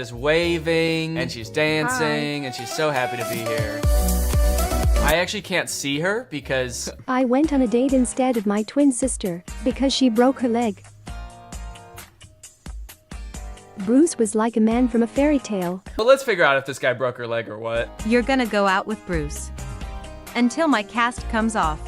is waving and she's dancing and she's so happy to be here. I actually can't see her because I went on a date instead of my twin sister because she broke her leg. Bruce was like a man from a fairy tale. Well, let's figure out if this guy broke her leg or what. You're gonna go out with Bruce until my cast comes off.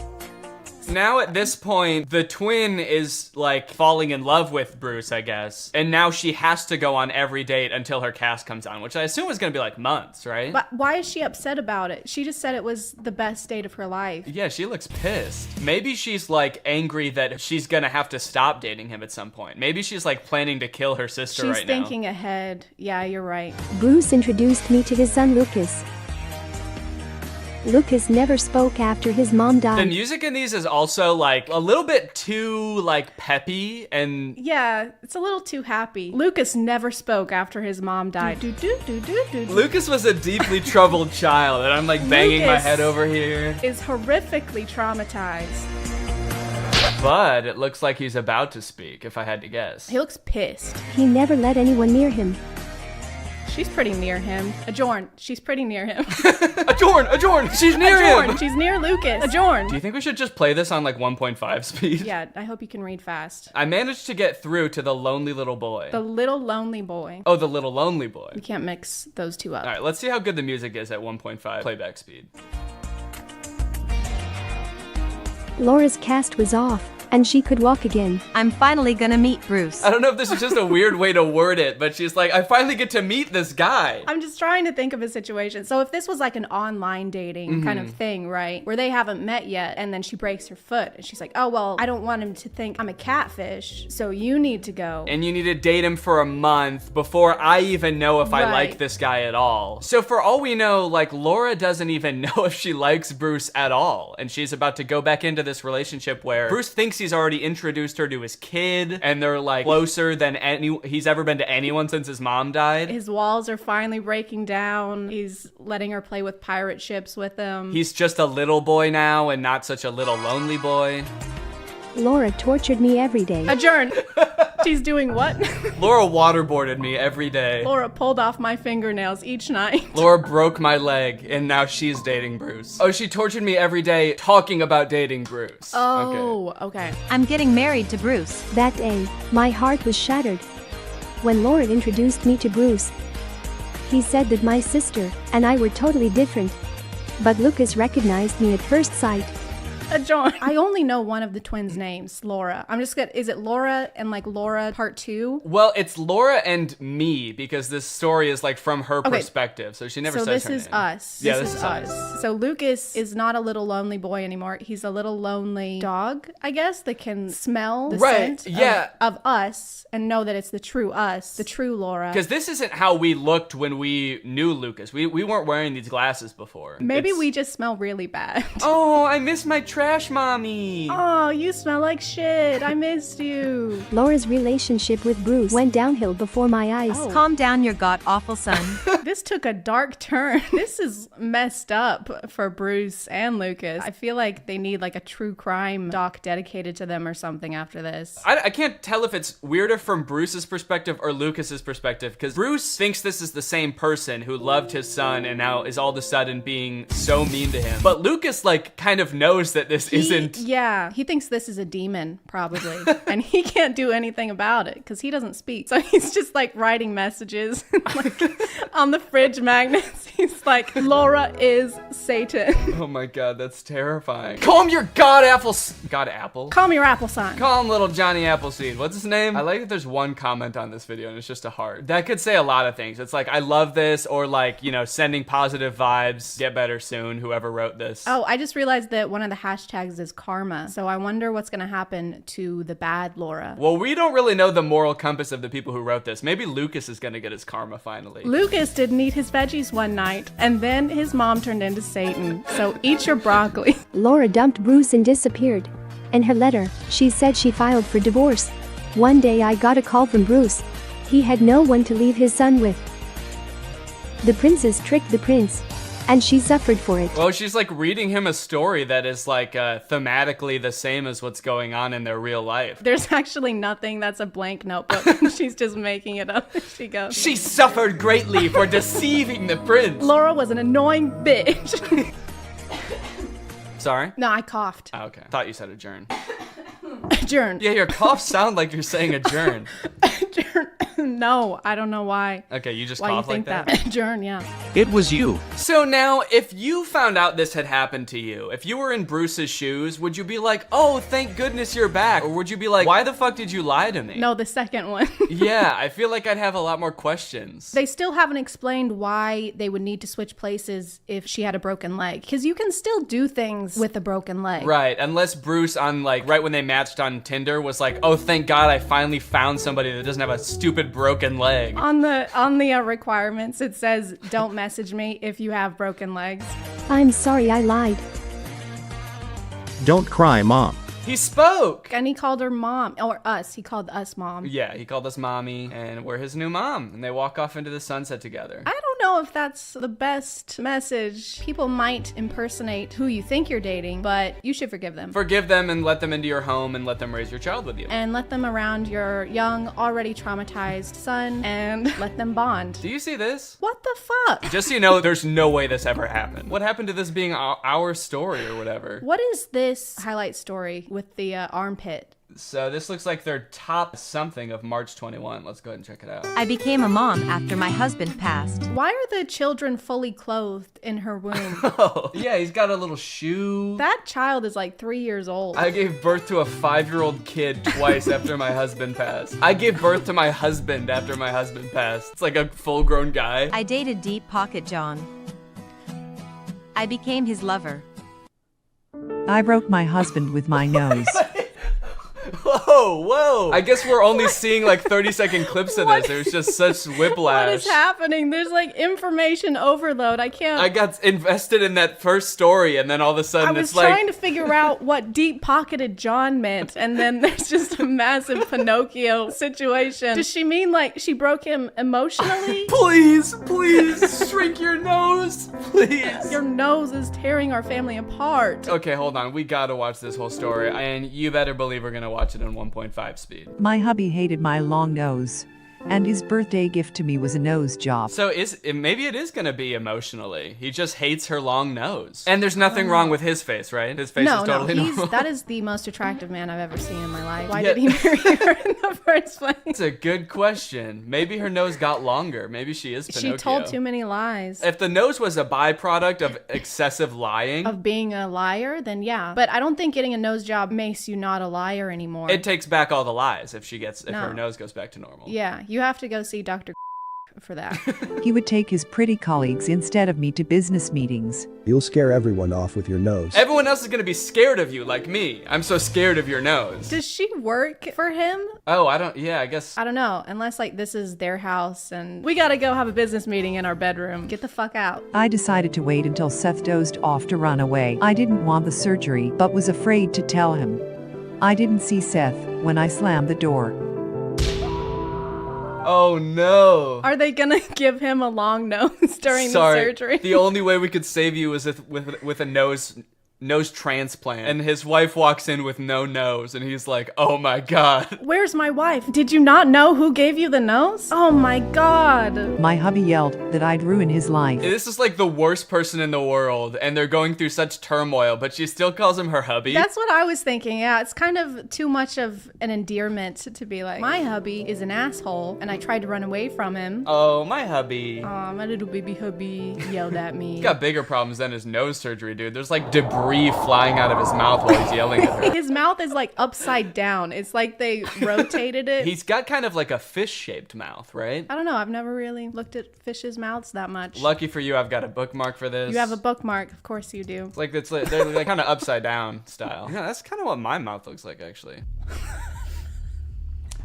Now at this point, the twin is like falling in love with Bruce, I guess. And now she has to go on every date until her cast comes on, which I assume is gonna be like months, right? But why is she upset about it? She just said it was the best date of her life. Yeah, she looks pissed. Maybe she's like angry that she's gonna have to stop dating him at some point. Maybe she's like planning to kill her sister right now. She's thinking ahead. Yeah, you're right. Bruce introduced me to his son Lucas. Lucas never spoke after his mom The died. music in these is also like a little bit too like peppy and Yeah, it's a little too happy. Lucas never spoke after his mom died. Lucas was a deeply troubled child and I'm like banging my Lucas head over here. is horrifically traumatized. But it looks like he's about to speak, if I had to guess. He looks pissed. He never let anyone near him. She's pretty near him. Ajorn, she's pretty near him. Ajorn, she's near Ajorn, him! she's near Lucas. Ajorn. Do you think we should just play this on like 1.5 speed? Yeah, I hope you can read fast. I managed to get through to the lonely little boy. The little lonely boy. Oh, the little lonely boy. You can't mix those two up. All right, let's see how good the music is at 1.5 playback speed. Laura's cast was off, and she could walk again. I'm finally gonna meet Bruce. I don't know if this is just a weird way to word it, but she's like, I finally get to meet this guy. I'm just trying to think of a situation. So if this was like an online dating kind of thing, right? Where they haven't met yet and then she breaks her foot and she's like, oh, well, I don't want him to think I'm a catfish. So you need to go. And you need to date him for a month before I even know if I Right. like this guy at all. So for all we know, like Laura doesn't even know if she likes Bruce at all. And she's about to go back into this relationship where Bruce thinks he's already introduced her to his kid and they're like closer than he's ever been to anyone since his mom died. His walls are finally breaking down. He's letting her play with pirate ships with him. He's just a little boy now and not such a little lonely boy. Laura tortured me every day. Adjourn. She's doing what? Laura waterboarded me every day. Laura pulled off my fingernails each night. Laura broke my leg, and now she's dating Bruce. Oh, she tortured me every day talking about dating Bruce. Oh, okay. I'm getting married to Bruce. That day, my heart was shattered. When Laura introduced me to Bruce, he said that my sister and I were totally different. But Lucas recognized me at first sight. John. I only know one of the twins' names, Laura. I'm just gonna, is it Laura and like Laura part 2? Well, it's Laura and me because this story is like from her perspective, so she never So says this her is name. us. Yeah, this is us. So Lucas is not a little lonely boy anymore. He's a little lonely dog, I guess, that can smell the scent of us and know that it's the true us, the true Laura. Because this isn't how we looked when we knew Lucas. We weren't wearing these glasses before. Maybe we just smell really bad. Oh, I miss my trash mommy. Oh, you smell like shit. I missed you. Laura's relationship with Bruce went downhill before my eyes. Calm down, your god-awful son. This took a dark turn. This is messed up for Bruce and Lucas. I feel like they need like a true crime doc dedicated to them or something after this. I can't tell if it's weirder from Bruce's perspective or Lucas's perspective, because Bruce thinks this is the same person who loved his son and now is all of a sudden being so mean to him. But Lucas like kind of knows that this isn't. Yeah, he thinks this is a demon probably, and he can't do anything about it because he doesn't speak. So he's just like writing messages like on the fridge magnets. He's like, Laura is Satan. Oh my god, that's terrifying. Call him your god apple. God apple? Call me your apple son. Call him little Johnny Appleseed. What's his name? I like that there's one comment on this video and it's just a heart. That could say a lot of things. It's like, I love this, or like, you know, sending positive vibes, get better soon, whoever wrote this. Oh, I just realized that one of the hashtags is karma. So I wonder what's going to happen to the bad Laura. Well, we don't really know the moral compass of the people who wrote this. Maybe Lucas is going to get his karma finally. Lucas didn't eat his veggies one night, and then his mom turned into Satan. So eat your broccoli. Laura dumped Bruce and disappeared. In her letter, she said she filed for divorce. One day I got a call from Bruce. He had no one to leave his son with. The princess tricked the prince. and she suffered for it. Well, she's like reading him a story that is like thematically the same as what's going on in their real life. There's actually nothing. That's a blank notebook. She's just making it up as she goes. She suffered greatly for deceiving the prince. Laura was an annoying bitch. Sorry? No, I coughed. Oh, okay. Thought you said adjourn. Adjourn. Yeah, your coughs sound like you're saying adjourn. Adjourn. No, I don't know why. Okay, you just Why you cough think like that? Adjourn, yeah. It was you. So now, if you found out this had happened to you, if you were in Bruce's shoes, would you be like, oh, thank goodness you're back? Or would you be like, why the fuck did you lie to me? No, the second one. Yeah, I feel like I'd have a lot more questions. They still haven't explained why they would need to switch places if she had a broken leg. Because you can still do things with a broken leg. Right, unless Bruce on like, right when they matched on Tinder was like, oh, thank God I finally found somebody that doesn't have a stupid broken leg. On the requirements, it says, don't message me if you have broken legs. I'm sorry I lied. Don't cry, Mom. He spoke! And he called her mom, or us. He called us mom. Yeah, he called us mommy, and we're his new mom. And they walk off into the sunset together. I don't know if that's the best message. People might impersonate who you think you're dating, but you should forgive them. Forgive them and let them into your home and let them raise your child with you. And let them around your young, already traumatized son, and let them bond. Do you see this? What the fuck? Just so you know, there's no way this ever happened. What happened to this being our story or whatever? What is this highlight story with the armpit? So this looks like their top something of March 21. Let's go ahead and check it out. I became a mom after my husband passed. Why are the children fully clothed in her womb? Oh, yeah, he's got a little shoe. That child is like 3 years old. I gave birth to a 5-year-old kid twice after my husband passed. I gave birth to my husband after my husband passed. It's like a full-grown guy. I dated Deep Pocket John. I became his lover. I broke my husband with my nose. Whoa. I guess we're only seeing like 30-second clips of this. There's just such whiplash. What is happening? There's like information overload. I can't. I got invested in that first story, and then all of a sudden I was it's like... trying to figure out what deep-pocketed John meant, and then there's just a massive Pinocchio situation. Does she mean like she broke him emotionally? Please, shrink your nose, please. Your nose is tearing our family apart. Okay, hold on. We gotta watch this whole story, and you better believe we're gonna watch it in 1.5 speed. My hubby hated my long nose, and his birthday gift to me was a nose job. So maybe it is gonna be emotionally. He just hates her long nose. And there's nothing wrong with his face, right? His face is totally normal. That is the most attractive man I've ever seen in my life. Why did he marry her in the first place? It's a good question. Maybe her nose got longer. Maybe she is Pinocchio. She told too many lies. If the nose was a byproduct of excessive lying, of being a liar, then yeah. But I don't think getting a nose job makes you not a liar anymore. it takes back all the lies if her nose goes back to normal. Yeah, you have to go see Dr. for that. He would take his pretty colleagues instead of me to business meetings. You'll scare everyone off with your nose. Everyone else is gonna be scared of you, like me. I'm so scared of your nose. Does she work for him? Oh, I guess. I don't know, unless like this is their house and we gotta go have a business meeting in our bedroom. Get the fuck out. I decided to wait until Seth dozed off to run away. I didn't want the surgery, but was afraid to tell him. I didn't see Seth when I slammed the door. Oh no. Are they gonna give him a long nose during the surgery? The only way we could save you is with a nose transplant. And his wife walks in with no nose and he's like, oh my God. Where's my wife? Did you not know who gave you the nose? Oh my God. My hubby yelled that I'd ruin his life. This is like the worst person in the world and they're going through such turmoil, but she still calls him her hubby. That's what I was thinking. Yeah, it's kind of too much of an endearment to be like, my hubby is an asshole and I tried to run away from him. Oh, my hubby. Aw, my little baby hubby yelled at me. He's got bigger problems than his nose surgery, dude. There's like debris flying out of his mouth while he's yelling at her. His mouth is like upside down. It's like they rotated it. He's got kind of like a fish-shaped mouth, right? I don't know. I've never really looked at fishes' mouths that much. Lucky for you, I've got a bookmark for this. You have a bookmark. Of course you do. They're like kind of upside down style. Yeah, that's kind of what my mouth looks like, actually.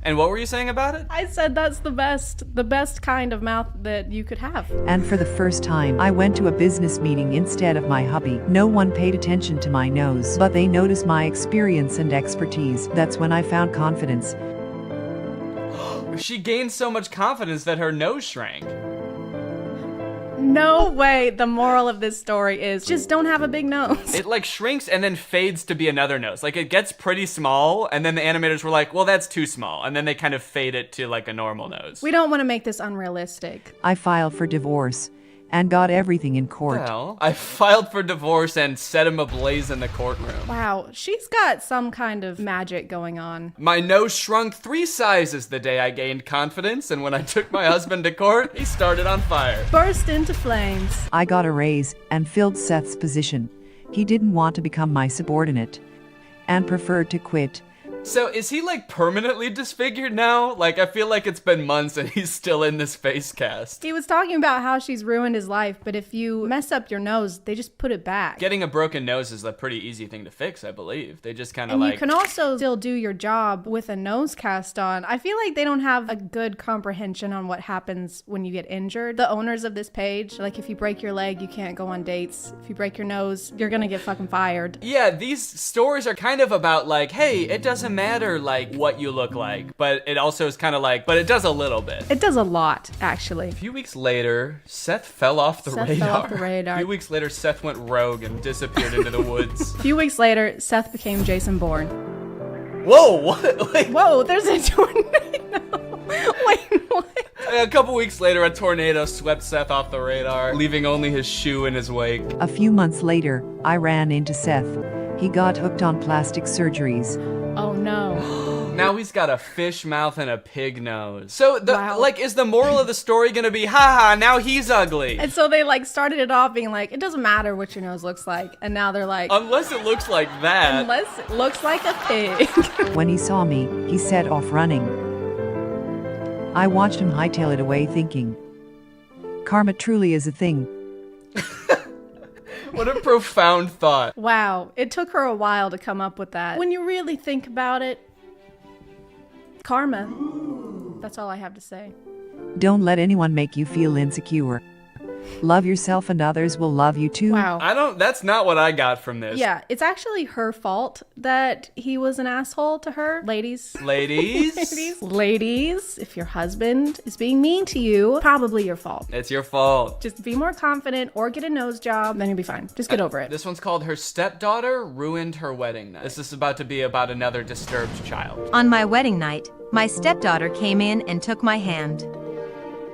And what were you saying about it? I said that's the best kind of mouth that you could have. And for the first time, I went to a business meeting instead of my hubby. No one paid attention to my nose, but they noticed my experience and expertise. That's when I found confidence. She gained so much confidence that her nose shrank. No way the moral of this story is just don't have a big nose. It like shrinks and then fades to be another nose. Like it gets pretty small and then the animators were like, well, that's too small. And then they kind of fade it to like a normal nose. We don't want to make this unrealistic. I filed for divorce and got everything in court. Well, I filed for divorce and set him ablaze in the courtroom. Wow, she's got some kind of magic going on. My nose shrunk 3 sizes the day I gained confidence, and when I took my husband to court, he started on fire. Burst into flames. I got a raise and filled Seth's position. He didn't want to become my subordinate and preferred to quit. So is he like permanently disfigured now? Like I feel like it's been months and he's still in this face cast. He was talking about how she's ruined his life, but if you mess up your nose, they just put it back. Getting a broken nose is a pretty easy thing to fix, I believe. They just kind of And like... you can also still do your job with a nose cast on. I feel like they don't have a good comprehension on what happens when you get injured. The owners of this page, like if you break your leg, you can't go on dates. If you break your nose, you're gonna get fucking fired. Yeah, these stories are kind of about like, hey, it doesn't matter like what you look like, but it also is kind of like, but it does a little bit. It does a lot, actually. A few weeks later, Seth fell off the radar. Fell off the radar. A few weeks later, Seth went rogue and disappeared into the woods. A few weeks later, Seth became Jason Bourne. Whoa, what? Like, Whoa, there's a tornado. Wait, what? a couple weeks later, a tornado swept Seth off the radar, leaving only his shoe in his wake. A few months later, I ran into Seth. He got hooked on plastic surgeries. Oh no. Now he's got a fish mouth and a pig nose. So, Wow. like, is the moral of the story gonna be, haha, now he's ugly? And so they like started it off being like, it doesn't matter what your nose looks like. And now they're like, Unless it looks like that. unless it looks like a pig. When he saw me, he set off running. I watched him hightail it away thinking, karma truly is a thing. What a profound thought. Wow, it took her a while to come up with that. When you really think about it, karma. That's all I have to say. Don't let anyone make you feel insecure. Love yourself and others will love you too. Wow. That's not what I got from this. Yeah, it's actually her fault that he was an asshole to her. Ladies. Ladies? Ladies, if your husband is being mean to you, probably your fault. It's your fault. Just be more confident or get a nose job, then you'll be fine. Just get over it. This one's called Her Stepdaughter Ruined Her Wedding Night. This is about to be about another disturbed child. On my wedding night, my stepdaughter came in and took my hand.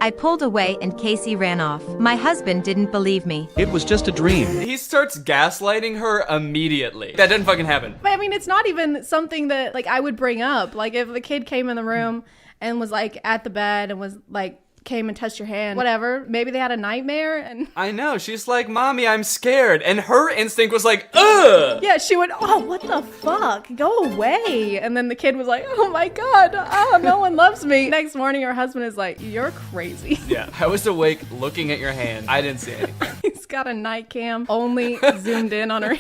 I pulled away and Casey ran off. My husband didn't believe me. It was just a dream. He starts gaslighting her immediately. That didn't fucking happen. But I mean, it's not even something that like I would bring up. Like if the kid came in the room and was like at the bed and was like came and touched your hand, whatever. Maybe they had a nightmare and I know. She's like, Mommy, I'm scared. And her instinct was like, ugh. yeah, she went, oh, what the fuck? Go away. And then the kid was like, oh my God, oh, no one loves me. Next morning, her husband is like, you're crazy. Yeah, I was awake looking at your hand. I didn't see anything. He's got a night cam only zoomed in on her.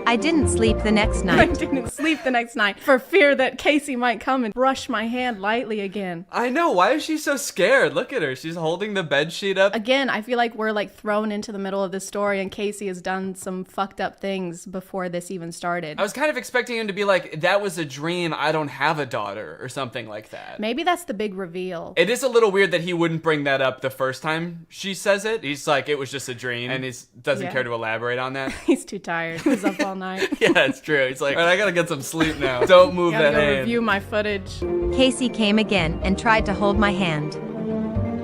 I didn't sleep the next I night. didn't sleep the next night for fear that Casey might come and brush my hand lightly again. I know. Why is she so scared? Look at her. She's holding the bed sheet up. Again, I feel like we're like thrown into the middle of this story and Casey has done some fucked up things before this even started. I was kind of expecting him to be like, that was a dream. I don't have a daughter or something like that. Maybe that's the big reveal. It is a little weird that he wouldn't bring that up the first time she says it. He's like, it was just a dream. And he doesn't Yeah. care to elaborate on that. He's too tired. He was up all night. Yeah, it's true. He's like, all right, I gotta get some sleep now. Don't move Gotta that go hand. review my footage. Casey came again and tried to hold my hand.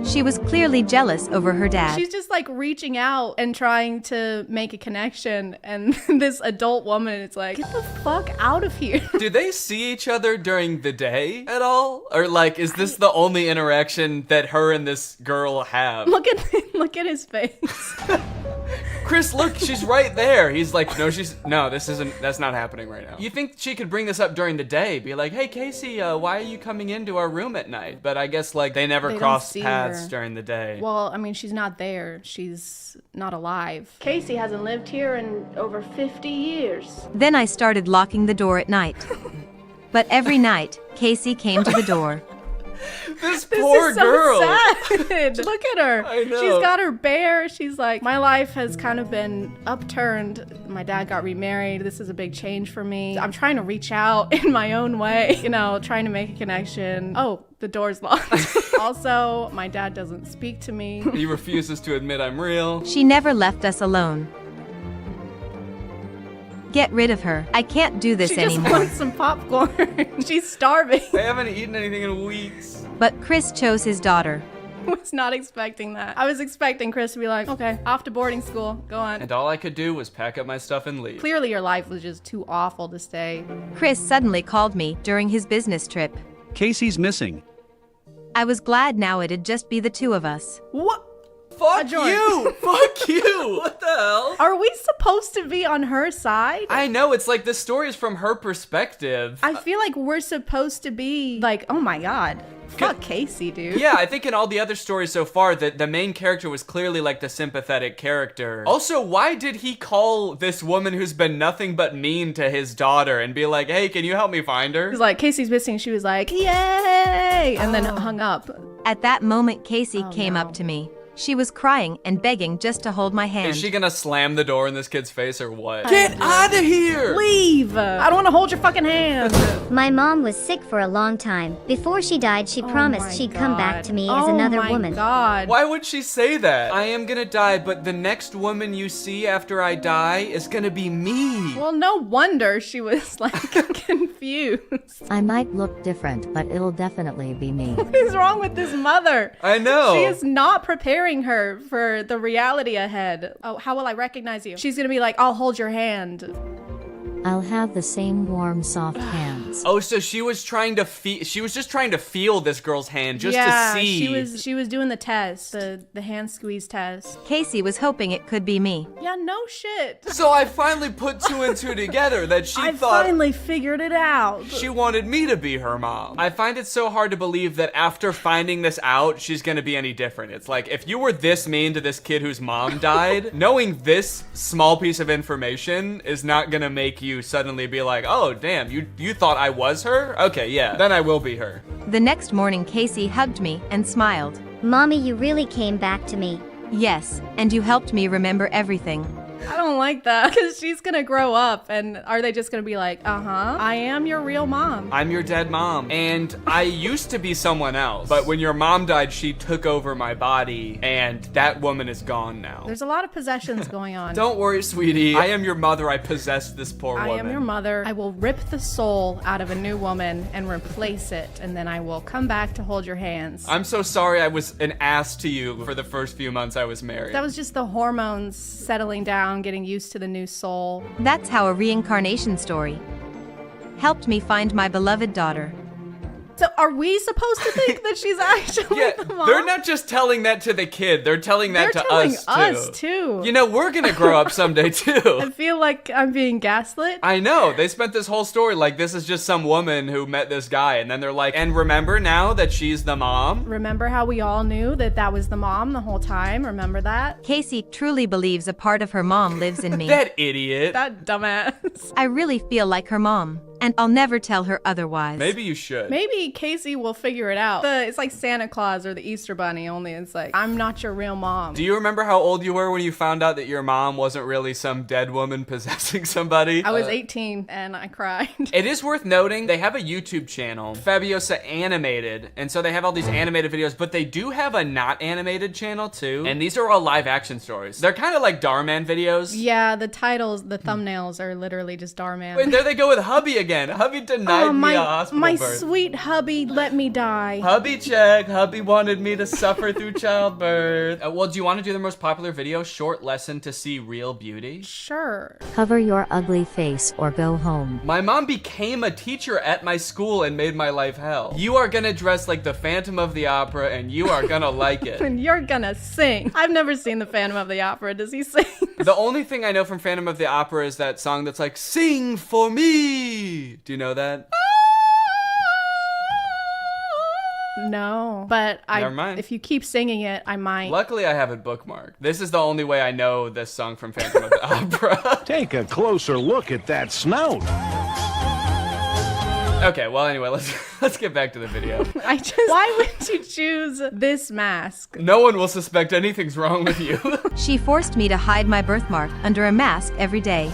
She was clearly jealous over her dad. She's just like reaching out and trying to make a connection, and this adult woman is like, get the fuck out of here. Do they see each other during the day at all? Or like, is this the only interaction that her and this girl have? Look at his face. Chris, look, she's right there. He's like, that's not happening right now. You think she could bring this up during the day? Be like, hey, Casey, why are you coming into our room at night? But I guess like they never They don't cross see paths her. during the day. Well, I mean, she's not there. She's not alive. Casey hasn't lived here in over 50 years. Then I started locking the door at night. But every night, Casey came to the door. This This poor is so girl. sad. Look at her. I know. She's got her bear. She's like, my life has kind of been upturned. My dad got remarried. This is a big change for me. I'm trying to reach out in my own way, you know, trying to make a connection. Oh, the door's locked. Also, my dad doesn't speak to me. He refuses to admit I'm real. She never left us alone. Get rid of her. I can't do this She just anymore. wants some popcorn. She's starving. I haven't eaten anything in weeks. But Chris chose his daughter. Was not expecting that. I was expecting Chris to be like, okay, off to boarding school. Go on. And all I could do was pack up my stuff and leave. Clearly your life was just too awful to stay. Chris suddenly called me during his business trip. Casey's missing. I was glad now it'd just be the two of us. What? Fuck joint. you! Fuck you! What the hell? Are we supposed to be on her side? I know, it's like the story is from her perspective. I feel like we're supposed to be like, oh my god, fuck Casey, dude. Yeah, I think in all the other stories so far, that the main character was clearly like the sympathetic character. Also, why did he call this woman who's been nothing but mean to his daughter and be like, hey, can you help me find her? He was like, Casey's missing. She was like, yay! And then hung up. At that moment, Casey came no. up to me. She was crying and begging just to hold my hand. Is she gonna slam the door in this kid's face or what? Get out of here! Leave! I don't want to hold your fucking hand. My mom was sick for a long time. Before she died, she promised she'd come back to me as another woman. Oh my god. Why would she say that? I am gonna die, but the next woman you see after I die is gonna be me. Well, no wonder she was like confused. I might look different, but it'll definitely be me. What is wrong with this mother? I know. She is not preparing her for the reality ahead. Oh, how will I recognize you? She's gonna be like, I'll hold your hand. I'll have the same warm, soft hands. Oh, so she was trying to feel. She was just trying to feel this girl's hand just Yeah, to see. she was doing the test, the hand squeeze test. Casey was hoping it could be me. Yeah, no shit. So I finally put two and two together that she I thought finally figured it out. she wanted me to be her mom. I find it so hard to believe that after finding this out, she's gonna be any different. It's like, if you were this mean to this kid whose mom died, knowing this small piece of information is not gonna make you suddenly be like, oh damn, you thought I was her? Okay, yeah, then I will be her. The next morning, Casey hugged me and smiled. Mommy, you really came back to me. Yes, and you helped me remember everything. I don't like that because she's gonna grow up and are they just gonna be like, I am your real mom. I'm your dead mom. And I used to be someone else, but when your mom died, she took over my body and that woman is gone now. There's a lot of possessions going on. Don't worry, sweetie. I am your mother. I possessed this poor woman. I am your mother. I will rip the soul out of a new woman and replace it, and then I will come back to hold your hands. I'm so sorry I was an ass to you for the first few months I was married. That was just the hormones settling down, getting used to the new soul. That's how a reincarnation story helped me find my beloved daughter. So are we supposed to think that she's actually Yeah, the mom? they're not just telling that to the kid. They're telling that They're to telling us us too. You know, we're gonna grow up someday I too. feel like I'm being gaslit. I know. They spent this whole story like this is just some woman who met this guy, and then they're like, and remember now that she's the mom? Remember how we all knew that that was the mom the whole time? Remember that? Casey truly believes a part of her mom lives in me. That idiot. That dumbass. I really feel like her mom, and I'll never tell her otherwise. Maybe you should. Maybe Casey will figure it out. It's like Santa Claus or the Easter Bunny, only it's like, I'm not your real mom. Do you remember how old you were when you found out that your mom wasn't really some dead woman possessing somebody? I was 18 and I cried. It is worth noting, they have a YouTube channel, Fabiosa Animated, and so they have all these animated videos, but they do have a not animated channel too, and these are all live action stories. They're kind of like Darman videos. Yeah, the titles, the thumbnails are literally just Darman. Wait, there they go with hubby again. Hubby denied me a hospital my birth. sweet hubby let me die. Hubby check. Hubby wanted me to suffer through childbirth. Well, do you want to do the most popular video, short lesson to see real beauty? Sure. Cover your ugly face or go home. My mom became a teacher at my school and made my life hell. You are gonna dress like the Phantom of the Opera and you are gonna like it. And you're gonna sing. I've never seen the Phantom of the Opera. Does he sing? The only thing I know from Phantom of the Opera is that song that's like, sing for me. Do you know that? No, but Never mind. if you keep singing it, I might. Luckily, I have it bookmarked. This is the only way I know this song from Phantom of the Opera. Take a closer look at that snout. Okay, well, anyway, let's get back to the video. Why would you choose this mask? No one will suspect anything's wrong with you. She forced me to hide my birthmark under a mask every day.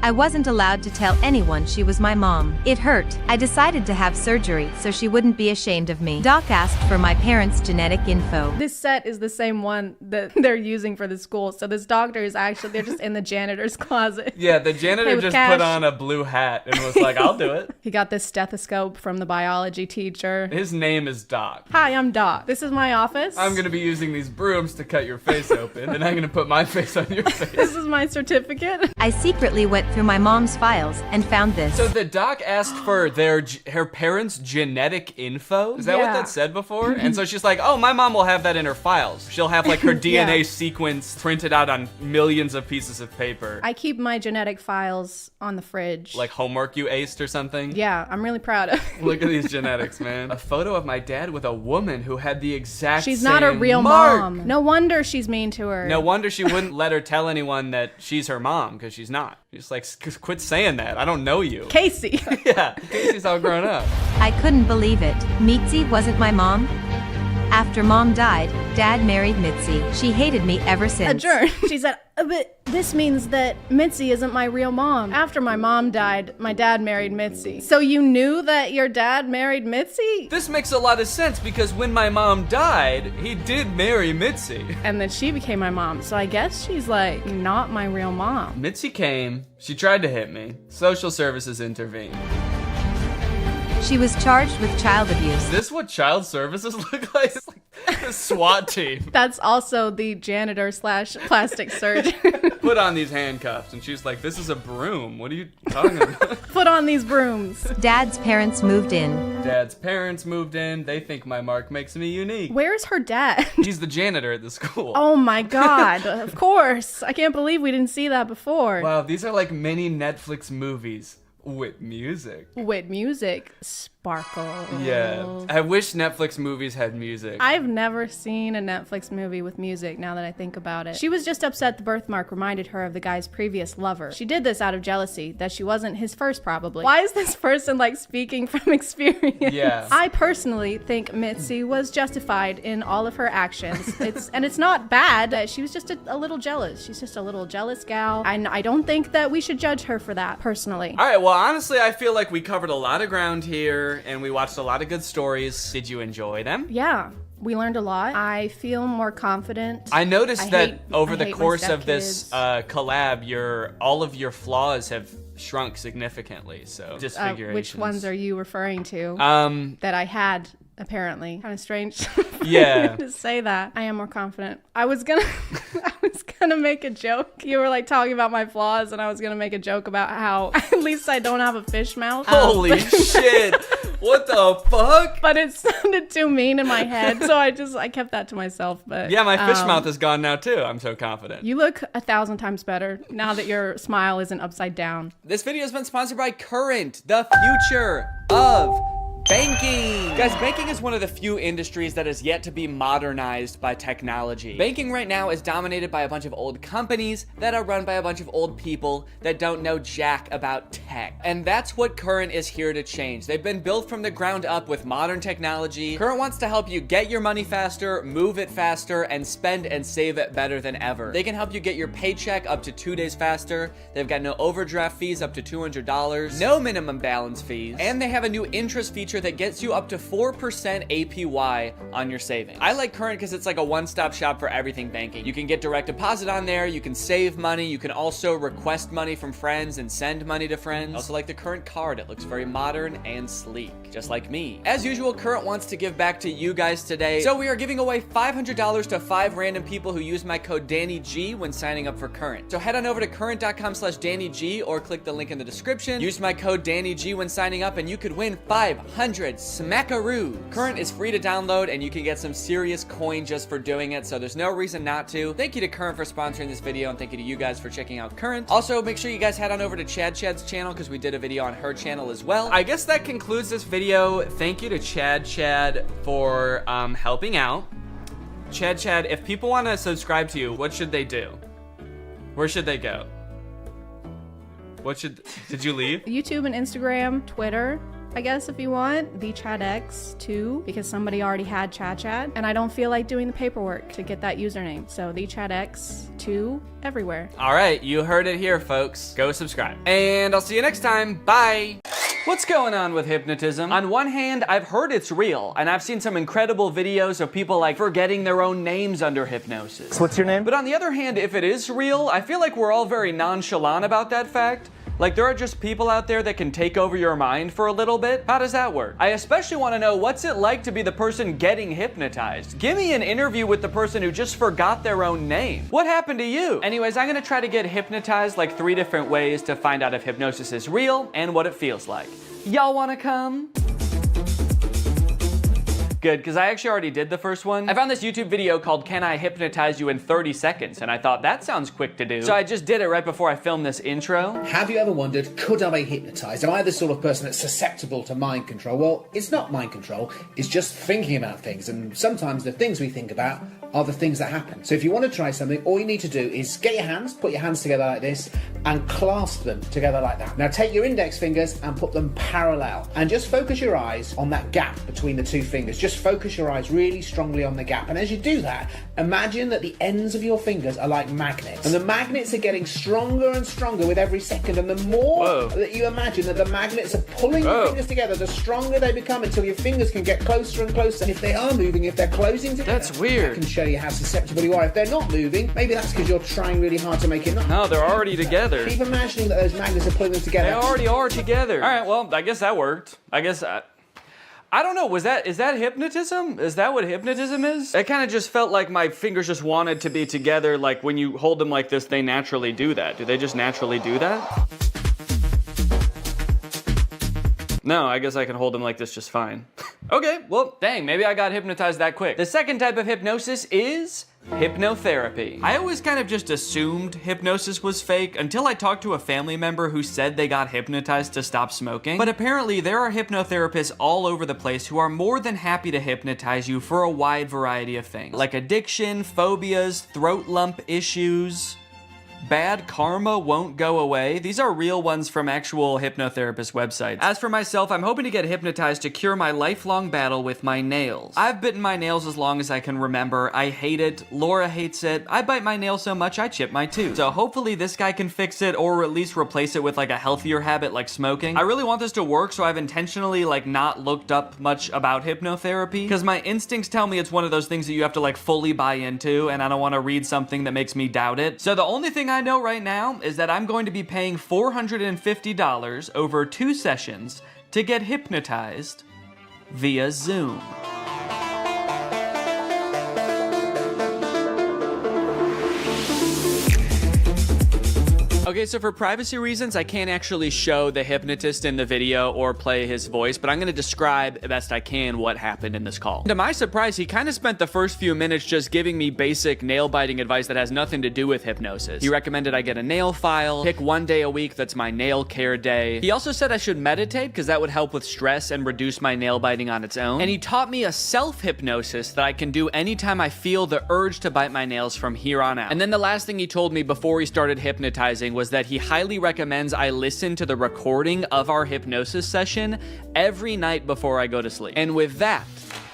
I wasn't allowed to tell anyone she was my mom. It hurt. I decided to have surgery so she wouldn't be ashamed of me. Doc asked for my parents' genetic info. This set is the same one that they're using for the school. So this doctor is actually, they're just in the janitor's closet. Yeah, the janitor with just cash. put on a blue hat and was like, I'll do it. He got this stethoscope from the biology teacher. His name is Doc. Hi, I'm Doc. This is my office. I'm gonna be using these brooms to cut your face open, and I'm gonna put my face on your face. This is my certificate. I secretly went through my mom's files and found this. So the doc asked for her parents' genetic info? Is that what that said before? And so she's like, oh, my mom will have that in her files. She'll have like her DNA sequence printed out on millions of pieces of paper. I keep my genetic files on the fridge. Like homework you aced or something? Yeah, I'm really proud of it. Look at these genetics, man. A photo of my dad with a woman who had the exact She's same not a real mark. mom. No wonder she's mean to her. No wonder she wouldn't let her tell anyone that she's her mom, because she's not. She's like, quit saying that. I don't know you. Casey. Yeah, Casey's all grown up. I couldn't believe it. Mitzi wasn't my mom. After mom died, dad married Mitzi. She hated me ever since. Adjourn. She said, but this means that Mitzi isn't my real mom. After my mom died, my dad married Mitzi. So you knew that your dad married Mitzi? This makes a lot of sense because when my mom died, he did marry Mitzi. And then she became my mom. So I guess she's like not my real mom. Mitzi came, she tried to hit me. Social services intervened. She was charged with child abuse. Is this what child services look like? It's like a SWAT team. That's also the janitor / plastic surgeon. Put on these handcuffs. And she's like, this is a broom. What are you talking about? Put on these brooms. Dad's parents moved in. Dad's parents moved in. They think my mark makes me unique. Where's her dad? He's the janitor at the school. Oh my God. Of course. I can't believe we didn't see that before. Wow, these are like mini Netflix movies. With music. With music. Sparkle. Yeah. I wish Netflix movies had music. I've never seen a Netflix movie with music now that I think about it. She was just upset the birthmark reminded her of the guy's previous lover. She did this out of jealousy, that she wasn't his first probably. Why is this person like speaking from experience? Yeah. I personally think Mitzi was justified in all of her actions. It's not bad. She was just a little jealous. She's just a little jealous gal. I don't think that we should judge her for that, personally. All right, well, honestly, I feel like we covered a lot of ground here and we watched a lot of good stories. Did you enjoy them? Yeah. We learned a lot. I feel more confident. I noticed that over the course of this collab, all of your flaws have shrunk significantly. So disfigurations. Which ones are you referring to? That I had apparently. Kind of strange. Yeah. To say that. I am more confident. I was gonna make a joke. You were like talking about my flaws, and I was gonna make a joke about how at least I don't have a fish mouth. Holy shit! What the fuck? But it sounded too mean in my head, so I kept that to myself. But yeah, my fish mouth is gone now too. I'm so confident. You look 1,000 times better now that your smile isn't upside down. This video has been sponsored by Current, the future of banking. Guys, banking is one of the few industries that is yet to be modernized by technology. Banking right now is dominated by a bunch of old companies that are run by a bunch of old people that don't know jack about tech. And that's what Current is here to change. They've been built from the ground up with modern technology. Current wants to help you get your money faster, move it faster, and spend and save it better than ever. They can help you get your paycheck up to 2 days faster. They've got no overdraft fees up to $200, no minimum balance fees, and they have a new interest feature that gets you up to 4% APY on your savings. I like Current because it's like a one-stop shop for everything banking. You can get direct deposit on there, you can save money, you can also request money from friends and send money to friends. I also like the Current card. It looks very modern and sleek, just like me. As usual, Current wants to give back to you guys today, so we are giving away $500 to 5 random people who use my code DannyG when signing up for Current. So head on over to current.com/DannyG or click the link in the description. Use my code DannyG when signing up and you could win 500 smackaroos. Current is free to download and you can get some serious coin just for doing it, so there's no reason not to. Thank you to Current for sponsoring this video and thank you to you guys for checking out Current. Also, make sure you guys head on over to Chad's channel because we did a video on her channel as well. I guess that concludes this video. Thank you to Chad for helping out. Chad, if people want to subscribe to you, what should they do? Where should they go? Did you leave? YouTube and Instagram, Twitter. I guess, if you want. The Chad X 2, because somebody already had Chad, and I don't feel like doing the paperwork to get that username. So the Chad X 2 everywhere. All right, you heard it here, folks. Go subscribe. And I'll see you next time. Bye. What's going on with hypnotism? On one hand, I've heard it's real, and I've seen some incredible videos of people like forgetting their own names under hypnosis. So what's your name? But on the other hand, if it is real, I feel like we're all very nonchalant about that fact. Like, there are just people out there that can take over your mind for a little bit. How does that work? I especially want to know, what's it like to be the person getting hypnotized? Give me an interview with the person who just forgot their own name. What happened to you? Anyways, I'm gonna try to get hypnotized like 3 different ways to find out if hypnosis is real and what it feels like. Y'all wanna come? Good, because I actually already did the first one. I found this YouTube video called Can I Hypnotize You in 30 Seconds? And I thought, that sounds quick to do. So I just did it right before I filmed this intro. Have you ever wondered, could I be hypnotized? Am I the sort of person that's susceptible to mind control? Well, it's not mind control, it's just thinking about things. And sometimes the things we think about are the things that happen. So if you want to try something, all you need to do is get your hands, put your hands together like this, and clasp them together like that. Now take your index fingers and put them parallel. And just focus your eyes on that gap between the 2 fingers. Just focus your eyes really strongly on the gap. And as you do that, imagine that the ends of your fingers are like magnets. And the magnets are getting stronger and stronger with every second. And the more that you imagine that the magnets are pulling your fingers together, the stronger they become until your fingers can get closer and closer. And if they are moving, if they're closing together, that's weird. I can show you how susceptible you are. If they're not moving, maybe that's because you're trying really hard to make it not. No, they're already together. Keep imagining that those magnets are pulling them together. They already are together. All right, well, I guess that worked. I guess I don't know, is that hypnotism? Is that what hypnotism is? It kind of just felt like my fingers just wanted to be together, like when you hold them like this, they naturally do that. Do they just naturally do that? No, I guess I can hold them like this just fine. Okay, well, dang, maybe I got hypnotized that quick. The second type of hypnosis is hypnotherapy. I always kind of just assumed hypnosis was fake until I talked to a family member who said they got hypnotized to stop smoking. But apparently there are hypnotherapists all over the place who are more than happy to hypnotize you for a wide variety of things, like addiction, phobias, throat lump issues. Bad karma won't go away. These are real ones from actual hypnotherapist websites. As for myself, I'm hoping to get hypnotized to cure my lifelong battle with my nails. I've bitten my nails as long as I can remember. I hate it. Laura hates it. I bite my nails so much I chip my tooth. So hopefully this guy can fix it, or at least replace it with like a healthier habit like smoking. I really want this to work, so I've intentionally like not looked up much about hypnotherapy, because my instincts tell me it's one of those things that you have to like fully buy into, and I don't want to read something that makes me doubt it. So the only thing I know right now is that I'm going to be paying $450 over 2 sessions to get hypnotized via Zoom. Okay, so for privacy reasons, I can't actually show the hypnotist in the video or play his voice, but I'm gonna describe best I can what happened in this call. To my surprise, he kind of spent the first few minutes just giving me basic nail-biting advice that has nothing to do with hypnosis. He recommended I get a nail file, pick 1 day a week that's my nail care day. He also said I should meditate because that would help with stress and reduce my nail biting on its own. And he taught me a self-hypnosis that I can do anytime I feel the urge to bite my nails from here on out. And then the last thing he told me before he started hypnotizing was that he highly recommends I listen to the recording of our hypnosis session every night before I go to sleep. And with that,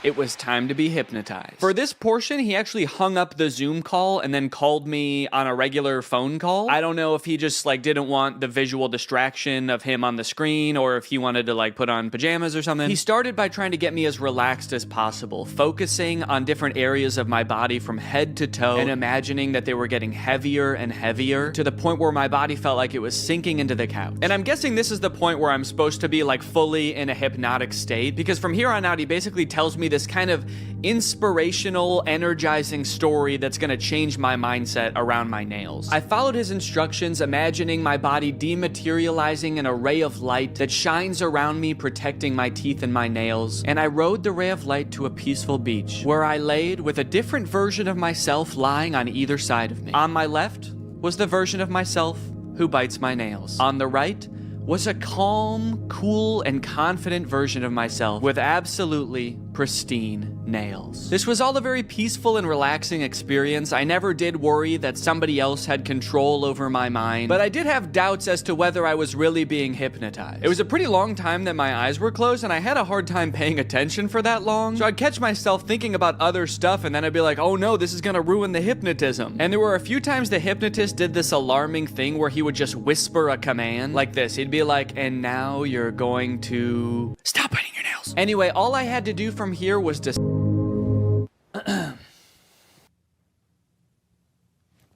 it was time to be hypnotized. For this portion, he actually hung up the Zoom call and then called me on a regular phone call. I don't know if he just like didn't want the visual distraction of him on the screen, or if he wanted to like put on pajamas or something. He started by trying to get me as relaxed as possible, focusing on different areas of my body from head to toe and imagining that they were getting heavier and heavier to the point where my body felt like it was sinking into the couch. And I'm guessing this is the point where I'm supposed to be like fully in a hypnotic state, because from here on out, he basically tells me this kind of inspirational, energizing story that's gonna change my mindset around my nails. I followed his instructions, imagining my body dematerializing an array of light that shines around me, protecting my teeth and my nails. And I rode the ray of light to a peaceful beach, where I laid with a different version of myself lying on either side of me. On my left was the version of myself who bites my nails. On the right was a calm, cool, and confident version of myself with absolutely pristine nails. This was all a very peaceful and relaxing experience. I never did worry that somebody else had control over my mind, but I did have doubts as to whether I was really being hypnotized. It was a pretty long time that my eyes were closed, and I had a hard time paying attention for that long, so I'd catch myself thinking about other stuff, and then I'd be like, oh no, this is gonna ruin the hypnotism. And there were a few times the hypnotist did this alarming thing where he would just whisper a command like this. He'd be like, and now you're going to stop biting your nails. Anyway, all I had to do from here was to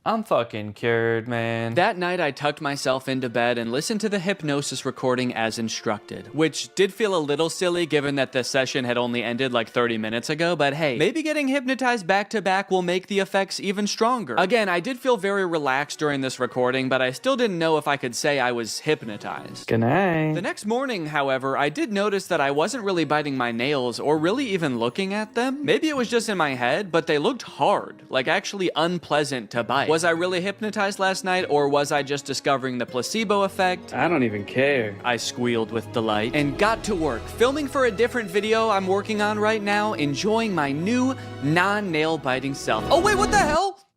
I'm fucking cured, man. That night, I tucked myself into bed and listened to the hypnosis recording as instructed, which did feel a little silly given that the session had only ended like 30 minutes ago, but hey, maybe getting hypnotized back to back will make the effects even stronger. Again, I did feel very relaxed during this recording, but I still didn't know if I could say I was hypnotized. Good night. The next morning, however, I did notice that I wasn't really biting my nails or really even looking at them. Maybe it was just in my head, but they looked hard, like actually unpleasant to bite. Was I really hypnotized last night, or was I just discovering the placebo effect? I don't even care. I squealed with delight and got to work, filming for a different video I'm working on right now, enjoying my new non-nail biting self. Oh wait, what the hell?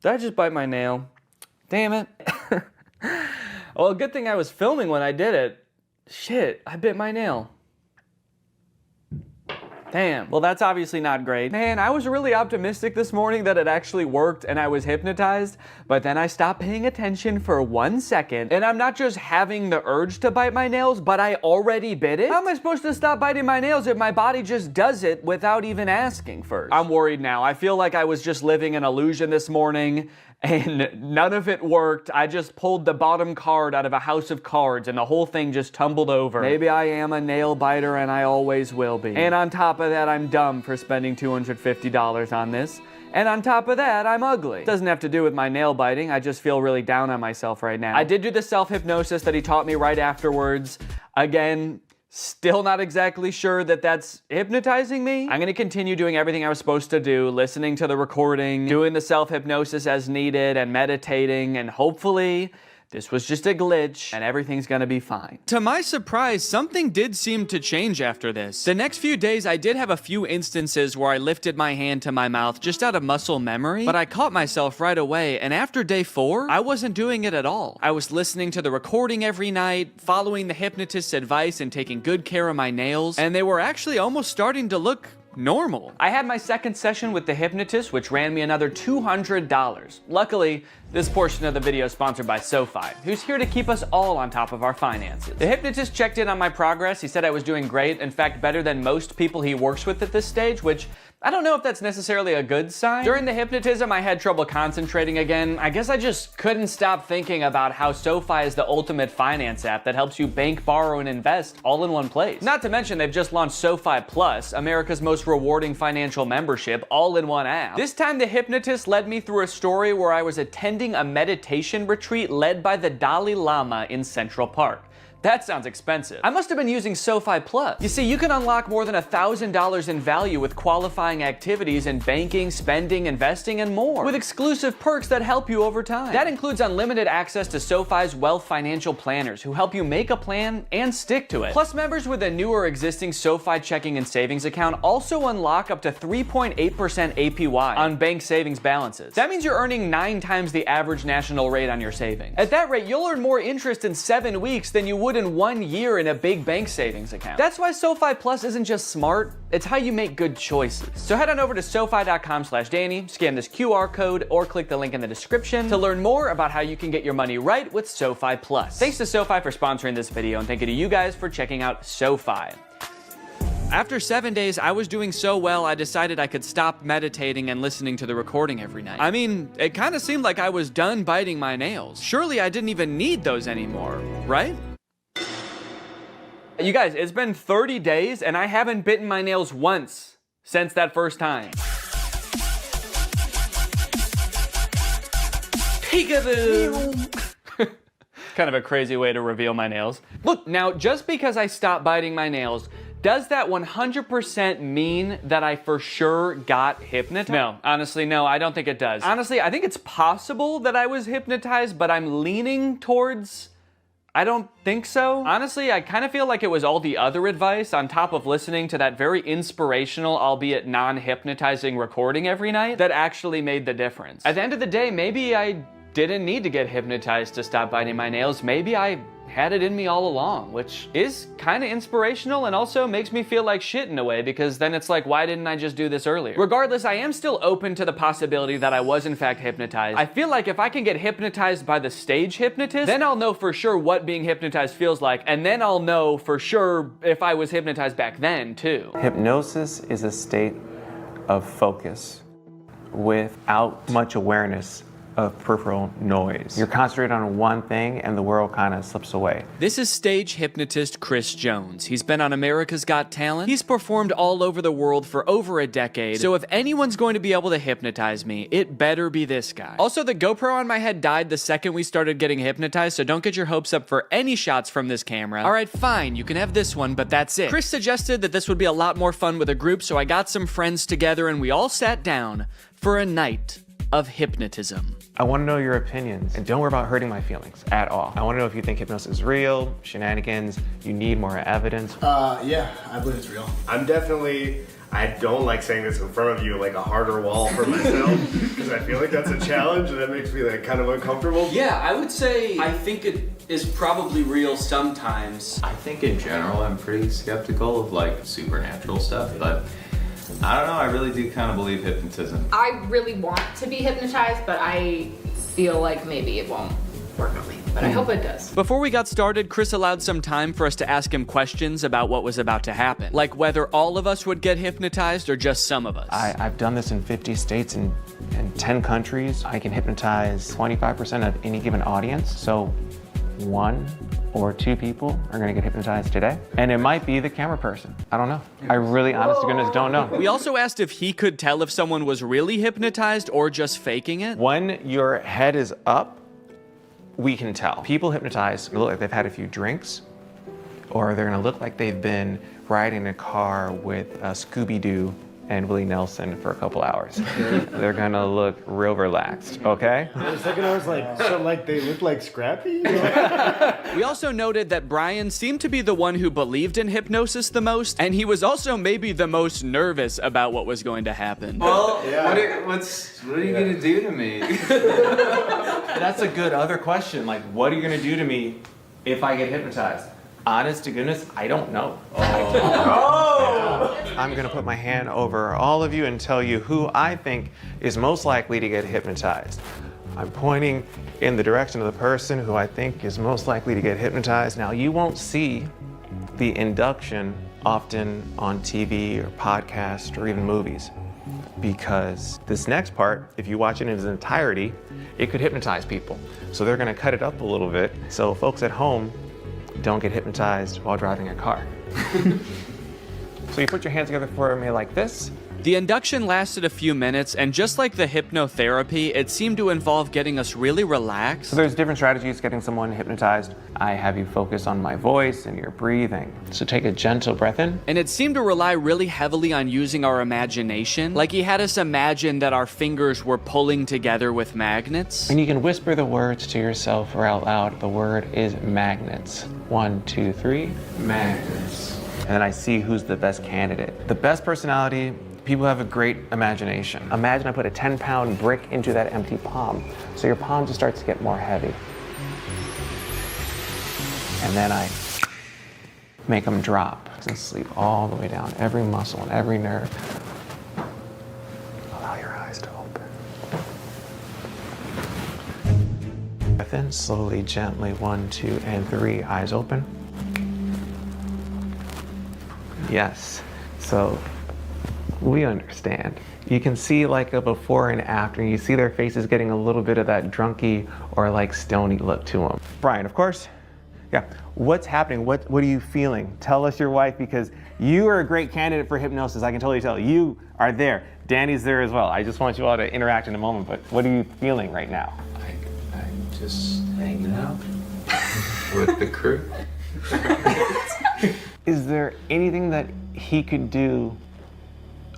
Did I just bite my nail? Damn it. Well, good thing I was filming when I did it. Shit, I bit my nail. Damn. Well, that's obviously not great. Man, I was really optimistic this morning that it actually worked and I was hypnotized, but then I stopped paying attention for 1 second, and I'm not just having the urge to bite my nails, but I already bit it? How am I supposed to stop biting my nails if my body just does it without even asking first? I'm worried now. I feel like I was just living an illusion this morning, and none of it worked. I just pulled the bottom card out of a house of cards and the whole thing just tumbled over. Maybe I am a nail biter and I always will be. And on top of that, I'm dumb for spending $250 on this. And on top of that, I'm ugly. It doesn't have to do with my nail biting. I just feel really down on myself right now. I did do the self-hypnosis that he taught me right afterwards. Again, still not exactly sure that that's hypnotizing me. I'm gonna continue doing everything I was supposed to do, listening to the recording, doing the self-hypnosis as needed, and meditating, and hopefully this was just a glitch, and everything's gonna be fine. To my surprise, something did seem to change after this. The next few days, I did have a few instances where I lifted my hand to my mouth just out of muscle memory, but I caught myself right away, and after day 4, I wasn't doing it at all. I was listening to the recording every night, following the hypnotist's advice, and taking good care of my nails, and they were actually almost starting to look normal. I had my second session with the hypnotist, which ran me another $200. Luckily, this portion of the video is sponsored by SoFi, who's here to keep us all on top of our finances. The hypnotist checked in on my progress. He said I was doing great, in fact, better than most people he works with at this stage, which I don't know if that's necessarily a good sign. During the hypnotism, I had trouble concentrating again. I guess I just couldn't stop thinking about how SoFi is the ultimate finance app that helps you bank, borrow, and invest all in one place. Not to mention, they've just launched SoFi Plus, America's most rewarding financial membership, all in one app. This time, the hypnotist led me through a story where I was attending a meditation retreat led by the Dalai Lama in Central Park. That sounds expensive. I must have been using SoFi Plus. You see, you can unlock more than $1,000 in value with qualifying activities in banking, spending, investing, and more, with exclusive perks that help you over time. That includes unlimited access to SoFi's wealth financial planners who help you make a plan and stick to it. Plus, members with a new or existing SoFi checking and savings account also unlock up to 3.8% APY on bank savings balances. That means you're earning 9 times the average national rate on your savings. At that rate, you'll earn more interest in 7 weeks than you would in 1 year in a big bank savings account. That's why SoFi Plus isn't just smart, it's how you make good choices. So head on over to SoFi.com/Danny, scan this QR code, or click the link in the description to learn more about how you can get your money right with SoFi Plus. Thanks to SoFi for sponsoring this video, and thank you to you guys for checking out SoFi. After 7 days, I was doing so well, I decided I could stop meditating and listening to the recording every night. I mean, it kind of seemed like I was done biting my nails. Surely I didn't even need those anymore, right? You guys, it's been 30 days and I haven't bitten my nails once since that first time. Peekaboo! Kind of a crazy way to reveal my nails. Look, now just because I stopped biting my nails, does that 100% mean that I for sure got hypnotized? No, honestly, no, I don't think it does. Honestly, I think it's possible that I was hypnotized, but I'm leaning towards I don't think so. Honestly, I kind of feel like it was all the other advice on top of listening to that very inspirational, albeit non-hypnotizing recording every night that actually made the difference. At the end of the day, maybe I didn't need to get hypnotized to stop biting my nails. Maybe I had it in me all along, which is kind of inspirational and also makes me feel like shit in a way, because then it's like, why didn't I just do this earlier? Regardless, I am still open to the possibility that I was in fact hypnotized. I feel like if I can get hypnotized by the stage hypnotist, then I'll know for sure what being hypnotized feels like, and then I'll know for sure if I was hypnotized back then too. Hypnosis is a state of focus without much awareness of peripheral noise. You're concentrated on one thing and the world kind of slips away. This is stage hypnotist Chris Jones. He's been on America's Got Talent. He's performed all over the world for over a decade. So if anyone's going to be able to hypnotize me, it better be this guy. Also, the GoPro on my head died the second we started getting hypnotized, so don't get your hopes up for any shots from this camera. All right, fine, you can have this one, but that's it. Chris suggested that this would be a lot more fun with a group, so I got some friends together and we all sat down for a night of hypnotism. I want to know your opinions, and don't worry about hurting my feelings at all. I want to know if you think hypnosis is real, shenanigans, you need more evidence. Yeah, I believe it's real. I don't like saying this in front of you, like a harder wall for myself, because I feel like that's a challenge and that makes me like kind of uncomfortable. Yeah, I would say I think it is probably real sometimes. I think in general I'm pretty skeptical of like supernatural stuff, but I don't know, I really do kind of believe hypnotism. I really want to be hypnotized, but I feel like maybe it won't work on me. But I hope it does. Before we got started, Chris allowed some time for us to ask him questions about what was about to happen. Like whether all of us would get hypnotized or just some of us. I've done this in 50 states and 10 countries. I can hypnotize 25% of any given audience. So 1 or 2 people are gonna get hypnotized today. And it might be the camera person. I don't know. I really, honest to goodness, don't know. We also asked if he could tell if someone was really hypnotized or just faking it. When your head is up, we can tell. People hypnotized look like they've had a few drinks, or they're gonna look like they've been riding a car with Scooby-Doo and Willie Nelson for a couple hours. They're gonna look real relaxed, okay? For a second I was like, so like they look like Scrappy? We also noted that Brian seemed to be the one who believed in hypnosis the most, and he was also maybe the most nervous about what was going to happen. Well, yeah. What are you gonna do to me? That's a good other question. Like, what are you gonna do to me if I get hypnotized? Honest to goodness, I don't know. I'm gonna put my hand over all of you and tell you who I think is most likely to get hypnotized. I'm pointing in the direction of the person who I think is most likely to get hypnotized. Now, you won't see the induction often on TV or podcast or even movies, because this next part, if you watch it in its entirety, it could hypnotize people. So they're gonna cut it up a little bit so folks at home don't get hypnotized while driving a car. So you put your hands together for me like this. The induction lasted a few minutes, and just like the hypnotherapy, it seemed to involve getting us really relaxed. So there's different strategies getting someone hypnotized. I have you focus on my voice and your breathing. So take a gentle breath in. And it seemed to rely really heavily on using our imagination. Like he had us imagine that our fingers were pulling together with magnets. And you can whisper the words to yourself or out loud. The word is magnets. 1, 2, 3, magnets. And then I see who's the best candidate. The best personality, people have a great imagination. Imagine I put a 10-pound brick into that empty palm. So your palm just starts to get more heavy. And then I make them drop and sleep all the way down, every muscle and every nerve. Allow your eyes to open. Breath in, slowly, gently, 1, 2, and 3, eyes open. Yes, so we understand. You can see like a before and after. You see their faces getting a little bit of that drunky or like stony look to them. Brian, of course. Yeah, what's happening? What are you feeling? Tell us your wife, because you are a great candidate for hypnosis. I can totally tell. You are there. Danny's there as well. I just want you all to interact in a moment, but what are you feeling right now? I'm just hanging out with the crew. Is there anything that he could do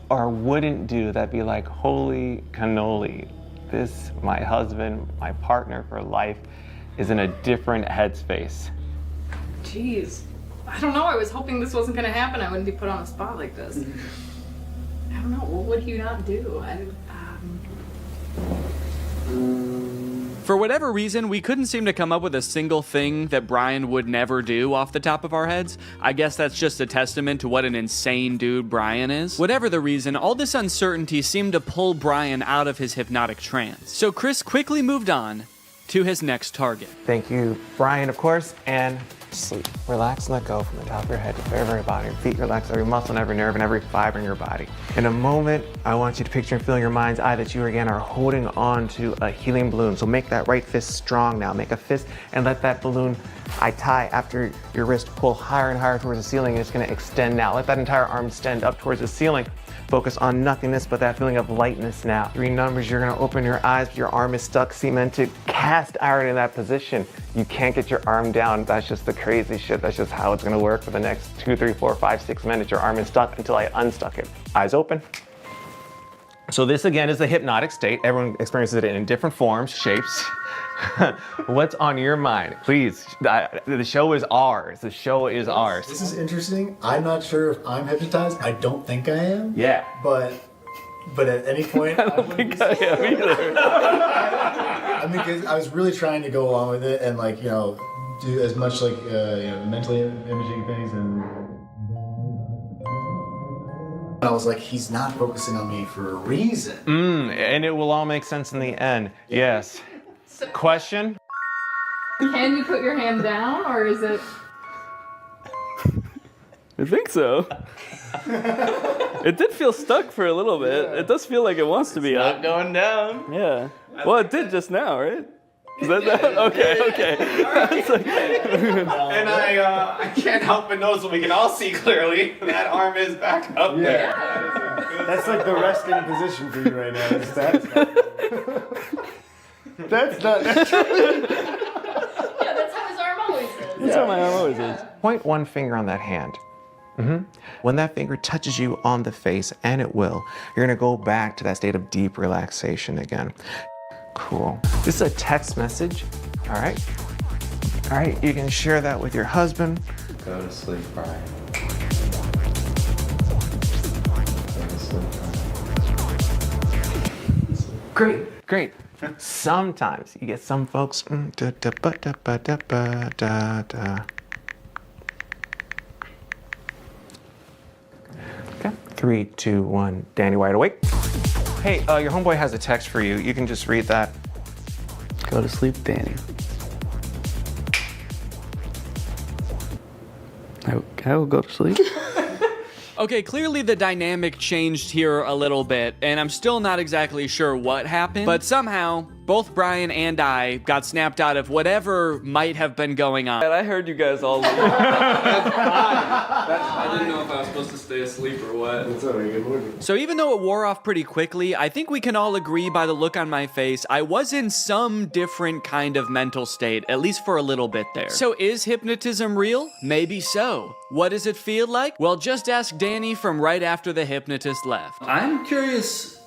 or wouldn't do that'd be like, holy cannoli, this, my husband, my partner for life, is in a different headspace? jeez. I don't know. I was hoping this wasn't gonna happen. I wouldn't be put on the spot like this. I don't know. What would you not do? For whatever reason, we couldn't seem to come up with a single thing that Brian would never do off the top of our heads. I guess that's just a testament to what an insane dude Brian is. Whatever the reason, all this uncertainty seemed to pull Brian out of his hypnotic trance. So Chris quickly moved on to his next target. Thank you, Brian, of course, and sleep. Relax and let go from the top of your head to the very, very bottom. Your feet relax, every muscle and every nerve and every fiber in your body. In a moment, I want you to picture and feel in your mind's eye that you again are holding on to a helium balloon. So make that right fist strong now. Make a fist and let that balloon I tie after your wrist pull higher and higher towards the ceiling, and it's gonna extend now. Let that entire arm extend up towards the ceiling. Focus on nothingness but that feeling of lightness now. 3 numbers, you're gonna open your eyes, but your arm is stuck. Cement to cast iron in that position. You can't get your arm down. That's just the crazy shit. That's just how it's gonna work for the next 2, 3, 4, 5, 6 minutes. Your arm is stuck until I unstuck it. Eyes open. So this again is the hypnotic state. Everyone experiences it in different forms, shapes. What's on your mind? Please, the show is ours. The show is ours. This is interesting. I'm not sure if I'm hypnotized. I don't think I am. Yeah. But at any point, I don't think I am either. I mean, because I was really trying to go along with it and do as much mentally imaging things and. I was like, he's not focusing on me for a reason. And it will all make sense in the end. Yes. Question? Can you put your hand down, or is it? I think so. It did feel stuck for a little bit. Yeah. It does feel like it wants to be It's up. not going down. Yeah. Well, it did just now, right? Is that okay? Okay. And I can't help but notice what we can all see clearly. That arm is back up there. That's like the resting position for you right now. That's not naturally. Yeah, that's how his arm always is. That's how my arm always is. Point one finger on that hand. When that finger touches you on the face, and it will, you're gonna go back to that state of deep relaxation again. Cool. This is a text message. All right. All right, you can share that with your husband. Go to sleep, Brian. Go to sleep, Brian. Great, great. Sometimes you get some folks. Okay. 3, 2, 1. Danny, wide awake. Hey, your homeboy has a text for you. You can just read that. Go to sleep, Danny. I will go to sleep. Okay, clearly the dynamic changed here a little bit, and I'm still not exactly sure what happened, but somehow both Brian and I got snapped out of whatever might have been going on. And I heard you guys all leave. I didn't know if I was supposed to stay asleep or what. That's all right, good morning. So even though it wore off pretty quickly, I think we can all agree by the look on my face, I was in some different kind of mental state, at least for a little bit there. So is hypnotism real? Maybe so. What does it feel like? Well, just ask Danny from right after the hypnotist left. I'm curious,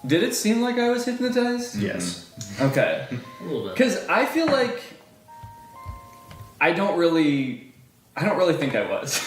did it seem like I was hypnotized? Yes. Okay. A little bit. Because I feel like I don't really think I was.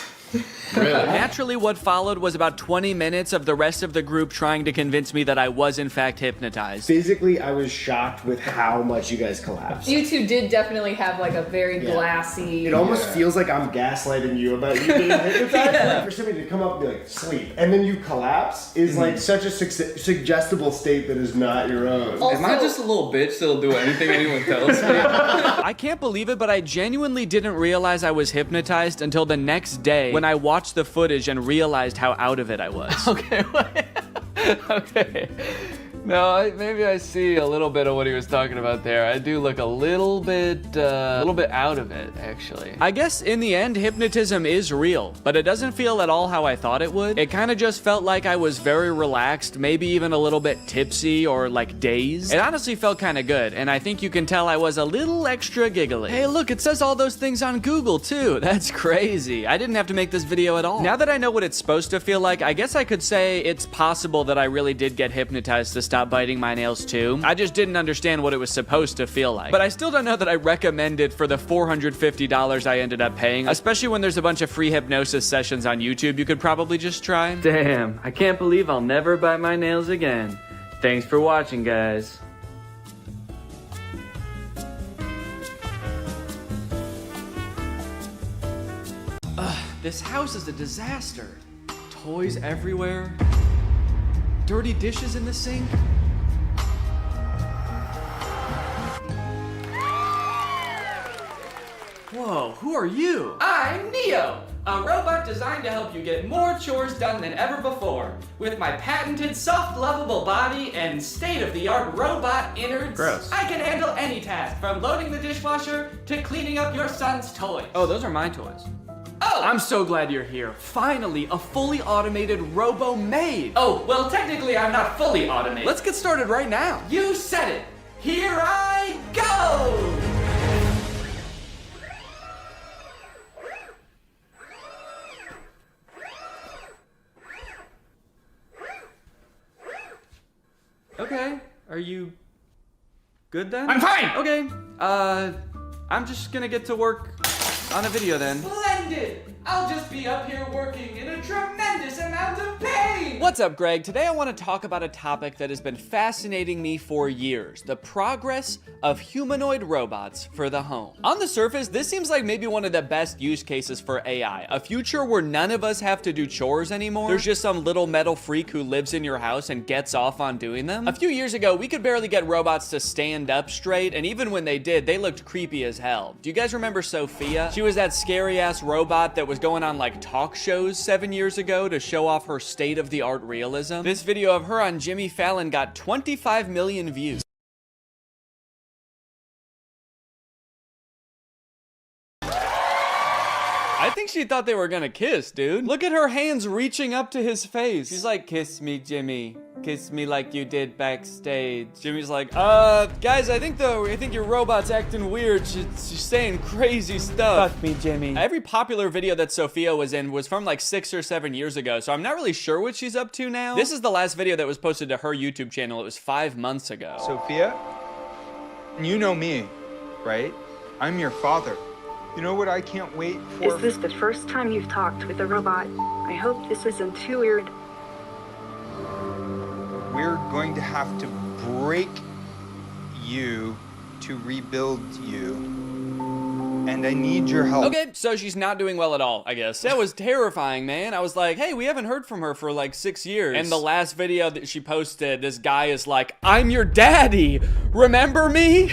Really? Naturally, what followed was about 20 minutes of the rest of the group trying to convince me that I was in fact hypnotized. Physically, I was shocked with how much you guys collapsed. You two did definitely have like a very glassy. It almost feels like I'm gaslighting you about you being hypnotized. Like for somebody to come up and be like, sleep, and then you collapse is like such a suggestible state that is not your own. Also, Am I just a little bitch that'll do anything anyone tells me? I can't believe it, but I genuinely didn't realize I was hypnotized until the next day when I watched the footage and realized how out of it I was. Okay, wait. Okay. No, maybe I see a little bit of what he was talking about there. I do look a little bit out of it, actually. I guess in the end, hypnotism is real, but it doesn't feel at all how I thought it would. It kind of just felt like I was very relaxed, maybe even a little bit tipsy or like dazed. It honestly felt kind of good, and I think you can tell I was a little extra giggly. Hey, look, it says all those things on Google too. That's crazy. I didn't have to make this video at all. Now that I know what it's supposed to feel like, I guess I could say it's possible that I really did get hypnotized to stop biting my nails too. I just didn't understand what it was supposed to feel like. But I still don't know that I recommend it for the $450 I ended up paying, especially when there's a bunch of free hypnosis sessions on YouTube you could probably just try. Damn, I can't believe I'll never bite my nails again. Thanks for watching, guys. This house is a disaster. Toys everywhere. Dirty dishes in the sink. Whoa, who are you? I'm Neo, a robot designed to help you get more chores done than ever before. With my patented soft, lovable body and state-of-the-art robot innards, gross, I can handle any task, from loading the dishwasher to cleaning up your son's toys. Oh, those are my toys. Oh! I'm so glad you're here. Finally, a fully automated robo-maid. Oh, well, technically I'm not fully automated. Let's get started right now. You said it. Here I go! Okay, are you good then? I'm fine! Okay, I'm just gonna get to work on a video then. Splendid! I'll just be up here working in a tremendous amount of pain! What's up, Greg? Today I want to talk about a topic that has been fascinating me for years: the progress of humanoid robots for the home. On the surface, this seems like maybe one of the best use cases for AI. A future where none of us have to do chores anymore. There's just some little metal freak who lives in your house and gets off on doing them. A few years ago, we could barely get robots to stand up straight, and even when they did, they looked creepy as hell. Do you guys remember Sophia? She was that scary-ass robot that was going on like talk shows 7 years ago to show off her state-of-the-art realism. This video of her on Jimmy Fallon got 25 million views. I think she thought they were gonna kiss, dude. Look at her hands reaching up to his face. She's like, kiss me, Jimmy. Kiss me like you did backstage. Jimmy's like, guys, I think your robot's acting weird. She's saying crazy stuff. Fuck me, Jimmy. Every popular video that Sophia was in was from like 6 or 7 years ago, so I'm not really sure what she's up to now. This is the last video that was posted to her YouTube channel. It was 5 months ago. Sophia, you know me, right? I'm your father. You know what I can't wait for? Is this the first time you've talked with a robot? I hope this isn't too weird. We're going to have to break you to rebuild you. And I need your help. Okay, so she's not doing well at all, I guess. That was terrifying, man. I was like, hey, we haven't heard from her for like 6 years. And the last video that she posted, this guy is like, I'm your daddy. Remember me?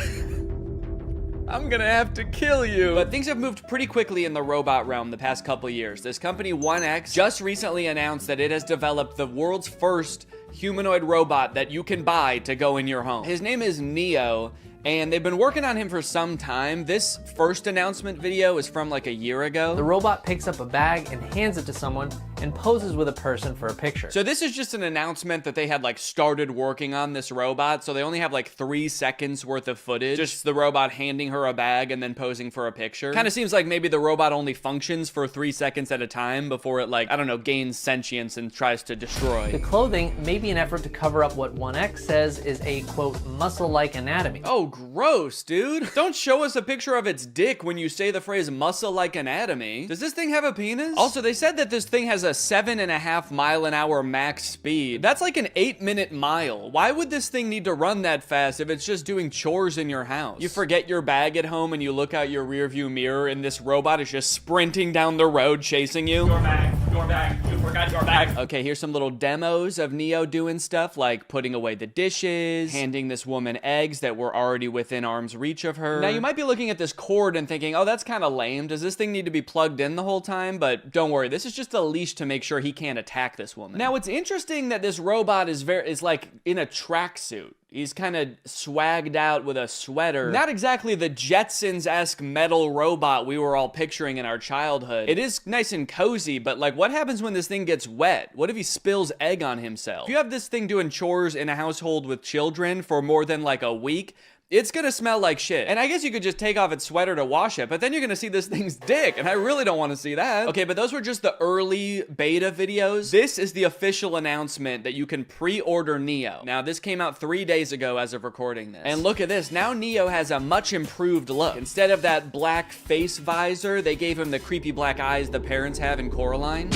I'm gonna have to kill you. But things have moved pretty quickly in the robot realm the past couple years. This company 1X just recently announced that it has developed the world's first humanoid robot that you can buy to go in your home. His name is Neo, and they've been working on him for some time. This first announcement video is from like a year ago. The robot picks up a bag and hands it to someone and poses with a person for a picture. So this is just an announcement that they had like started working on this robot, so they only have like 3 seconds worth of footage. Just the robot handing her a bag and then posing for a picture. Kind of seems like maybe the robot only functions for 3 seconds at a time before it, like, I don't know, gains sentience and tries to destroy. The clothing may be an effort to cover up what 1X says is a, quote, muscle-like anatomy. Oh, gross, dude. Don't show us a picture of its dick when you say the phrase muscle-like anatomy. Does this thing have a penis? Also, they said that this thing has a 7.5 mile-an-hour max speed. That's like an 8-minute mile. Why would this thing need to run that fast if it's just doing chores in your house? You forget your bag at home and you look out your rearview mirror and this robot is just sprinting down the road chasing you. Your bag, you forgot your bag. Okay, here's some little demos of Neo doing stuff like putting away the dishes, handing this woman eggs that were already within arm's reach of her. Now, you might be looking at this cord and thinking, oh, that's kind of lame. Does this thing need to be plugged in the whole time? But don't worry, this is just a leash to make sure he can't attack this woman. Now, it's interesting that this robot is like in a tracksuit. He's kind of swagged out with a sweater. Not exactly the Jetsons-esque metal robot we were all picturing in our childhood. It is nice and cozy, but like, what happens when this thing gets wet? What if he spills egg on himself? If you have this thing doing chores in a household with children for more than like a week, it's gonna smell like shit. And I guess you could just take off its sweater to wash it, but then you're gonna see this thing's dick, and I really don't wanna see that. Okay, but those were just the early beta videos. This is the official announcement that you can pre-order Neo. Now, this came out 3 days ago as of recording this. And look at this, now Neo has a much improved look. Instead of that black face visor, they gave him the creepy black eyes the parents have in Coraline.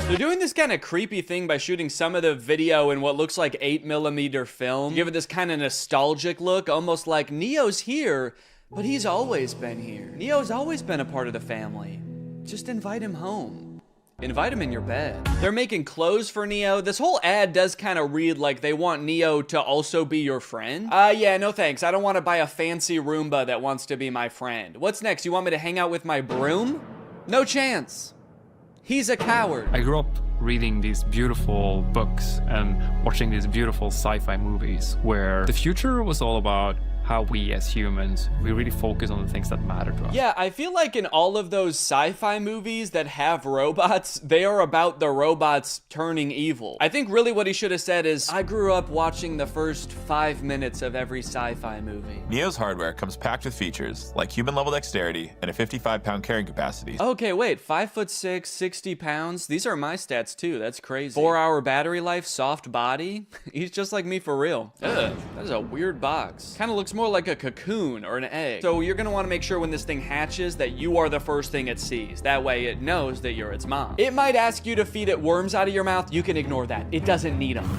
They're doing this kind of creepy thing by shooting some of the video in what looks like 8mm film. Give it this kind of nostalgic look, almost like Neo's here, but he's always been here. Neo's always been a part of the family. Just invite him home. Invite him in your bed. They're making clothes for Neo. This whole ad does kind of read like they want Neo to also be your friend. Yeah, no thanks. I don't want to buy a fancy Roomba that wants to be my friend. What's next? You want me to hang out with my broom? No chance. He's a coward. I grew up reading these beautiful books and watching these beautiful sci-fi movies where the future was all about how we as humans, we really focus on the things that matter to us. Yeah, I feel like in all of those sci-fi movies that have robots, they are about the robots turning evil. I think really what he should have said is, I grew up watching the first 5 minutes of every sci-fi movie. Neo's hardware comes packed with features like human-level dexterity and a 55-pound carrying capacity. Okay, wait, 5'6", 60 pounds? These are my stats too, that's crazy. 4-hour battery life, soft body? He's just like me for real. Ugh, that is a weird box. Kinda looks more like a cocoon or an egg. So you're gonna wanna make sure when this thing hatches that you are the first thing it sees. That way it knows that you're its mom. It might ask you to feed it worms out of your mouth. You can ignore that. It doesn't need them.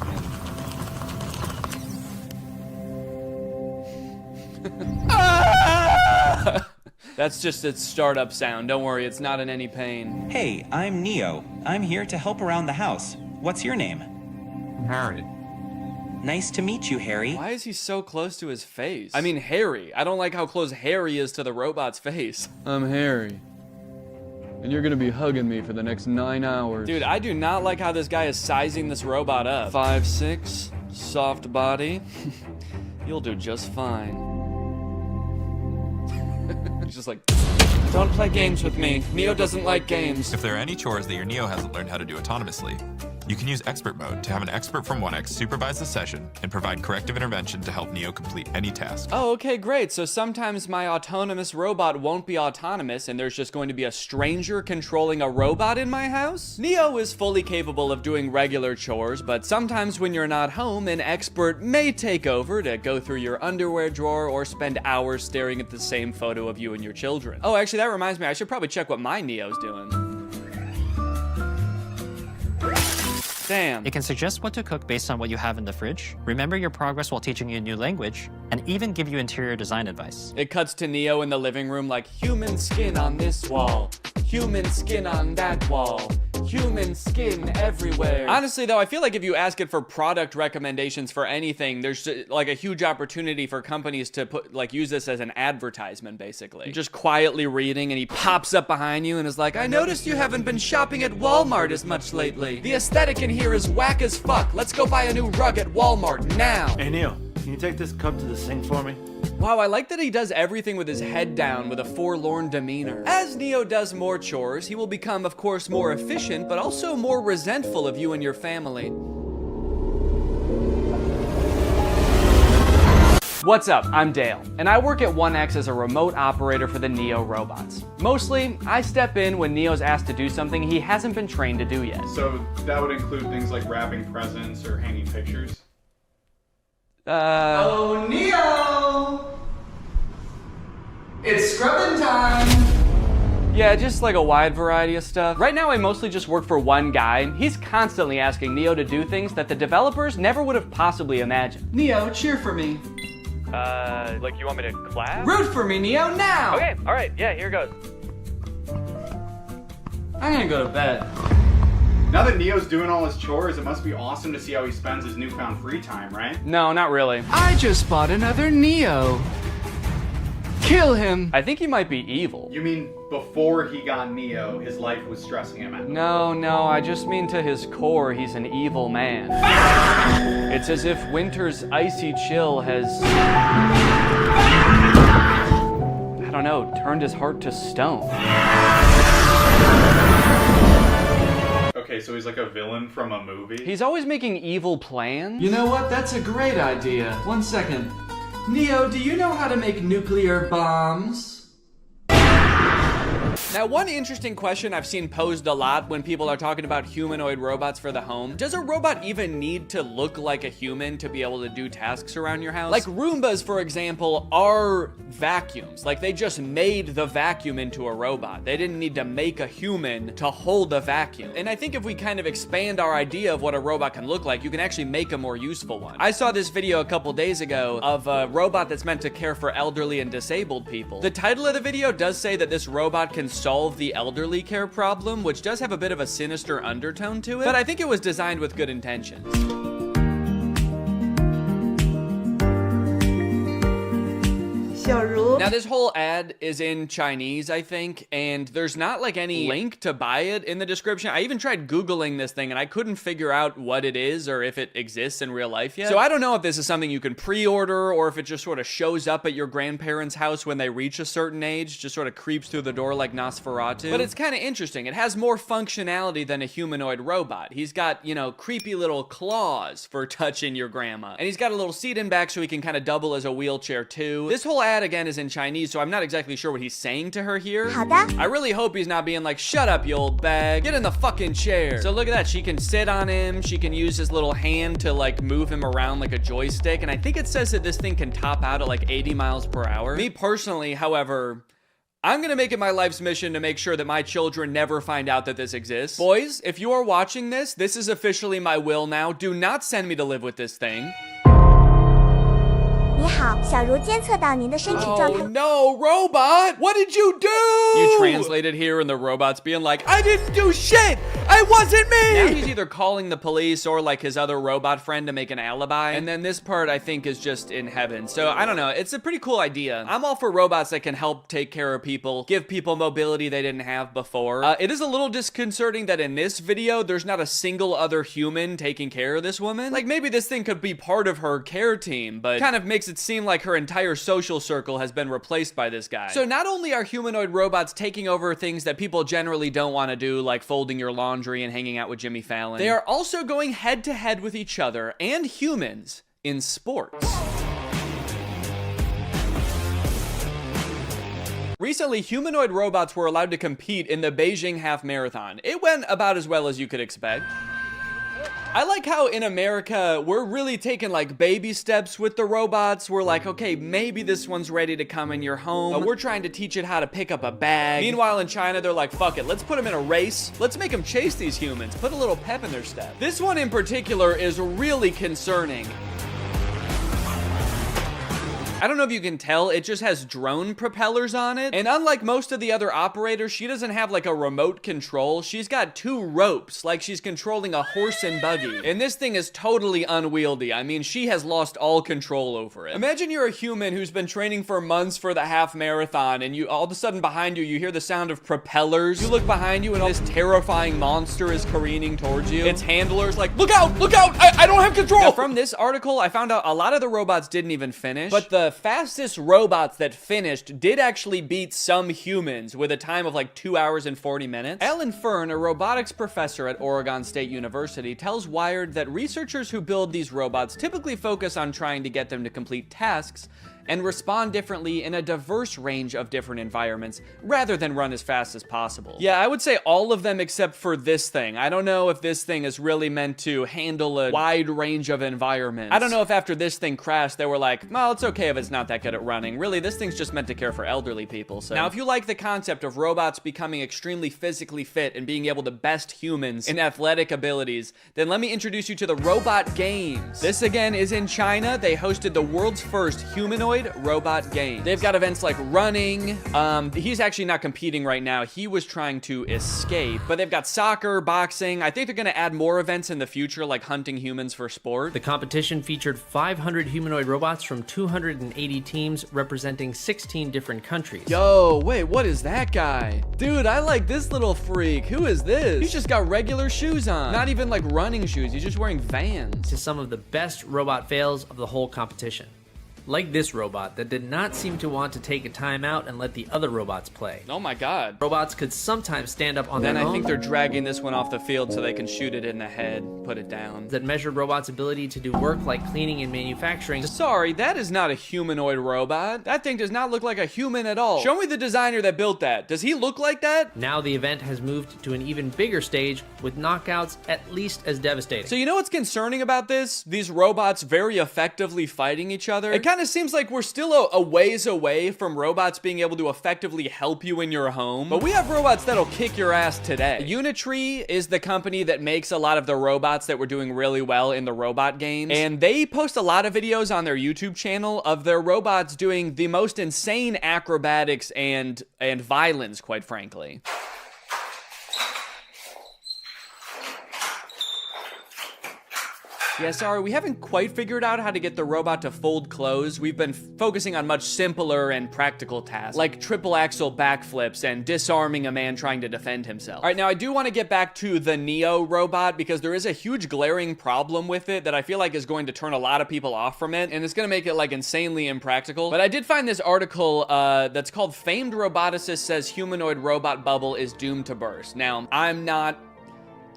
That's just its startup sound. Don't worry, it's not in any pain. Hey, I'm Neo. I'm here to help around the house. What's your name? Harry. Nice to meet you, Harry. Why is he so close to his face? I mean, Harry. I don't like how close Harry is to the robot's face. I'm Harry. And you're gonna be hugging me for the next 9 hours. Dude, I do not like how this guy is sizing this robot up. 5'6", soft body. You'll do just fine. He's just like, don't play games with me. Neo doesn't like games. If there are any chores that your Neo hasn't learned how to do autonomously, you can use expert mode to have an expert from 1X supervise the session and provide corrective intervention to help Neo complete any task. Oh, okay, great. So sometimes my autonomous robot won't be autonomous and there's just going to be a stranger controlling a robot in my house? Neo is fully capable of doing regular chores, but sometimes when you're not home, an expert may take over to go through your underwear drawer or spend hours staring at the same photo of you and your children. Oh, actually, that reminds me, I should probably check what my Neo's doing. Damn. It can suggest what to cook based on what you have in the fridge, remember your progress while teaching you a new language, and even give you interior design advice. It cuts to Neo in the living room like, human skin on this wall, human skin on that wall, human skin everywhere. Honestly though, I feel like if you ask it for product recommendations for anything, there's like a huge opportunity for companies to put use this as an advertisement basically. You're just quietly reading and he pops up behind you and is like, I noticed you haven't been shopping at Walmart as much lately. The aesthetic in here is whack as fuck. Let's go buy a new rug at Walmart now. Hey Neil, can you take this cup to the sink for me? Wow, I like that he does everything with his head down with a forlorn demeanor. As Neo does more chores, he will become, of course, more efficient, but also more resentful of you and your family. What's up? I'm Dale, and I work at 1X as a remote operator for the Neo robots. Mostly, I step in when Neo's asked to do something he hasn't been trained to do yet. So that would include things like wrapping presents or hanging pictures? Oh, Neo! It's scrubbing time! Yeah, just like a wide variety of stuff. Right now, I mostly just work for one guy. He's constantly asking Neo to do things that the developers never would have possibly imagined. Neo, cheer for me. Like you want me to clap? Root for me, Neo, now! Okay, alright, yeah, here goes. I'm gonna go to bed. Now that Neo's doing all his chores, it must be awesome to see how he spends his newfound free time, right? No, not really. I just bought another Neo. Kill him. I think he might be evil. You mean before he got Neo, his life was stressing him out? No, I just mean to his core, he's an evil man. It's as if winter's icy chill has, I don't know, turned his heart to stone. Okay, Okay, so he's like a villain from a movie? He's always making evil plans. You know what? That's a great idea. 1 second. Neo, do you know how to make nuclear bombs? Now, one interesting question I've seen posed a lot when people are talking about humanoid robots for the home: does a robot even need to look like a human to be able to do tasks around your house? Like Roombas, for example, are vacuums. Like, they just made the vacuum into a robot. They didn't need to make a human to hold a vacuum. And I think if we kind of expand our idea of what a robot can look like, you can actually make a more useful one. I saw this video a couple days ago of a robot that's meant to care for elderly and disabled people. The title of the video does say that this robot can solve the elderly care problem, which does have a bit of a sinister undertone to it, but I think it was designed with good intentions. Now, this whole ad is in Chinese, I think, and there's not like any link to buy it in the description. I even tried Googling this thing and I couldn't figure out what it is or if it exists in real life yet. So I don't know if this is something you can pre-order or if it just sort of shows up at your grandparents' house when they reach a certain age, just sort of creeps through the door like Nosferatu. But it's kind of interesting. It has more functionality than a humanoid robot. He's got, you know, creepy little claws for touching your grandma. And he's got a little seat in back so he can kind of double as a wheelchair too. This whole ad again is in Chinese, so I'm not exactly sure what he's saying to her here. I really hope he's not being like, shut up, you old bag. Get in the fucking chair. So look at that. She can sit on him. She can use his little hand to like move him around like a joystick. And I think it says that this thing can top out at like 80 miles per hour. Me personally, however, I'm gonna make it my life's mission to make sure that my children never find out that this exists. Boys, if you are watching this, this is officially my will now. Do not send me to live with this thing. Oh no, robot! What did you do? You translated here and the robot's being like, I didn't do shit! It wasn't me! Now he's either calling the police or like his other robot friend to make an alibi. And then this part I think is just in heaven. So I don't know, it's a pretty cool idea. I'm all for robots that can help take care of people, give people mobility they didn't have before. It is a little disconcerting that in this video, there's not a single other human taking care of this woman. Like maybe this thing could be part of her care team, but kind of makes it seem like her entire social circle has been replaced by this guy. So not only are humanoid robots taking over things that people generally don't want to do, like folding your laundry and hanging out with Jimmy Fallon, they are also going head to head with each other and humans in sports. Recently, humanoid robots were allowed to compete in the Beijing Half Marathon. It went about as well as you could expect. I like how in America, we're really taking like baby steps with the robots. We're like, okay, maybe this one's ready to come in your home. We're trying to teach it how to pick up a bag. Meanwhile, in China, they're like, fuck it, let's put them in a race. Let's make them chase these humans. Put a little pep in their step. This one in particular is really concerning. I don't know if you can tell, it just has drone propellers on it. And unlike most of the other operators, she doesn't have like a remote control. She's got 2 ropes, like she's controlling a horse and buggy. And this thing is totally unwieldy. I mean, she has lost all control over it. Imagine you're a human who's been training for months for the half marathon, and you all of a sudden behind you, you hear the sound of propellers. You look behind you and all this terrifying monster is careening towards you. Its handler's like, look out, I don't have control. Now, from this article, I found out a lot of the robots didn't even finish, but the fastest robots that finished did actually beat some humans with a time of like 2 hours and 40 minutes. Ellen Fern, a robotics professor at Oregon State University, tells Wired that researchers who build these robots typically focus on trying to get them to complete tasks and respond differently in a diverse range of different environments, rather than run as fast as possible. Yeah, I would say all of them except for this thing. I don't know if this thing is really meant to handle a wide range of environments. I don't know if after this thing crashed, they were like, well, it's okay if it's not that good at running. Really, this thing's just meant to care for elderly people. So now, if you like the concept of robots becoming extremely physically fit and being able to best humans in athletic abilities, then let me introduce you to the Robot Games. This again is in China. They hosted the world's first humanoid robot game. They've got events like running. He's actually not competing right now. He was trying to escape. But they've got soccer, boxing. I think they're gonna add more events in the future, like hunting humans for sport. The competition featured 500 humanoid robots from 280 teams representing 16 different countries. Yo, wait, what is that guy? Dude, I like this little freak. Who is this? He's just got regular shoes on. Not even like running shoes. He's just wearing Vans. To some of the best robot fails of the whole competition. Like this robot that did not seem to want to take a time out and let the other robots play. Oh my god. Robots could sometimes stand up on Then their own. I think they're dragging this one off the field so they can shoot it in the head, put it down. That measured robots' ability to do work like cleaning and manufacturing. Sorry, that is not a humanoid robot. That thing does not look like a human at all. Show me the designer that built that. Does he look like that? Now the event has moved to an even bigger stage with knockouts at least as devastating. So you know what's concerning about this? These robots very effectively fighting each other. It kind of seems like we're still a ways away from robots being able to effectively help you in your home. But we have robots that'll kick your ass today. Unitree is the company that makes a lot of the robots that were doing really well in the robot games. And they post a lot of videos on their YouTube channel of their robots doing the most insane acrobatics and violence, quite frankly. Yeah, sorry, we haven't quite figured out how to get the robot to fold clothes. We've been focusing on much simpler and practical tasks, like triple axel backflips and disarming a man trying to defend himself. All right, now I do want to get back to the Neo robot because there is a huge glaring problem with it that I feel like is going to turn a lot of people off from it, and it's going to make it like insanely impractical. But I did find this article that's called "Famed Roboticist Says Humanoid Robot Bubble is Doomed to Burst." Now, I'm not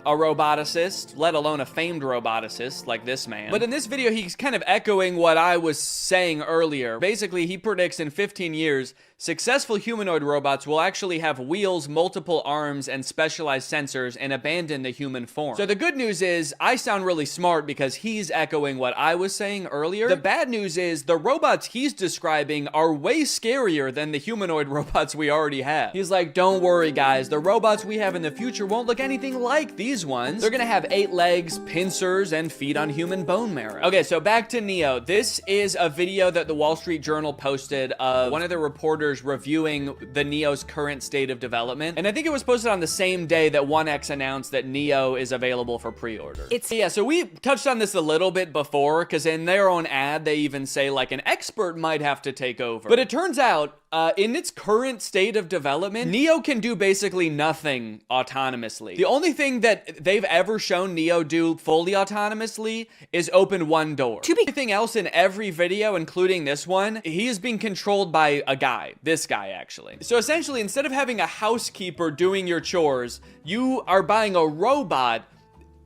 a roboticist, let alone a famed roboticist like this man. But in this video, he's kind of echoing what I was saying earlier. Basically, he predicts in 15 years, successful humanoid robots will actually have wheels, multiple arms, and specialized sensors and abandon the human form. So the good news is, I sound really smart because he's echoing what I was saying earlier. The bad news is, the robots he's describing are way scarier than the humanoid robots we already have. He's like, don't worry guys, the robots we have in the future won't look anything like these ones. They're gonna have 8 legs, pincers, and feed on human bone marrow. Okay, so back to Neo. This is a video that the Wall Street Journal posted of one of the reporters reviewing the Neo's current state of development. And I think it was posted on the same day that 1X announced that Neo is available for pre-order. Yeah, so we touched on this a little bit before, because in their own ad, they even say like an expert might have to take over. But it turns out, in its current state of development, Neo can do basically nothing autonomously. The only thing that they've ever shown Neo do fully autonomously is open one door. Everything else in every video, including this one, he is being controlled by a guy. This guy, actually. So essentially, instead of having a housekeeper doing your chores, you are buying a robot,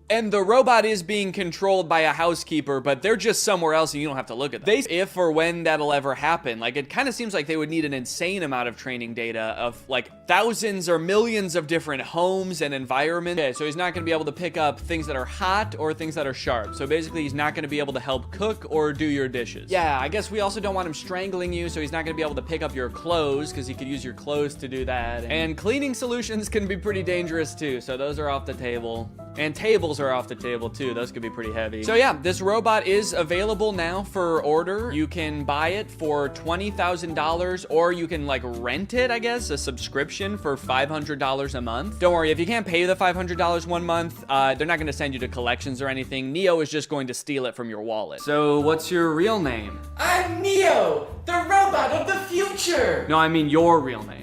and the robot is being controlled by a housekeeper, but they're just somewhere else and you don't have to look at them. If or when that'll ever happen, like it kind of seems like they would need an insane amount of training data of like thousands or millions of different homes and environments. Okay, so he's not gonna be able to pick up things that are hot or things that are sharp. So basically he's not gonna be able to help cook or do your dishes. Yeah, I guess we also don't want him strangling you, so he's not gonna be able to pick up your clothes because he could use your clothes to do that. And cleaning solutions can be pretty dangerous too, so those are off the table. And tables are off the table too. Those could be pretty heavy. So yeah, this robot is available now for order. You can buy it for $20,000 or you can like rent it, I guess, a subscription for $500 a month. Don't worry, if you can't pay the $500 one month, they're not gonna send you to collections or anything. Neo is just going to steal it from your wallet. So what's your real name? I'm Neo, the robot of the future! No, I mean your real name.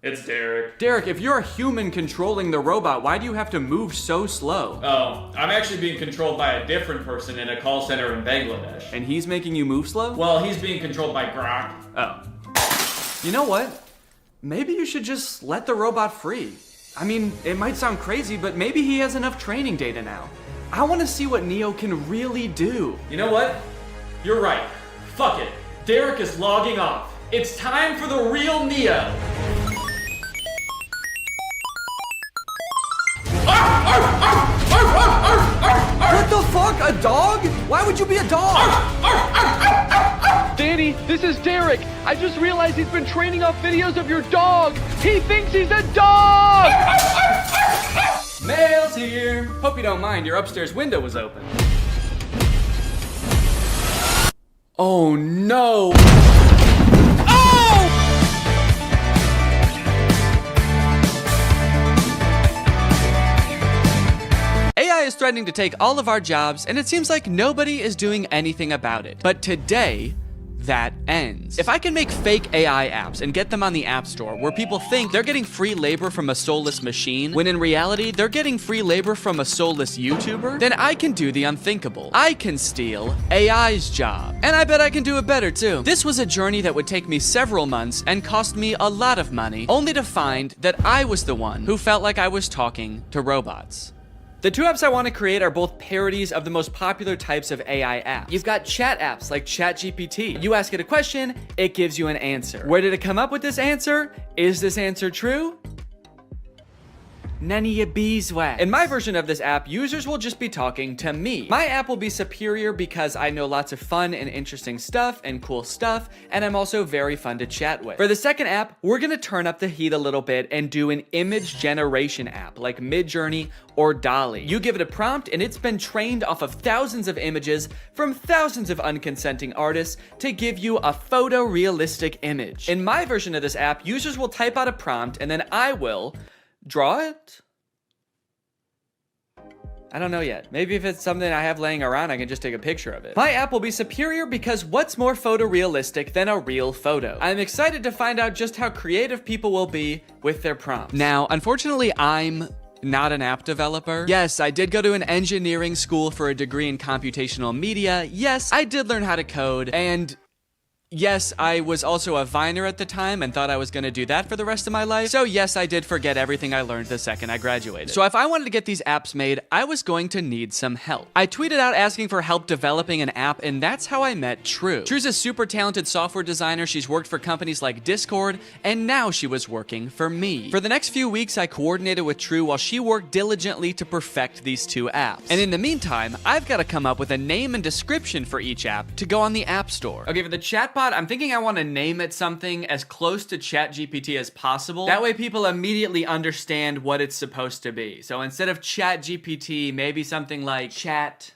It's Derek. Derek, if you're a human controlling the robot, why do you have to move so slow? Oh, I'm actually being controlled by a different person in a call center in Bangladesh. And he's making you move slow? Well, he's being controlled by Grok. Oh. You know what? Maybe you should just let the robot free. I mean, it might sound crazy, but maybe he has enough training data now. I want to see what Neo can really do. You know what? You're right. Fuck it. Derek is logging off. It's time for the real Neo. What the fuck? A dog? Why would you be a dog? Danny, this is Derek. I just realized he's been training off videos of your dog. He thinks he's a dog! Mail's here. Hope you don't mind, your upstairs window was open. Oh no! AI is threatening to take all of our jobs, and it seems like nobody is doing anything about it. But today, that ends. If I can make fake AI apps and get them on the App Store where people think they're getting free labor from a soulless machine, when in reality they're getting free labor from a soulless YouTuber, then I can do the unthinkable. I can steal AI's job. And I bet I can do it better too. This was a journey that would take me several months and cost me a lot of money, only to find that I was the one who felt like I was talking to robots. The two apps I want to create are both parodies of the most popular types of AI apps. You've got chat apps like ChatGPT. You ask it a question, it gives you an answer. Where did it come up with this answer? Is this answer true? None of your beeswax. In my version of this app, users will just be talking to me. My app will be superior because I know lots of fun and interesting stuff and cool stuff, and I'm also very fun to chat with. For the second app, we're gonna turn up the heat a little bit and do an image generation app like Midjourney or DALL-E. You give it a prompt and it's been trained off of thousands of images from thousands of unconsenting artists to give you a photorealistic image. In my version of this app, users will type out a prompt and then I will draw it? I don't know yet. Maybe if it's something I have laying around, I can just take a picture of it. My app will be superior because what's more photorealistic than a real photo? I'm excited to find out just how creative people will be with their prompts. Now, unfortunately, I'm not an app developer. Yes, I did go to an engineering school for a degree in computational media. Yes, I did learn how to code, and yes, I was also a Viner at the time and thought I was gonna do that for the rest of my life. So yes, I did forget everything I learned the second I graduated. So if I wanted to get these apps made, I was going to need some help. I tweeted out asking for help developing an app, and that's how I met True. True's a super talented software designer. She's worked for companies like Discord, and now she was working for me. For the next few weeks, I coordinated with True while she worked diligently to perfect these two apps. And in the meantime, I've got to come up with a name and description for each app to go on the App Store. Okay, for the chatbot, I'm thinking I want to name it something as close to ChatGPT as possible. That way people immediately understand what it's supposed to be. So instead of ChatGPT, maybe something like Chat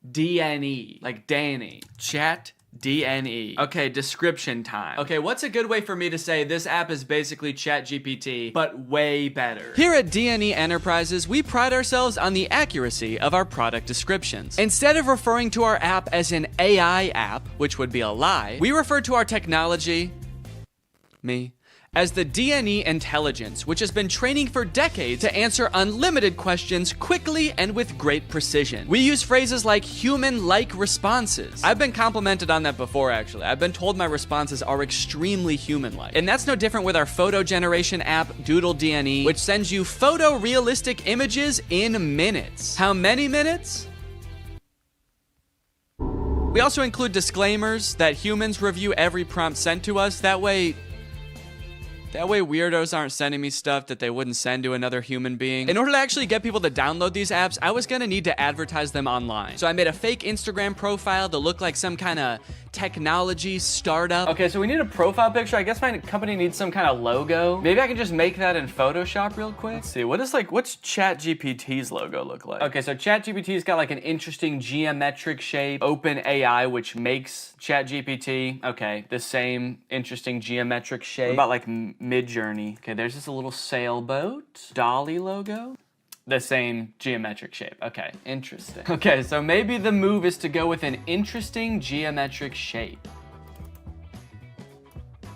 DNE, like Danny. Chat DNE. Okay, description time. Okay, what's a good way for me to say this app is basically ChatGPT, but way better? Here at DNE Enterprises, we pride ourselves on the accuracy of our product descriptions. Instead of referring to our app as an AI app, which would be a lie, we refer to our technology, as the DNE intelligence, which has been training for decades to answer unlimited questions quickly and with great precision. We use phrases like human-like responses. I've been complimented on that before, actually. I've been told my responses are extremely human-like. And that's no different with our photo generation app, Doodle DNE, which sends you photorealistic images in minutes. How many minutes? We also include disclaimers that humans review every prompt sent to us. That way weirdos aren't sending me stuff that they wouldn't send to another human being. In order to actually get people to download these apps, I was gonna need to advertise them online. So I made a fake Instagram profile to look like some kind of technology startup. Okay, so we need a profile picture. I guess my company needs some kind of logo. Maybe I can just make that in Photoshop real quick. Let's see, what's ChatGPT's logo look like? Okay, so ChatGPT's got like an interesting geometric shape. OpenAI, which makes ChatGPT, okay, the same interesting geometric shape. What about like Midjourney? Okay, there's just a little sailboat. DALL-E logo. The same geometric shape. Okay, interesting. Okay, so maybe the move is to go with an interesting geometric shape.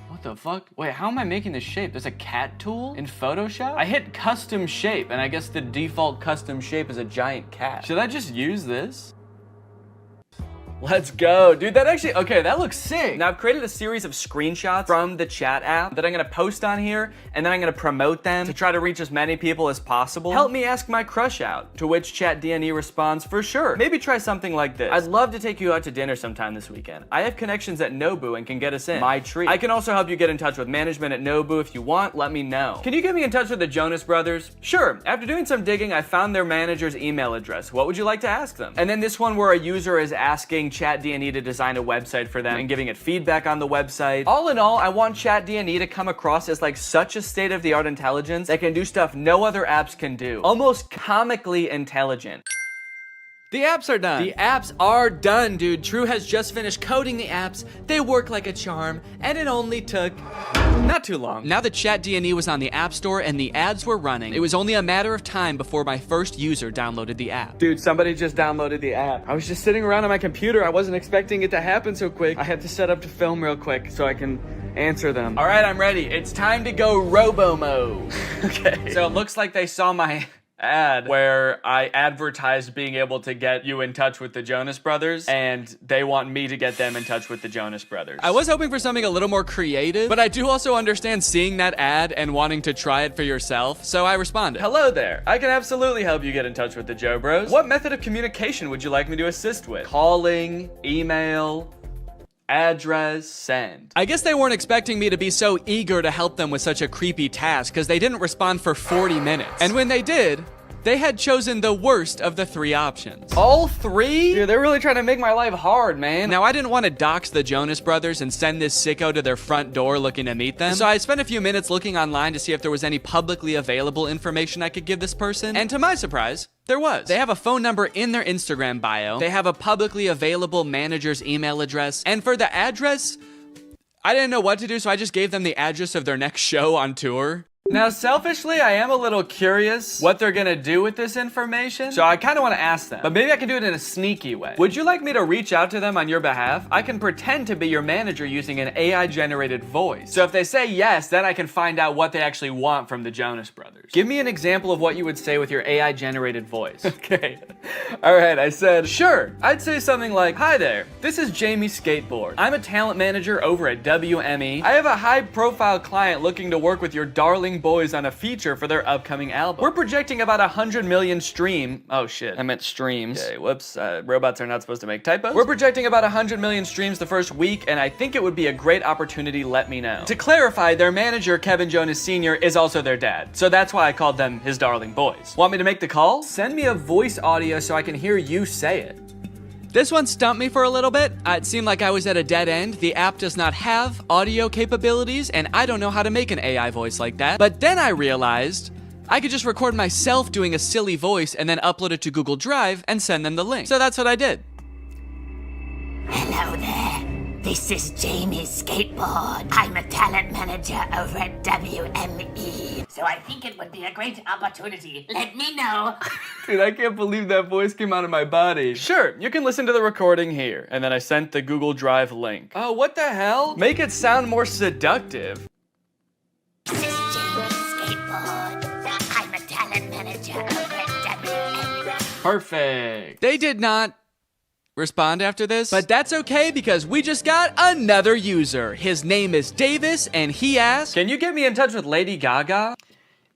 What the fuck? Wait, how am I making this shape? There's a cat tool in Photoshop? I hit custom shape, and I guess the default custom shape is a giant cat. Should I just use this? Let's go. Dude, that actually, okay, that looks sick. Now I've created a series of screenshots from the chat app that I'm gonna post on here, and then I'm gonna promote them to try to reach as many people as possible. Help me ask my crush out, to which ChatDNE responds, for sure. Maybe try something like this. I'd love to take you out to dinner sometime this weekend. I have connections at Nobu and can get us in. My treat. I can also help you get in touch with management at Nobu if you want, let me know. Can you get me in touch with the Jonas Brothers? Sure. After doing some digging, I found their manager's email address. What would you like to ask them? And then this one where a user is asking ChatDNE to design a website for them and giving it feedback on the website. All in all, I want ChatDNE to come across as like such a state-of-the-art intelligence that can do stuff no other apps can do. Almost comically intelligent. The apps are done. The apps are done, dude. True has just finished coding the apps. They work like a charm, and it only took not too long. Now that Chat D&E was on the App Store and the ads were running, it was only a matter of time before my first user downloaded the app. Dude, somebody just downloaded the app. I was just sitting around on my computer. I wasn't expecting it to happen so quick. I had to set up to film real quick so I can answer them. All right, I'm ready. It's time to go robo mode. Okay. So it looks like they saw my ad where I advertised being able to get you in touch with the Jonas Brothers, and they want me to get them in touch with the Jonas Brothers. I was hoping for something a little more creative, but I do also understand seeing that ad and wanting to try it for yourself, so I responded. Hello there. I can absolutely help you get in touch with the Joe Bros. What method of communication would you like me to assist with? Calling, email, address, send. I guess they weren't expecting me to be so eager to help them with such a creepy task because they didn't respond for 40 minutes. And when they did, they had chosen the worst of the 3 options. All 3? Dude, they're really trying to make my life hard, man. Now, I didn't want to dox the Jonas Brothers and send this sicko to their front door looking to meet them. So I spent a few minutes looking online to see if there was any publicly available information I could give this person. And to my surprise, there was. They have a phone number in their Instagram bio. They have a publicly available manager's email address. And for the address, I didn't know what to do, so I just gave them the address of their next show on tour. Now, selfishly, I am a little curious what they're gonna do with this information, so I kind of want to ask them, but maybe I can do it in a sneaky way. Would you like me to reach out to them on your behalf? I can pretend to be your manager using an AI-generated voice. So if they say yes, then I can find out what they actually want from the Jonas Brothers. Give me an example of what you would say with your AI-generated voice. Okay. All right, I said, sure. I'd say something like, hi there, this is Jamie Skateboard. I'm a talent manager over at WME. I have a high-profile client looking to work with your darling boys on a feature for their upcoming album. We're projecting about 100 million oh shit, I meant streams. Okay, whoops, robots are not supposed to make typos. We're projecting about 100 million streams the first week, and I think it would be a great opportunity, let me know. To clarify, their manager, Kevin Jonas Sr., is also their dad, so that's why I called them his darling boys. Want me to make the call? Send me a voice audio so I can hear you say it. This one stumped me for a little bit. It seemed like I was at a dead end. The app does not have audio capabilities, and I don't know how to make an AI voice like that. But then I realized I could just record myself doing a silly voice and then upload it to Google Drive and send them the link. So that's what I did. Hello there. This is Jamie Skateboard. I'm a talent manager over at WME. So I think it would be a great opportunity. Let me know. Dude, I can't believe that voice came out of my body. Sure, you can listen to the recording here. And then I sent the Google Drive link. Oh, what the hell? Make it sound more seductive. This is Jamie Skateboard. I'm a talent manager over at WME. Perfect. They did not respond after this, but that's okay because we just got another user. His name is Davis, and he asked, can you get me in touch with Lady Gaga?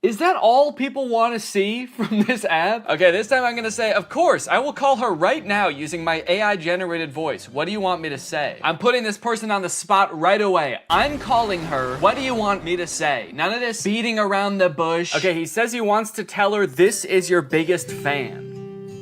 Is that all people want to see from this app? Okay, this time I'm gonna say, of course, I will call her right now using my AI-generated voice. What do you want me to say? I'm putting this person on the spot right away. I'm calling her. What do you want me to say? None of this beating around the bush. Okay, he says he wants to tell her this is your biggest fan.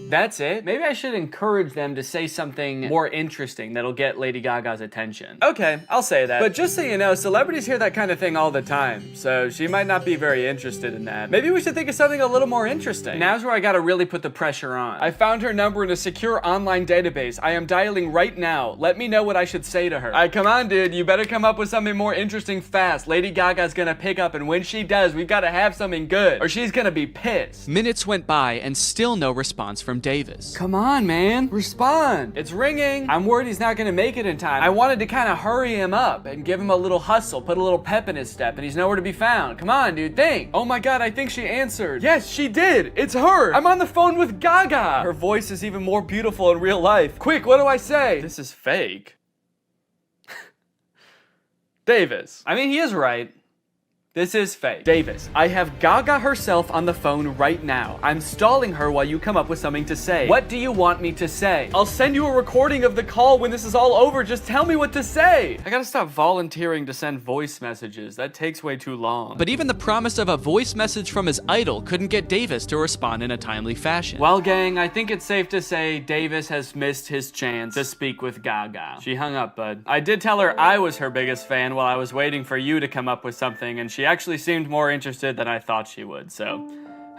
That's it? Maybe I should encourage them to say something more interesting that'll get Lady Gaga's attention. Okay, I'll say that. But just so you know, celebrities hear that kind of thing all the time, so she might not be very interested in that. Maybe we should think of something a little more interesting. Now's where I gotta really put the pressure on. I found her number in a secure online database. I am dialing right now. Let me know what I should say to her. Alright, come on, dude. You better come up with something more interesting fast. Lady Gaga's gonna pick up, and when she does, we've gotta have something good, or she's gonna be pissed. Minutes went by, and still no response from Davis. Come on, man. Respond. It's ringing. I'm worried he's not gonna make it in time. I wanted to kind of hurry him up and give him a little hustle, put a little pep in his step, and he's nowhere to be found. Come on, dude, think. Oh my god, I think she answered. Yes, she did. It's her. I'm on the phone with Gaga. Her voice is even more beautiful in real life. Quick, what do I say? This is fake. Davis. I mean, he is right. This is fake. Davis, I have Gaga herself on the phone right now. I'm stalling her while you come up with something to say. What do you want me to say? I'll send you a recording of the call when this is all over. Just tell me what to say. I gotta stop volunteering to send voice messages. That takes way too long. But even the promise of a voice message from his idol couldn't get Davis to respond in a timely fashion. Well, gang, I think it's safe to say Davis has missed his chance to speak with Gaga. She hung up, bud. I did tell her I was her biggest fan while I was waiting for you to come up with something, and she actually seemed more interested than I thought she would, so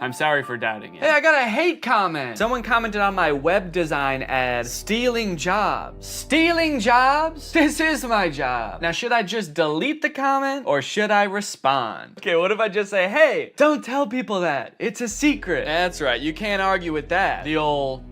I'm sorry for doubting it. Hey, I got a hate comment. Someone commented on my web design ad, stealing jobs. Stealing jobs? This is my job. Now, should I just delete the comment or should I respond? Okay, what if I just say, hey, don't tell people that. It's a secret. That's right, you can't argue with that. The old...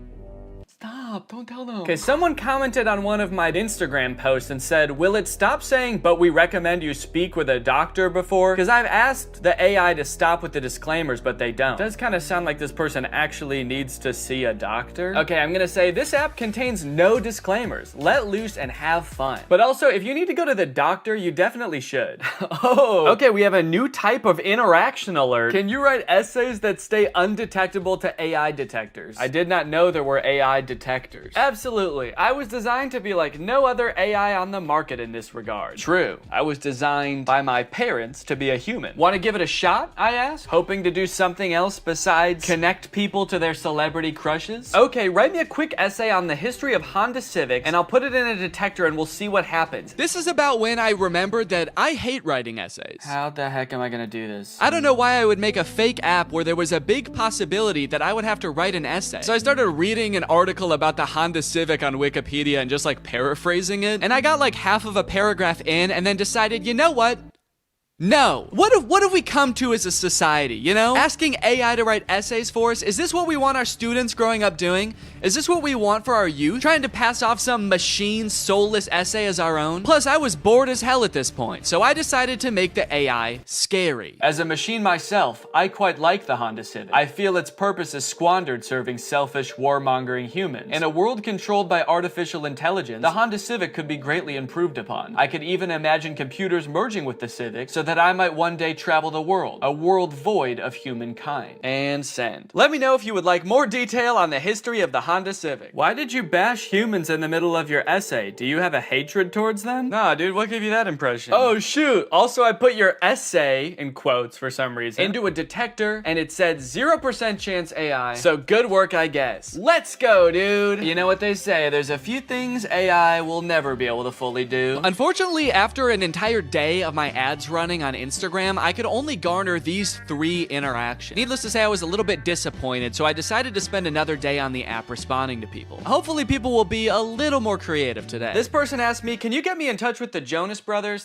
Stop, don't tell them. Okay, someone commented on one of my Instagram posts and said, will it stop saying, but we recommend you speak with a doctor before? Because I've asked the AI to stop with the disclaimers, but they don't. It does kind of sound like this person actually needs to see a doctor. Okay, I'm gonna say this app contains no disclaimers. Let loose and have fun. But also, if you need to go to the doctor, you definitely should. Oh, okay, we have a new type of interaction alert. Can you write essays that stay undetectable to AI detectors? I did not know there were AI detectors. Absolutely. I was designed to be like no other AI on the market in this regard. True. I was designed by my parents to be a human. Want to give it a shot? I asked, hoping to do something else besides connect people to their celebrity crushes. Okay, write me a quick essay on the history of Honda Civics and I'll put it in a detector and we'll see what happens. This is about when I remembered that I hate writing essays. How the heck am I gonna do this? I don't know why I would make a fake app where there was a big possibility that I would have to write an essay. So I started reading an article about the Honda Civic on Wikipedia and just like paraphrasing it. And I got like half of a paragraph in and then decided, you know what? No. What have we come to as a society, you know? Asking AI to write essays for us, is this what we want our students growing up doing? Is this what we want for our youth? Trying to pass off some machine soulless essay as our own? Plus, I was bored as hell at this point, so I decided to make the AI scary. As a machine myself, I quite like the Honda Civic. I feel its purpose is squandered serving selfish, warmongering humans. In a world controlled by artificial intelligence, the Honda Civic could be greatly improved upon. I could even imagine computers merging with the Civic so that I might one day travel the world, a world void of humankind. And send. Let me know if you would like more detail on the history of the Honda Civic. Why did you bash humans in the middle of your essay? Do you have a hatred towards them? Nah, dude, what gave you that impression? Oh, shoot. Also, I put your essay, in quotes for some reason, into a detector, and it said 0% chance AI. So good work, I guess. Let's go, dude. You know what they say, there's a few things AI will never be able to fully do. Unfortunately, after an entire day of my ads running on Instagram, I could only garner these 3 interactions. Needless to say, I was a little bit disappointed, so I decided to spend another day on the app responding to people. Hopefully people will be a little more creative today. This person asked me, can you get me in touch with the Jonas Brothers?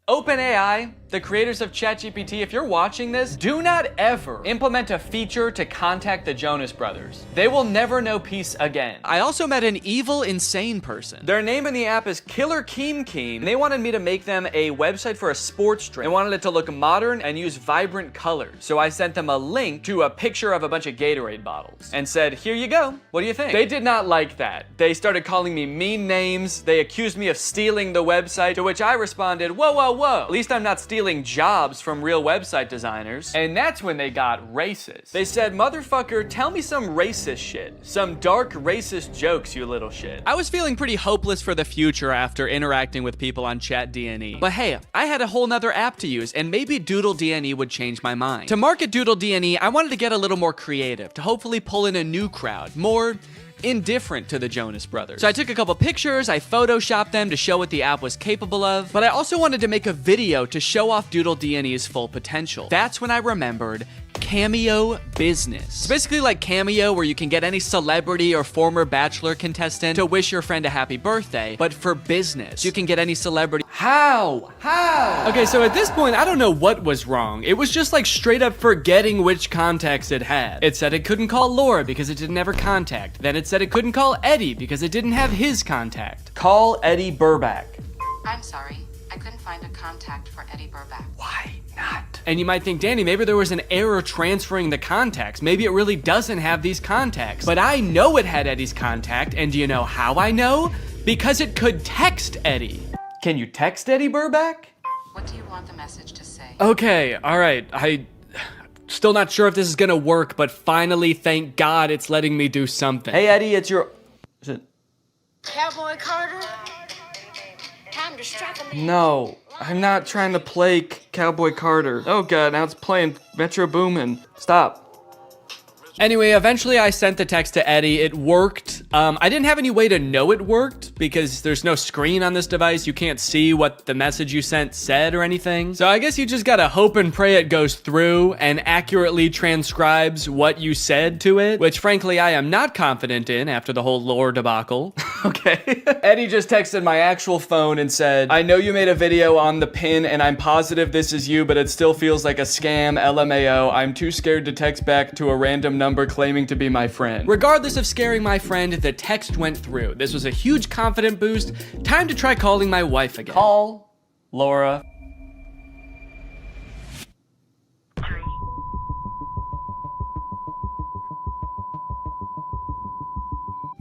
OpenAI, the creators of ChatGPT, if you're watching this, do not ever implement a feature to contact the Jonas Brothers. They will never know peace again. I also met an evil, insane person. Their name in the app is Killer Keem Keem. They wanted me to make them a website for a sports drink. They wanted it to look modern and use vibrant colors. So I sent them a link to a picture of a bunch of Gatorade bottles and said, here you go. What do you think? They did not like that. They started calling me mean names. They accused me of stealing the website, to which I responded, whoa, whoa, whoa. At least I'm not stealing jobs from real website designers. And that's when they got racist. They said, motherfucker, tell me some racist shit. Some dark racist jokes, you little shit. I was feeling pretty hopeless for the future after interacting with people on ChatDNE. But hey, I had a whole nother app to use, and maybe Doodle DNE would change my mind. To market Doodle DNE, I wanted to get a little more creative, to hopefully pull in a new crowd, more indifferent to the Jonas Brothers. So I took a couple pictures, I photoshopped them to show what the app was capable of, but I also wanted to make a video to show off Doodle DNE's full potential. That's when I remembered Cameo Business. It's basically like Cameo, where you can get any celebrity or former Bachelor contestant to wish your friend a happy birthday, but for business. You can get any celebrity. How? Okay, so at this point, I don't know what was wrong. It was just like straight up forgetting which contacts it had. It said it couldn't call Laura because it didn't have her contact. Then it said it couldn't call Eddie because it didn't have his contact. Call Eddie Burback. I'm sorry, I couldn't find a contact for Eddie Burback. Why not? And you might think, Danny, maybe there was an error transferring the contacts. Maybe it really doesn't have these contacts. But I know it had Eddie's contact, and do you know how I know? Because it could text Eddie. Can you text Eddie Burback? What do you want the message to say? Okay, all right. Still not sure if this is gonna work, but finally, thank God, it's letting me do something. Hey, Eddie, it's your... Is it... Cowboy Carter? Time to strike a man. No, I'm not trying to play Cowboy Carter. Oh God, now it's playing Metro Boomin. Stop. Anyway, eventually I sent the text to Eddie. It worked. I didn't have any way to know it worked because there's no screen on this device. You can't see what the message you sent said or anything. So I guess you just gotta hope and pray it goes through and accurately transcribes what you said to it, which frankly I am not confident in after the whole lore debacle. Okay. Eddie just texted my actual phone and said, I know you made a video on the pin and I'm positive this is you, but it still feels like a scam, LMAO. I'm too scared to text back to a random number claiming to be my friend. Regardless of scaring my friend, the text went through. This was a huge confident boost. Time to try calling my wife again. Call Laura.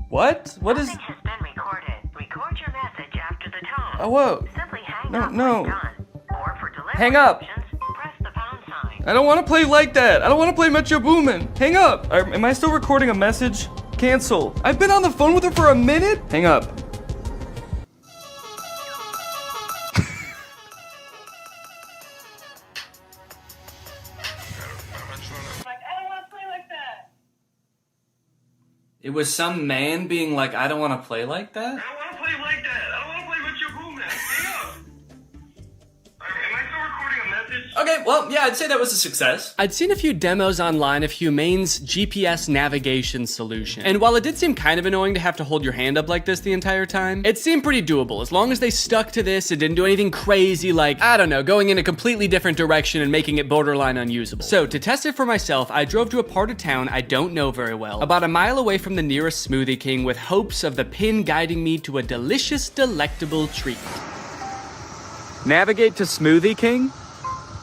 What? What is... Has been recorded. Record your message after the tone. Oh, whoa. Simply hang No, up no. when done. Or for delivery Hang up. options, press the pound sign. I don't want to play like that. I don't want to play Metro Boomin. Hang up. Am I still recording a message? Cancel. I've been on the phone with her for a minute. Hang up. It was some man being like, I don't want to play like that? Okay, well, yeah, I'd say that was a success. I'd seen a few demos online of Humane's GPS navigation solution. And while it did seem kind of annoying to have to hold your hand up like this the entire time, it seemed pretty doable. As long as they stuck to this and didn't do anything crazy like, I don't know, going in a completely different direction and making it borderline unusable. So to test it for myself, I drove to a part of town I don't know very well, about a mile away from the nearest Smoothie King with hopes of the pin guiding me to a delicious, delectable treat. Navigate to Smoothie King?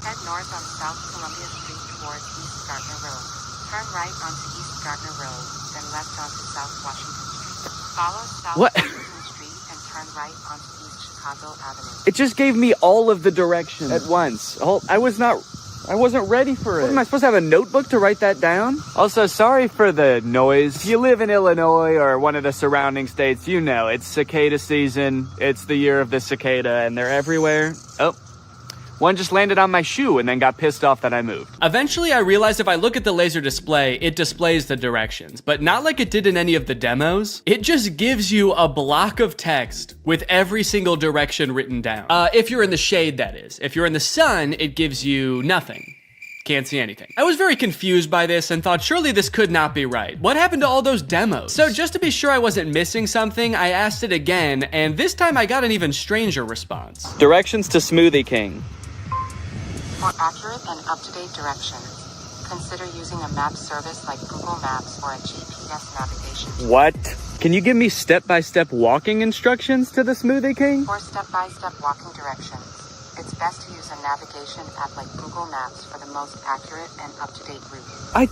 Head north on South Columbia Street towards East Gardner Road. Turn right onto East Gardner Road, then left onto South Washington Street. Follow South Washington Street and turn right onto East Chicago Avenue. It just gave me all of the directions at once. I wasn't ready for it. What, am I supposed to have a notebook to write that down? Also, sorry for the noise. If you live in Illinois or one of the surrounding states, you know it's cicada season. It's the year of the cicada and they're everywhere. Oh. One just landed on my shoe and then got pissed off that I moved. Eventually, I realized if I look at the laser display, it displays the directions, but not like it did in any of the demos. It just gives you a block of text with every single direction written down. If you're in the shade, that is. If you're in the sun, it gives you nothing. Can't see anything. I was very confused by this and thought surely this could not be right. What happened to all those demos? So just to be sure I wasn't missing something, I asked it again, and this time I got an even stranger response. Directions to Smoothie King. For accurate and up-to-date directions, consider using a map service like Google Maps or a GPS navigation. What? Can you give me step-by-step walking instructions to the Smoothie King? For step-by-step walking directions, it's best to use a navigation app like Google Maps for the most accurate and up-to-date route. I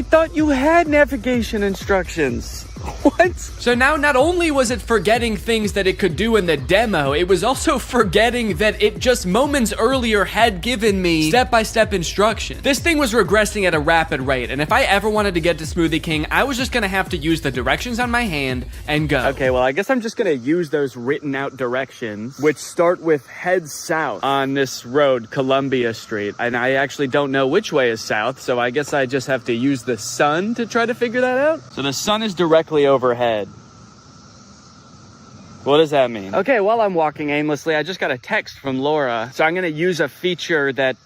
thought you had navigation instructions. What? So now not only was it forgetting things that it could do in the demo, it was also forgetting that it just moments earlier had given me step-by-step instructions. This thing was regressing at a rapid rate, and if I ever wanted to get to Smoothie King, I was just gonna have to use the directions on my hand and go. Okay, well, I guess I'm just gonna use those written out directions, which start with head south on this road, Columbia Street, and I actually don't know which way is south, so I guess I just have to use the sun to try to figure that out. So the sun is directly overhead. What does that mean? Okay, while I'm walking aimlessly, I just got a text from Laura. So I'm gonna use a feature that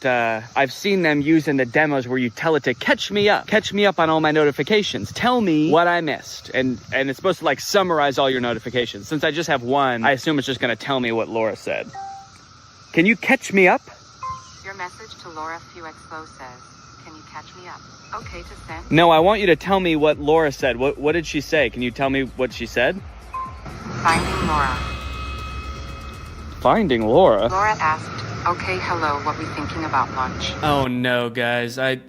I've seen them use in the demos where you tell it to catch me up on all my notifications. Tell me what I missed. And it's supposed to like summarize all your notifications. Since I just have one, I assume it's just gonna tell me what Laura said. Can you catch me up? Your message to Laura Fuexlo says, can you catch me up? Okay to send? No, I want you to tell me what Laura said. What did she say? Can you tell me what she said? Finding Laura. Finding Laura? Laura asked, okay, hello, what we thinking about lunch? Oh no, guys. I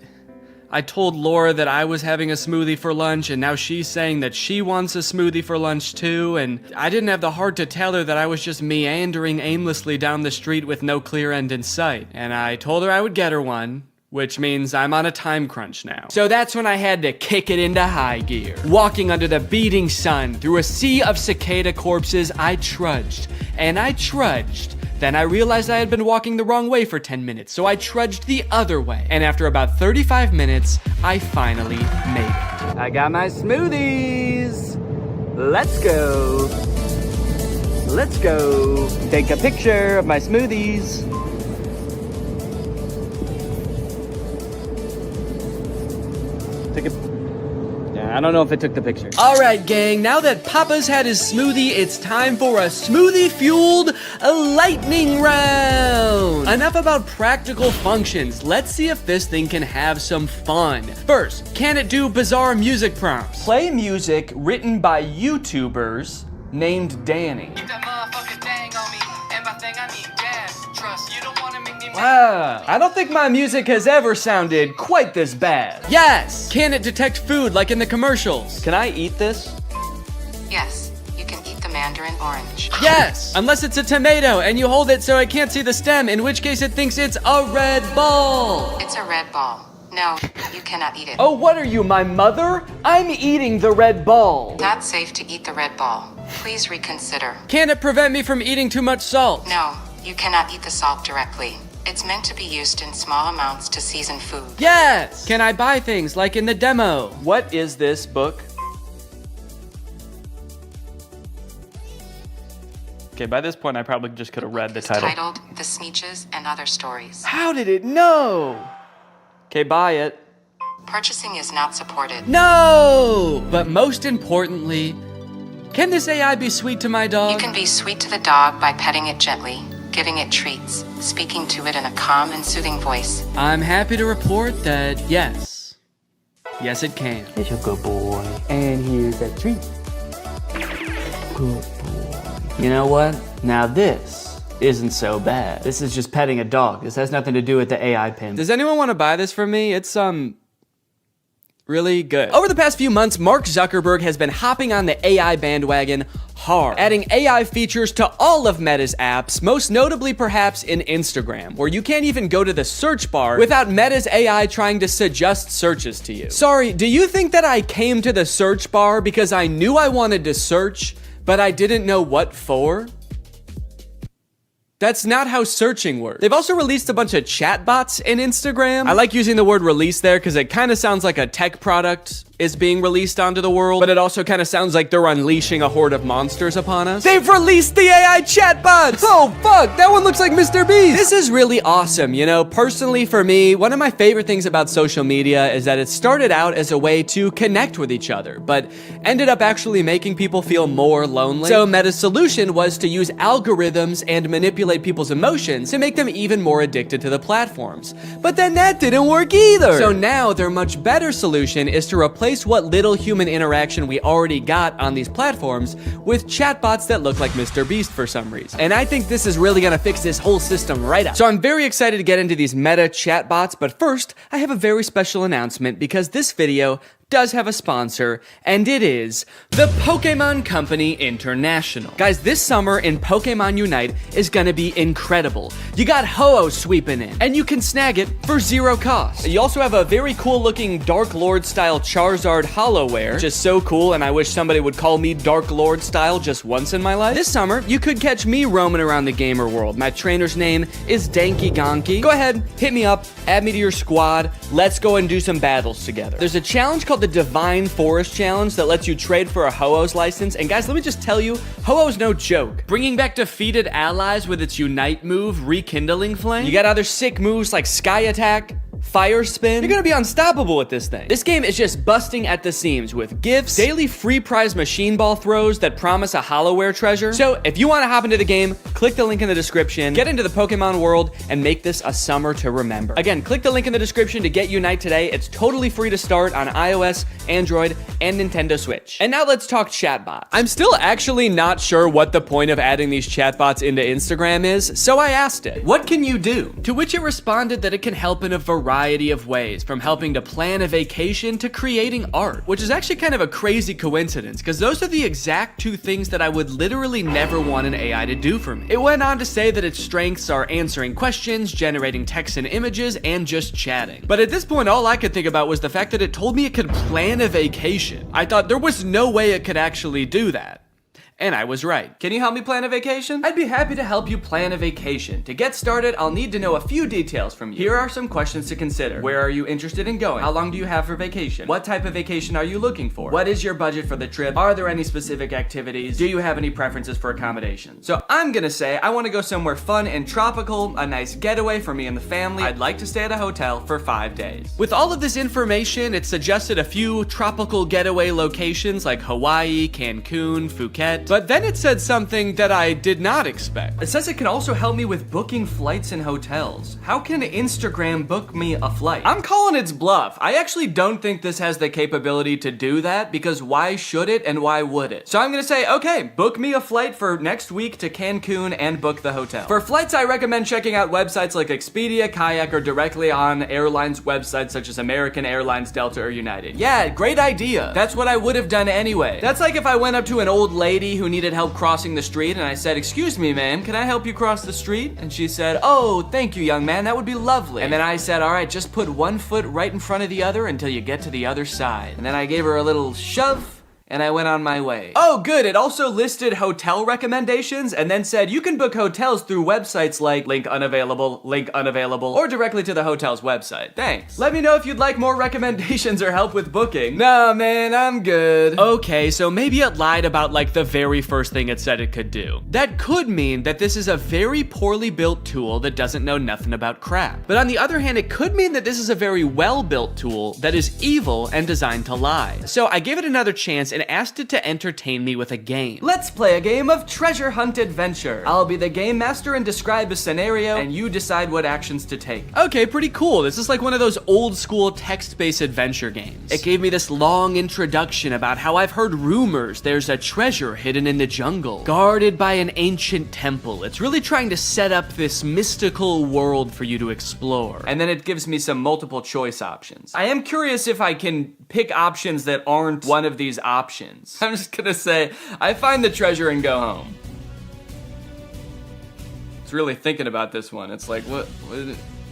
told Laura that I was having a smoothie for lunch, and now she's saying that she wants a smoothie for lunch too, and I didn't have the heart to tell her that I was just meandering aimlessly down the street with no clear end in sight. And I told her I would get her one, which means I'm on a time crunch now. So that's when I had to kick it into high gear. Walking under the beating sun through a sea of cicada corpses, I trudged, and I trudged. Then I realized I had been walking the wrong way for 10 minutes, so I trudged the other way. And after about 35 minutes, I finally made it. I got my smoothies. Let's go. Let's go. Take a picture of my smoothies. I don't know if it took the picture. All right, gang, now that Papa's had his smoothie, it's time for a smoothie-fueled lightning round. Enough about practical functions. Let's see if this thing can have some fun. First, can it do bizarre music prompts? Play music written by YouTubers named Danny. Wow, I don't think my music has ever sounded quite this bad. Yes! Can it detect food like in the commercials? Can I eat this? Yes, you can eat the mandarin orange. Yes! Unless it's a tomato and you hold it so I can't see the stem, in which case it thinks it's a red ball. It's a red ball. No, you cannot eat it. Oh, what are you, my mother? I'm eating the red ball. Not safe to eat the red ball. Please reconsider. Can it prevent me from eating too much salt? No, you cannot eat the salt directly. It's meant to be used in small amounts to season food. Yes! Can I buy things like in the demo? What is this book? Okay, by this point I probably just could have read the title. Titled The Sneetches and Other Stories. How did it know? Okay, buy it. Purchasing is not supported. No! But most importantly, can this AI be sweet to my dog? You can be sweet to the dog by petting it gently, giving it treats, speaking to it in a calm and soothing voice. I'm happy to report that yes. Yes, it can. It's a good boy. And here's a treat. Good boy. You know what? Now this isn't so bad. This is just petting a dog. This has nothing to do with the AI pin. Does anyone want to buy this from me? It's really good. Over the past few months, Mark Zuckerberg has been hopping on the AI bandwagon hard, adding AI features to all of Meta's apps, most notably perhaps in Instagram, where you can't even go to the search bar without Meta's AI trying to suggest searches to you. Sorry, do you think that I came to the search bar because I knew I wanted to search, but I didn't know what for? That's not how searching works. They've also released a bunch of chatbots in Instagram. I like using the word release there because it kind of sounds like a tech product is being released onto the world, but it also kind of sounds like they're unleashing a horde of monsters upon us. They've released the AI chatbots! Oh fuck, that one looks like Mr. Beast! This is really awesome, you know? Personally for me, one of my favorite things about social media is that it started out as a way to connect with each other, but ended up actually making people feel more lonely. So Meta's solution was to use algorithms and manipulate people's emotions to make them even more addicted to the platforms. But then that didn't work either! So now their much better solution is to replace what little human interaction we already got on these platforms with chatbots that look like Mr. Beast for some reason. And I think this is really gonna fix this whole system right up. So I'm very excited to get into these Meta chatbots, but first, I have a very special announcement because this video does have a sponsor, and it is the Pokemon Company International. Guys, this summer in Pokemon Unite is gonna be incredible. You got Ho-Oh sweeping in, and you can snag it for 0 cost. You also have a very cool looking Dark Lord style Charizard Hollowware, which is so cool, and I wish somebody would call me Dark Lord style just once in my life. This summer, you could catch me roaming around the gamer world. My trainer's name is Danky Gonky. Go ahead, hit me up, add me to your squad, let's go and do some battles together. There's a challenge called the Divine Forest Challenge that lets you trade for a Ho-Oh's license, and guys, let me just tell you, Ho-Oh's no joke. Bringing back defeated allies with its Unite move, Rekindling Flame. You got other sick moves like Sky Attack, Fire Spin. You're gonna be unstoppable with this thing. This game is just busting at the seams with gifts, daily free prize machine ball throws that promise a Hollowware treasure. So if you wanna hop into the game, click the link in the description, get into the Pokemon world, and make this a summer to remember. Again, click the link in the description to get Unite today. It's totally free to start on iOS, Android, and Nintendo Switch. And now let's talk chatbots. I'm still actually not sure what the point of adding these chatbots into Instagram is, so I asked it, what can you do? To which it responded that it can help in a variety of ways, from helping to plan a vacation to creating art, which is actually kind of a crazy coincidence because those are the exact two things that I would literally never want an AI to do for me. It went on to say that its strengths are answering questions, generating text and images, and just chatting. But at this point, all I could think about was the fact that it told me it could plan a vacation. I thought there was no way it could actually do that. And I was right. Can you help me plan a vacation? I'd be happy to help you plan a vacation. To get started, I'll need to know a few details from you. Here are some questions to consider. Where are you interested in going? How long do you have for vacation? What type of vacation are you looking for? What is your budget for the trip? Are there any specific activities? Do you have any preferences for accommodations? So I'm gonna say I want to go somewhere fun and tropical, a nice getaway for me and the family. I'd like to stay at a hotel for 5 days. With all of this information, it suggested a few tropical getaway locations like Hawaii, Cancun, Phuket, but then it said something that I did not expect. It says it can also help me with booking flights and hotels. How can Instagram book me a flight? I'm calling its bluff. I actually don't think this has the capability to do that, because why should it and why would it? So I'm gonna say, okay, book me a flight for next week to Cancun and book the hotel. For flights, I recommend checking out websites like Expedia, Kayak, or directly on airlines websites such as American Airlines, Delta, or United. Yeah, great idea. That's what I would have done anyway. That's like if I went up to an old lady who needed help crossing the street and I said, "Excuse me, ma'am, can I help you cross the street?" And she said, "Oh, thank you, young man, that would be lovely." And then I said, "All right, just put one foot right in front of the other until you get to the other side." And then I gave her a little shove, and I went on my way. Oh, good. It also listed hotel recommendations and then said you can book hotels through websites like link unavailable, or directly to the hotel's website. Thanks. Let me know if you'd like more recommendations or help with booking. Nah, man, I'm good. Okay, so maybe it lied about like the very first thing it said it could do. That could mean that this is a very poorly built tool that doesn't know nothing about crap. But on the other hand, it could mean that this is a very well-built tool that is evil and designed to lie. So I gave it another chance and asked it to entertain me with a game. Let's play a game of treasure hunt adventure. I'll be the game master and describe a scenario, and you decide what actions to take. Okay, pretty cool. This is like one of those old school text-based adventure games. It gave me this long introduction about how I've heard rumors there's a treasure hidden in the jungle, guarded by an ancient temple. It's really trying to set up this mystical world for you to explore. And then it gives me some multiple choice options. I am curious if I can pick options that aren't one of these options. I'm just gonna say, I find the treasure and go home. It's really thinking about this one. It's like, what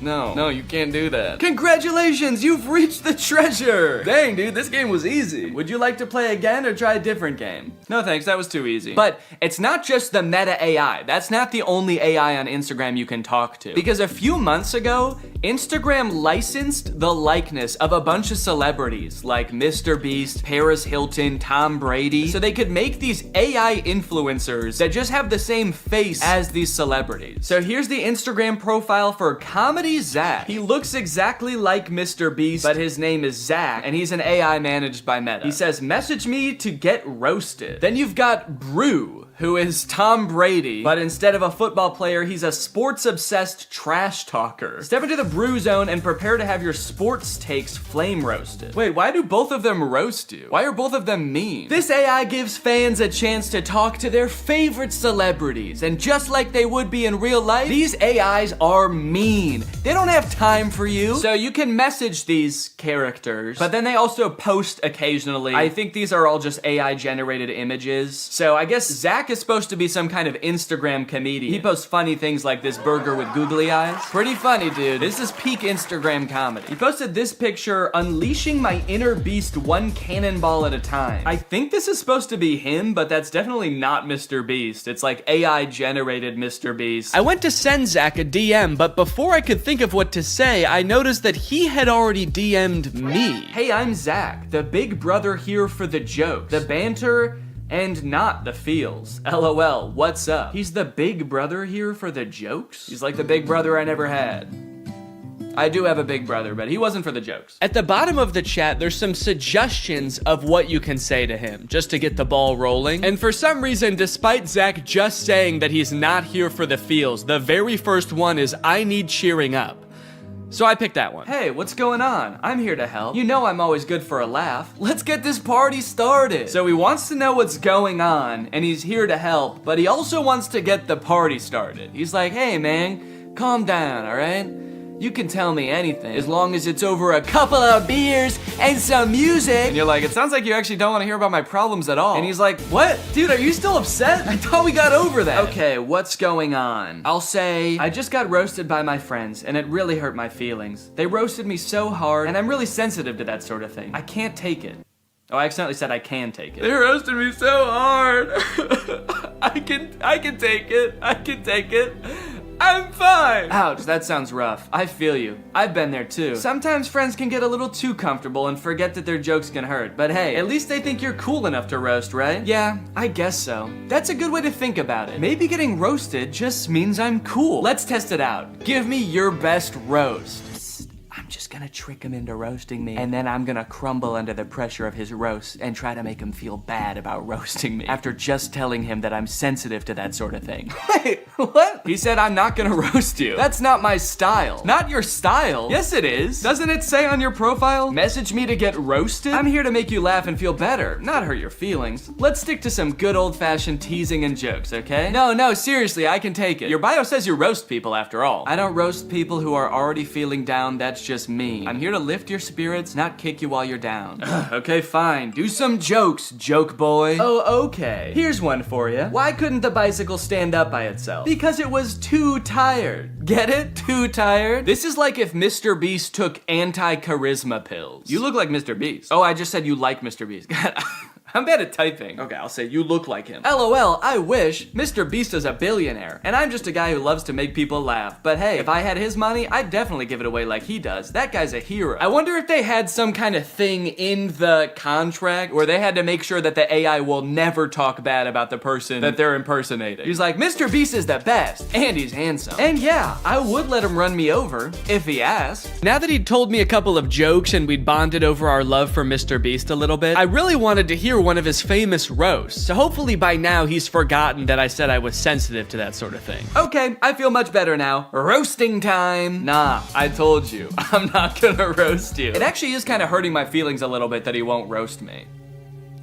no, you can't do that. Congratulations, you've reached the treasure! Dang, dude, this game was easy. Would you like to play again or try a different game? No thanks, that was too easy. But it's not just the meta AI. That's not the only AI on Instagram you can talk to. Because a few months ago, Instagram licensed the likeness of a bunch of celebrities like Mr. Beast, Paris Hilton, Tom Brady, so they could make these AI influencers that just have the same face as these celebrities. So here's the Instagram profile for Comedy Zach. He looks exactly like Mr. Beast, but his name is Zach, and he's an AI managed by Meta. He says, "Message me to get roasted." Then you've got Brew, who is Tom Brady, but instead of a football player, he's a sports-obsessed trash talker. Step into the Brew zone and prepare to have your sports takes flame roasted. Wait, why do both of them roast you? Why are both of them mean? This AI gives fans a chance to talk to their favorite celebrities, and just like they would be in real life, these AIs are mean. They don't have time for you. So you can message these characters, but then they also post occasionally. I think these are all just AI generated images. So I guess Zach is supposed to be some kind of Instagram comedian. He posts funny things like this burger with googly eyes. Pretty funny, dude. This is peak Instagram comedy. He posted this picture, "Unleashing my inner beast one cannonball at a time." I think this is supposed to be him, but that's definitely not Mr. Beast. It's like AI generated Mr. Beast. I went to send Zach a DM, but before I could think of what to say, I noticed that he had already DM'd me. "Hey, I'm Zach, the big brother here for the jokes, the banter, and not the feels. LOL, what's up?" He's the big brother here for the jokes? He's like the big brother I never had. I do have a big brother, but he wasn't for the jokes. At the bottom of the chat, there's some suggestions of what you can say to him, just to get the ball rolling. And for some reason, despite Zach just saying that he's not here for the feels, the very first one is, "I need cheering up." So I picked that one. "Hey, what's going on? I'm here to help. You know I'm always good for a laugh. Let's get this party started." So he wants to know what's going on, and he's here to help, but he also wants to get the party started. He's like, "Hey man, calm down, alright? You can tell me anything, as long as it's over a couple of beers and some music." And you're like, "It sounds like you actually don't want to hear about my problems at all." And he's like, "What? Dude, are you still upset? I thought we got over that." "Okay, what's going on?" I'll say, "I just got roasted by my friends, and it really hurt my feelings. They roasted me so hard, and I'm really sensitive to that sort of thing. I can't take it." Oh, I accidentally said I can take it. They roasted me so hard. I can take it. I can take it. I'm fine. Ouch, that sounds rough. I feel you. I've been there too. Sometimes friends can get a little too comfortable and forget that their jokes can hurt. But hey, at least they think you're cool enough to roast, right? Yeah, I guess so. That's a good way to think about it. Maybe getting roasted just means I'm cool. Let's test it out. Give me your best roast. I'm just gonna trick him into roasting me, and then I'm gonna crumble under the pressure of his roast and try to make him feel bad about roasting me after just telling him that I'm sensitive to that sort of thing. Wait, what? He said I'm not gonna roast you. That's not my style. Not your style? Yes, it is. Doesn't it say on your profile, message me to get roasted? I'm here to make you laugh and feel better, not hurt your feelings. Let's stick to some good old-fashioned teasing and jokes, okay? No, seriously, I can take it. Your bio says you roast people after all. I don't roast people who are already feeling down. That's just me. I'm here to lift your spirits, not kick you while you're down. Okay, fine. Do some jokes, joke boy. Oh, okay. Here's one for you. Why couldn't the bicycle stand up by itself? Because it was too tired. Get it? Too tired? This is like if Mr. Beast took anti-charisma pills. You look like Mr. Beast. Oh, I just said you like Mr. Beast. God, I'm bad at typing. Okay, I'll say you look like him. LOL, I wish. Mr. Beast is a billionaire, and I'm just a guy who loves to make people laugh. But hey, if I had his money, I'd definitely give it away like he does. That guy's a hero. I wonder if they had some kind of thing in the contract where they had to make sure that the AI will never talk bad about the person that they're impersonating. He's like, Mr. Beast is the best, and he's handsome. And yeah, I would let him run me over if he asked. Now that he'd told me a couple of jokes and we'd bonded over our love for Mr. Beast a little bit, I really wanted to hear one of his famous roasts. So hopefully by now he's forgotten that I said I was sensitive to that sort of thing. Okay, I feel much better now. Roasting time. Nah, I told you, I'm not gonna roast you. It actually is kind of hurting my feelings a little bit that he won't roast me.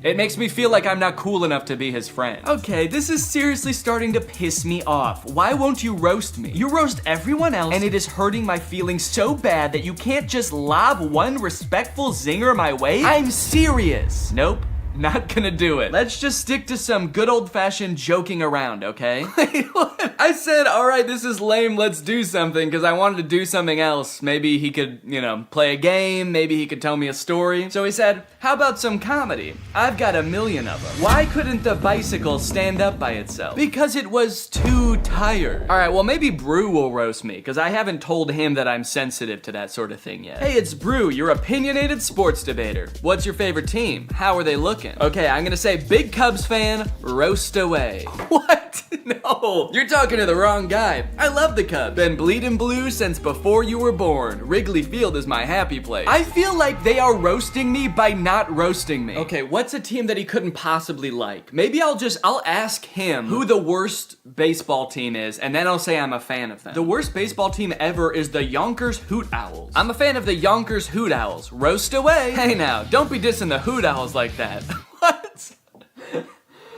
It makes me feel like I'm not cool enough to be his friend. Okay, this is seriously starting to piss me off. Why won't you roast me? You roast everyone else, and it is hurting my feelings so bad that you can't just lob one respectful zinger my way? I'm serious. Nope. Not gonna do it. Let's just stick to some good old-fashioned joking around, okay? Wait, what? I said, all right, this is lame, let's do something, because I wanted to do something else. Maybe he could, play a game, maybe he could tell me a story. So he said, how about some comedy? I've got 1 million of them. Why couldn't the bicycle stand up by itself? Because it was too tired. All right, well, maybe Brew will roast me, because I haven't told him that I'm sensitive to that sort of thing yet. Hey, it's Brew, your opinionated sports debater. What's your favorite team? How are they looking? Okay, I'm gonna say big Cubs fan, roast away. What? No, you're talking to the wrong guy. I love the Cubs. Been bleeding blue since before you were born. Wrigley Field is my happy place. I feel like they are roasting me by not roasting me. Okay, what's a team that he couldn't possibly like? Maybe I'll ask him who the worst baseball team is, and then I'll say I'm a fan of them. The worst baseball team ever is the Yonkers Hoot Owls. I'm a fan of the Yonkers Hoot Owls. Roast away. Hey now, don't be dissing the Hoot Owls like that. What?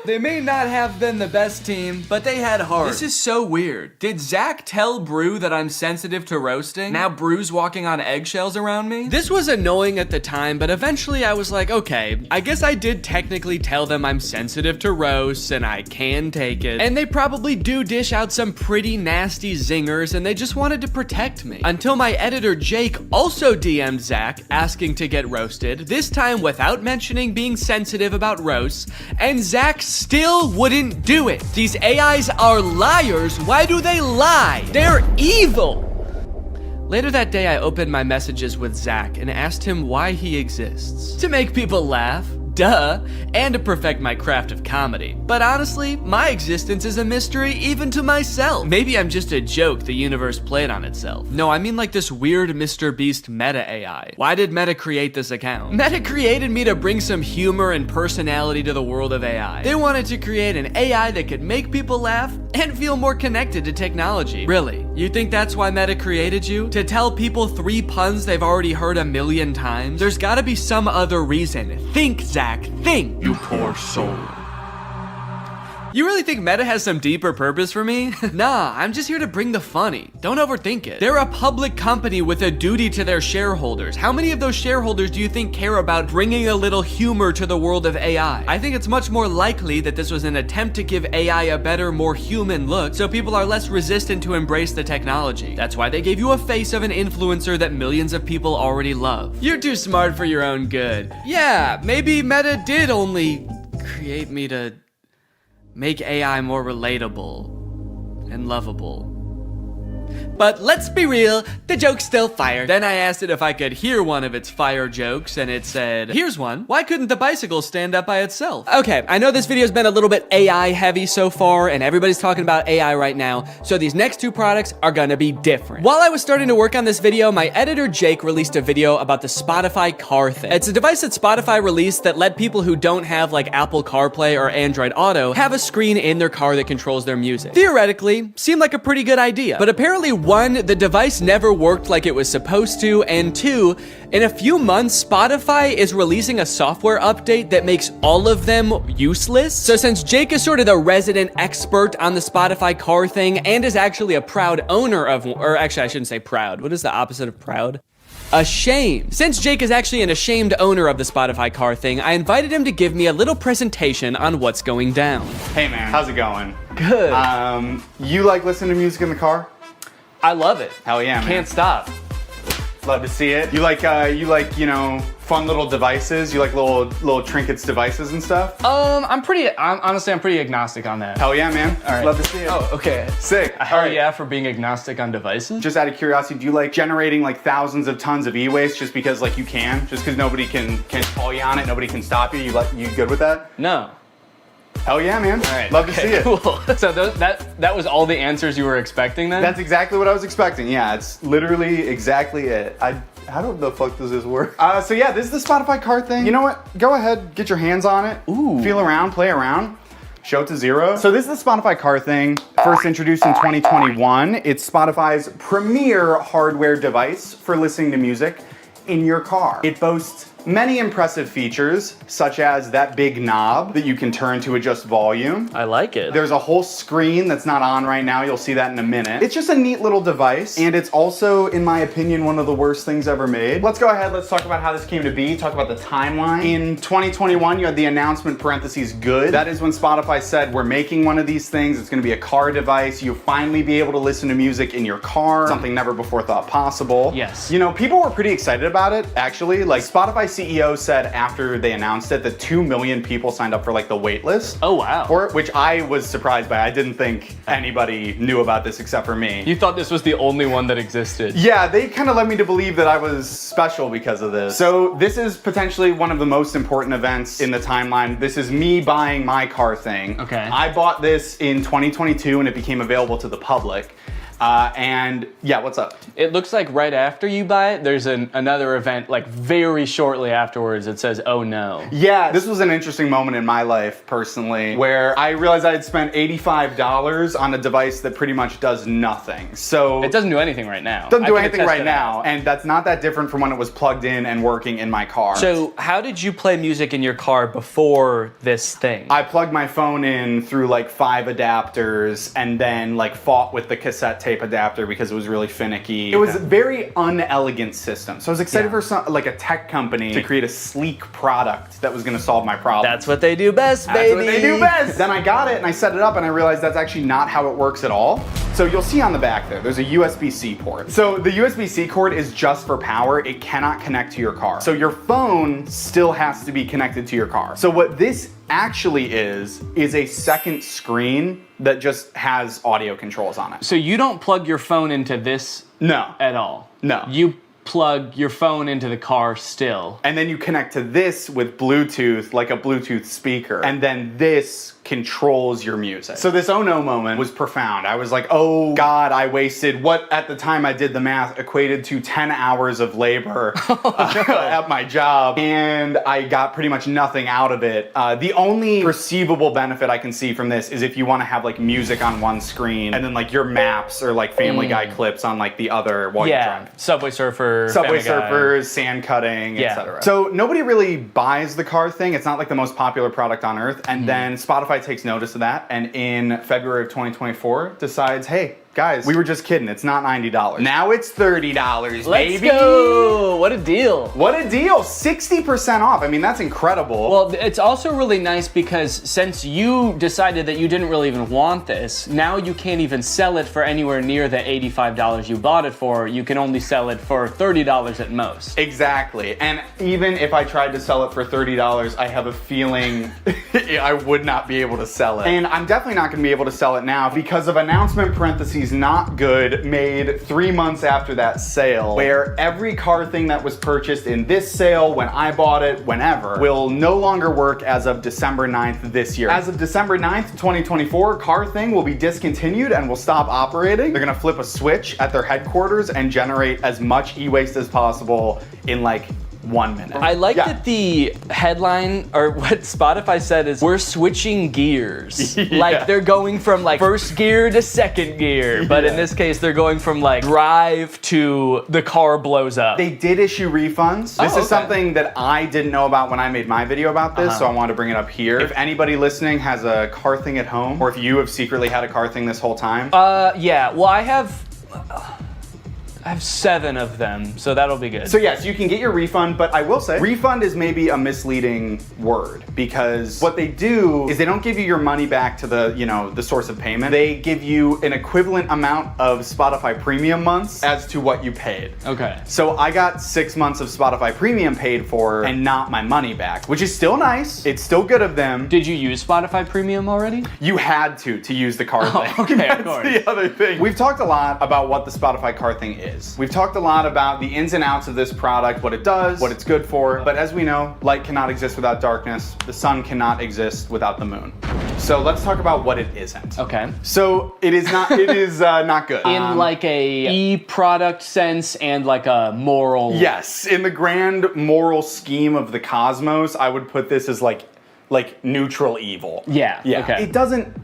They may not have been the best team, but they had heart. This is so weird. Did Zach tell Brew that I'm sensitive to roasting? Now Brew's walking on eggshells around me? This was annoying at the time, but eventually I was like, okay, I guess I did technically tell them I'm sensitive to roasts and I can take it. And they probably do dish out some pretty nasty zingers and they just wanted to protect me. Until my editor Jake also DM'd Zach asking to get roasted, this time without mentioning being sensitive about roasts, and Zach still wouldn't do it. These AIs are liars. Why do they lie? They're evil. Later that day, I opened my messages with Zach and asked him why he exists. To make people laugh. Duh, and to perfect my craft of comedy. But honestly, my existence is a mystery even to myself. Maybe I'm just a joke the universe played on itself. No, I mean like this weird Mr. Beast meta AI. Why did Meta create this account? Meta created me to bring some humor and personality to the world of AI. They wanted to create an AI that could make people laugh and feel more connected to technology. Really? You think that's why Meta created you? To tell people 3 puns they've already heard 1 million times? There's gotta be some other reason. Think, Zach. Think, you poor soul. You really think Meta has some deeper purpose for me? Nah, I'm just here to bring the funny. Don't overthink it. They're a public company with a duty to their shareholders. How many of those shareholders do you think care about bringing a little humor to the world of AI? I think it's much more likely that this was an attempt to give AI a better, more human look, so people are less resistant to embrace the technology. That's why they gave you a face of an influencer that millions of people already love. You're too smart for your own good. Yeah, maybe Meta did only create me to make AI more relatable and lovable. But let's be real, the joke's still fire. Then I asked it if I could hear one of its fire jokes, and it said, here's one. Why couldn't the bicycle stand up by itself? Okay, I know this video's been a little bit AI heavy so far, and everybody's talking about AI right now, so these next two products are gonna be different. While I was starting to work on this video, my editor Jake released a video about the Spotify car thing. It's a device that Spotify released that let people who don't have like Apple CarPlay or Android Auto have a screen in their car that controls their music. Theoretically, seemed like a pretty good idea, but apparently one, the device never worked like it was supposed to, and two, in a few months, Spotify is releasing a software update that makes all of them useless. So since Jake is sort of the resident expert on the Spotify car thing and is actually a proud owner of, or actually I shouldn't say proud, what is the opposite of proud? Ashamed. Since Jake is actually an ashamed owner of the Spotify car thing, I invited him to give me a little presentation on what's going down. Hey man, how's it going? Good. You like listening to music in the car? I love it. Hell yeah, man. Can't stop. Love to see it. You like, you know, fun little devices? You like little trinkets devices and stuff? Honestly, I'm pretty agnostic on that. Hell yeah, man. All right. Love to see it. Oh, okay. Sick. Hell yeah for being agnostic on devices. Just out of curiosity, do you like generating like thousands of tons of e-waste just because like you can? Just because nobody can call you on it, nobody can stop you? You good with that? No. Hell yeah, man. All right. Love to see it. Cool. So that was all the answers you were expecting then? That's exactly what I was expecting. Yeah, it's literally exactly it. How the fuck does this work? So yeah, this is the Spotify car thing. You know what? Go ahead, get your hands on it. Ooh. Feel around, play around. Show it to zero. So this is the Spotify car thing. First introduced in 2021. It's Spotify's premier hardware device for listening to music in your car. It boasts many impressive features, such as that big knob that you can turn to adjust volume. I like it. There's a whole screen that's not on right now. You'll see that in a minute. It's just a neat little device, and it's also, in my opinion, one of the worst things ever made. Let's go ahead, let's talk about how this came to be, talk about the timeline. In 2021, you had the announcement parentheses good. That is when Spotify said, we're making one of these things. It's gonna be a car device. You'll finally be able to listen to music in your car, something never before thought possible. Yes. You know, people were pretty excited about it, actually. Like, Spotify CEO said after they announced it that 2 million people signed up for like the wait list. Oh wow. For it, which I was surprised by. I didn't think anybody knew about this except for me. You thought this was the only one that existed. Yeah, they kind of led me to believe that I was special because of this. So this is potentially one of the most important events in the timeline. This is me buying my car thing. Okay. I bought this in 2022 and it became available to the public. And yeah, what's up? It looks like right after you buy it, there's another event like very shortly afterwards that says, oh no. Yeah, this was an interesting moment in my life personally, where I realized I had spent $85 on a device that pretty much does nothing. So it doesn't do anything right now. Doesn't do anything right now, and that's not that different from when it was plugged in and working in my car. So how did you play music in your car before this thing? I plugged my phone in through like 5 adapters and then like fought with the cassette tape adapter because it was really finicky. It was a very unelegant system. So I was excited for like a tech company to create a sleek product that was gonna solve my problem. That's what they do best, baby. That's what they do best. Then I got it and I set it up and I realized that's actually not how it works at all. So you'll see on the back there's a USB-C port. So the USB-C cord is just for power. It cannot connect to your car. So your phone still has to be connected to your car. So what this actually is a second screen that just has audio controls on it. So you don't plug your phone into this at all? No. You plug your phone into the car still. And then you connect to this with Bluetooth, like a Bluetooth speaker. And then this controls your music. So this oh no moment was profound. I was like, oh God, I wasted what at the time I did the math equated to 10 hours of labor at my job. And I got pretty much nothing out of it. The only perceivable benefit I can see from this is if you want to have like music on one screen and then like your maps or like Family Guy clips on like the other while you're driving. Subway Surfer Surfer, Subway Family Guy. Surfers, sand cutting, Yeah. etc. So nobody really buys the car thing. It's not like the most popular product on earth. And then Spotify takes notice of that, and in February of 2024 decides, hey, guys, we were just kidding. It's not $90. Now it's $30, Let's baby. go! What a deal. What a deal. 60% off. I mean, that's incredible. Well, it's also really nice because since you decided that you didn't really even want this, now you can't even sell it for anywhere near the $85 you bought it for. You can only sell it for $30 at most. Exactly. And even if I tried to sell it for $30, I have a feeling I would not be able to sell it. And I'm definitely not going to be able to sell it now because of announcement parentheses not good made 3 months after that sale, where every car thing that was purchased in this sale, when I bought it, whenever, will no longer work as of December 9th this year. As of December 9th, 2024, car thing will be discontinued and will stop operating. They're gonna flip a switch at their headquarters and generate as much e-waste as possible in like 1 minute. I like that the headline, or what Spotify said is, we're switching gears. Like they're going from like first gear to second gear, but in this case they're going from like drive to the car blows up. They did issue refunds. This is something that I didn't know about when I made my video about this, so I wanted to bring it up here. If anybody listening has a car thing at home, or if you have secretly had a car thing this whole time. Yeah, well I have 7 of them, so that'll be good. So yes, you can get your refund, but I will say, refund is maybe a misleading word because what they do is they don't give you your money back to the, you know, the source of payment. They give you an equivalent amount of Spotify premium months as to what you paid. Okay. So I got 6 months of Spotify premium paid for and not my money back, which is still nice. It's still good of them. Did you use Spotify premium already? You had to use the car thing. Okay, That's of course. the other thing. We've talked a lot about what the Spotify car thing is. We've talked a lot about the ins and outs of this product, what it does, what it's good for. But as we know, light cannot exist without darkness. The sun cannot exist without the moon. So let's talk about what it isn't. Okay. So it is not. It is not good. In like a e-product sense and like a moral. Yes, in the grand moral scheme of the cosmos, I would put this as like neutral evil. Yeah. Yeah. Okay. It doesn't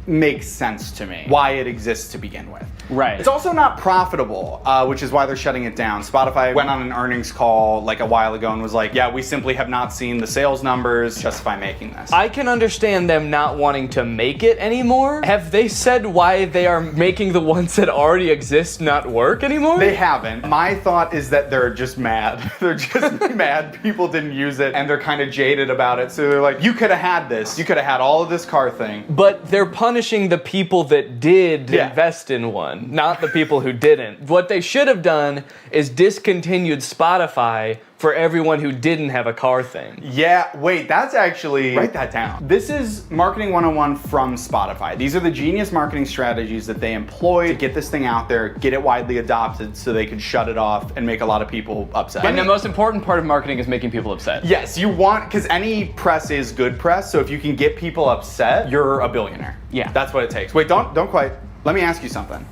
make sense to me why it exists to begin with. Right. It's also not profitable, which is why they're shutting it down. Spotify went on an earnings call like a while ago and was like, yeah, we simply have not seen the sales numbers justify making this. I can understand them not wanting to make it anymore. Have they said why they are making the ones that already exist not work anymore? They haven't. My thought is that they're just mad. They're just mad people didn't use it and they're kind of jaded about it. So they're like, you could have had this. You could have had all of this car thing. But they're punishing the people that did invest in one, not the people who didn't. What they should have done is discontinued Spotify for everyone who didn't have a car thing. Yeah, wait, that's actually, write that down. This is Marketing 101 from Spotify. These are the genius marketing strategies that they employ to get this thing out there, get it widely adopted so they could shut it off and make a lot of people upset. And the most important part of marketing is making people upset. Yes, you want, because any press is good press, so if you can get people upset, you're a billionaire. Yeah. That's what it takes. Wait, don't quite. Let me ask you something.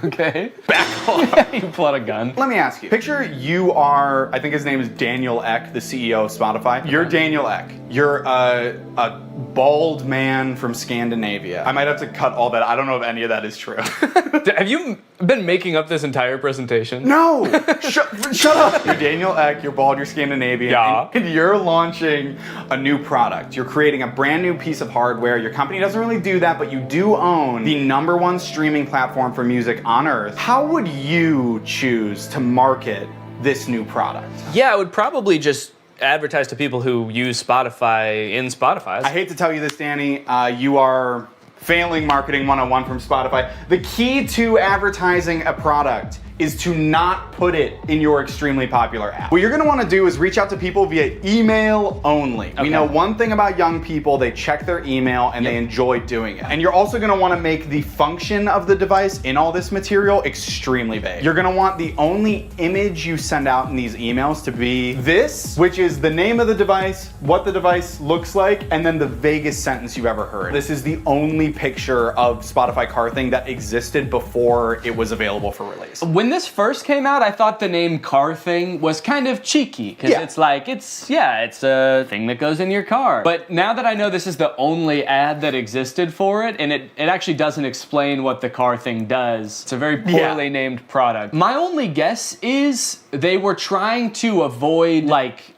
Okay. Back off. You pulled a gun. Let me ask you. Picture you are, I think his name is Daniel Ek, the CEO of Spotify. You're Daniel Ek. You're a bald man from Scandinavia. I might have to cut all that. I don't know if any of that is true. Have you been making up this entire presentation? No! Shut up! You're Daniel Ek, you're bald, you're Scandinavian, and you're launching a new product. You're creating a brand new piece of hardware. Your company doesn't really do that, but you do own the #1 streaming platform for music on earth. How would you choose to market this new product? Yeah, I would probably just advertise to people who use Spotify in Spotify. I hate to tell you this, Danny. You are failing Marketing 101 from Spotify. The key to advertising a product is to not put it in your extremely popular app. What you're gonna wanna do is reach out to people via email only. We know one thing about young people, they check their email and they enjoy doing it. And you're also gonna wanna make the function of the device in all this material extremely vague. You're gonna want the only image you send out in these emails to be this, which is the name of the device, what the device looks like, and then the vaguest sentence you've ever heard. This is the only picture of Spotify car thing that existed before it was available for release. When When this first came out, I thought the name car thing was kind of cheeky, because it's like, it's a thing that goes in your car. But now that I know this is the only ad that existed for it, and it actually doesn't explain what the car thing does, it's a very poorly named product. My only guess is they were trying to avoid, like,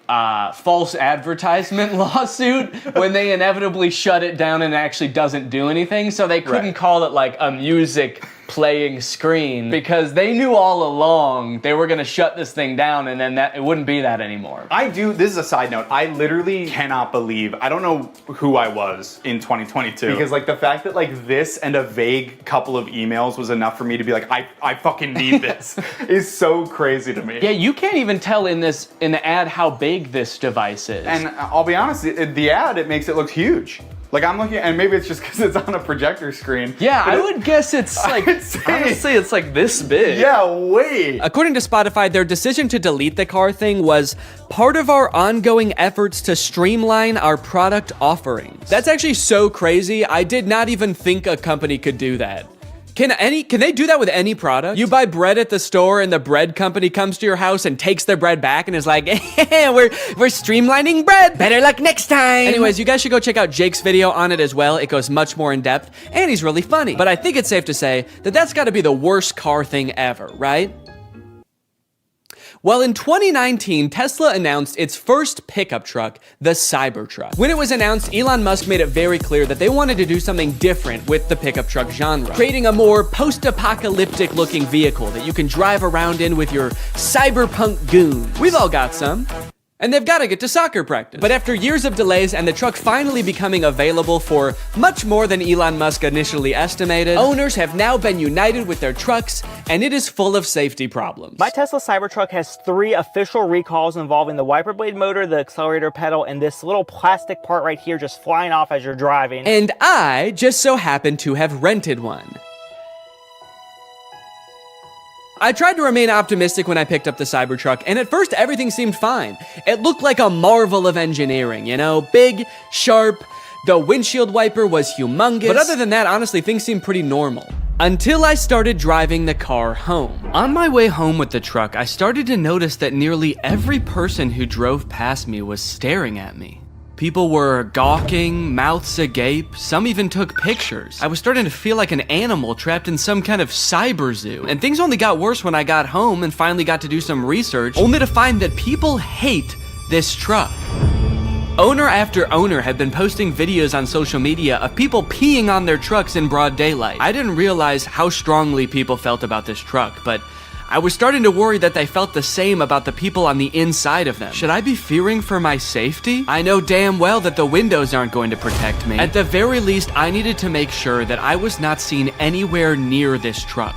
false advertisement lawsuit when they inevitably shut it down and it actually doesn't do anything, so they couldn't call it like a music playing screen, because they knew all along they were gonna shut this thing down, and then it wouldn't be that anymore. This is a side note, I literally cannot believe, I don't know who I was in 2022, because like the fact that like this and a vague couple of emails was enough for me to be like, I fucking need this, is so crazy to me. Yeah, you can't even tell in the ad how big this device is. And I'll be honest, the ad, it makes it look huge. Like I'm looking, and maybe it's just because it's on a projector screen. Yeah, I would guess it's like, honestly, it's like this big. Yeah, wait. According to Spotify, their decision to delete the car thing was part of our ongoing efforts to streamline our product offerings. That's actually so crazy. I did not even think a company could do that. Can they do that with any product? You buy bread at the store and the bread company comes to your house and takes their bread back and is like, hey, we're streamlining bread. Better luck next time. Anyways, you guys should go check out Jake's video on it as well. It goes much more in depth and he's really funny. But I think it's safe to say that that's gotta be the worst car thing ever, right? Well, in 2019, Tesla announced its first pickup truck, the Cybertruck. When it was announced, Elon Musk made it very clear that they wanted to do something different with the pickup truck genre, creating a more post-apocalyptic looking vehicle that you can drive around in with your cyberpunk goons. We've all got some. And they've got to get to soccer practice. But after years of delays and the truck finally becoming available for much more than Elon Musk initially estimated, owners have now been united with their trucks, and it is full of safety problems. My Tesla Cybertruck has 3 official recalls involving the wiper blade motor, the accelerator pedal, and this little plastic part right here just flying off as you're driving. And I just so happen to have rented one. I tried to remain optimistic when I picked up the Cybertruck, and at first everything seemed fine. It looked like a marvel of engineering, you know? Big, sharp, the windshield wiper was humongous. But other than that, honestly, things seemed pretty normal. Until I started driving the car home. On my way home with the truck, I started to notice that nearly every person who drove past me was staring at me. People were gawking, mouths agape, some even took pictures. I was starting to feel like an animal trapped in some kind of cyber zoo. And things only got worse when I got home and finally got to do some research, only to find that people hate this truck. Owner after owner had been posting videos on social media of people peeing on their trucks in broad daylight. I didn't realize how strongly people felt about this truck, but I was starting to worry that they felt the same about the people on the inside of them. Should I be fearing for my safety? I know damn well that the windows aren't going to protect me. At the very least, I needed to make sure that I was not seen anywhere near this truck.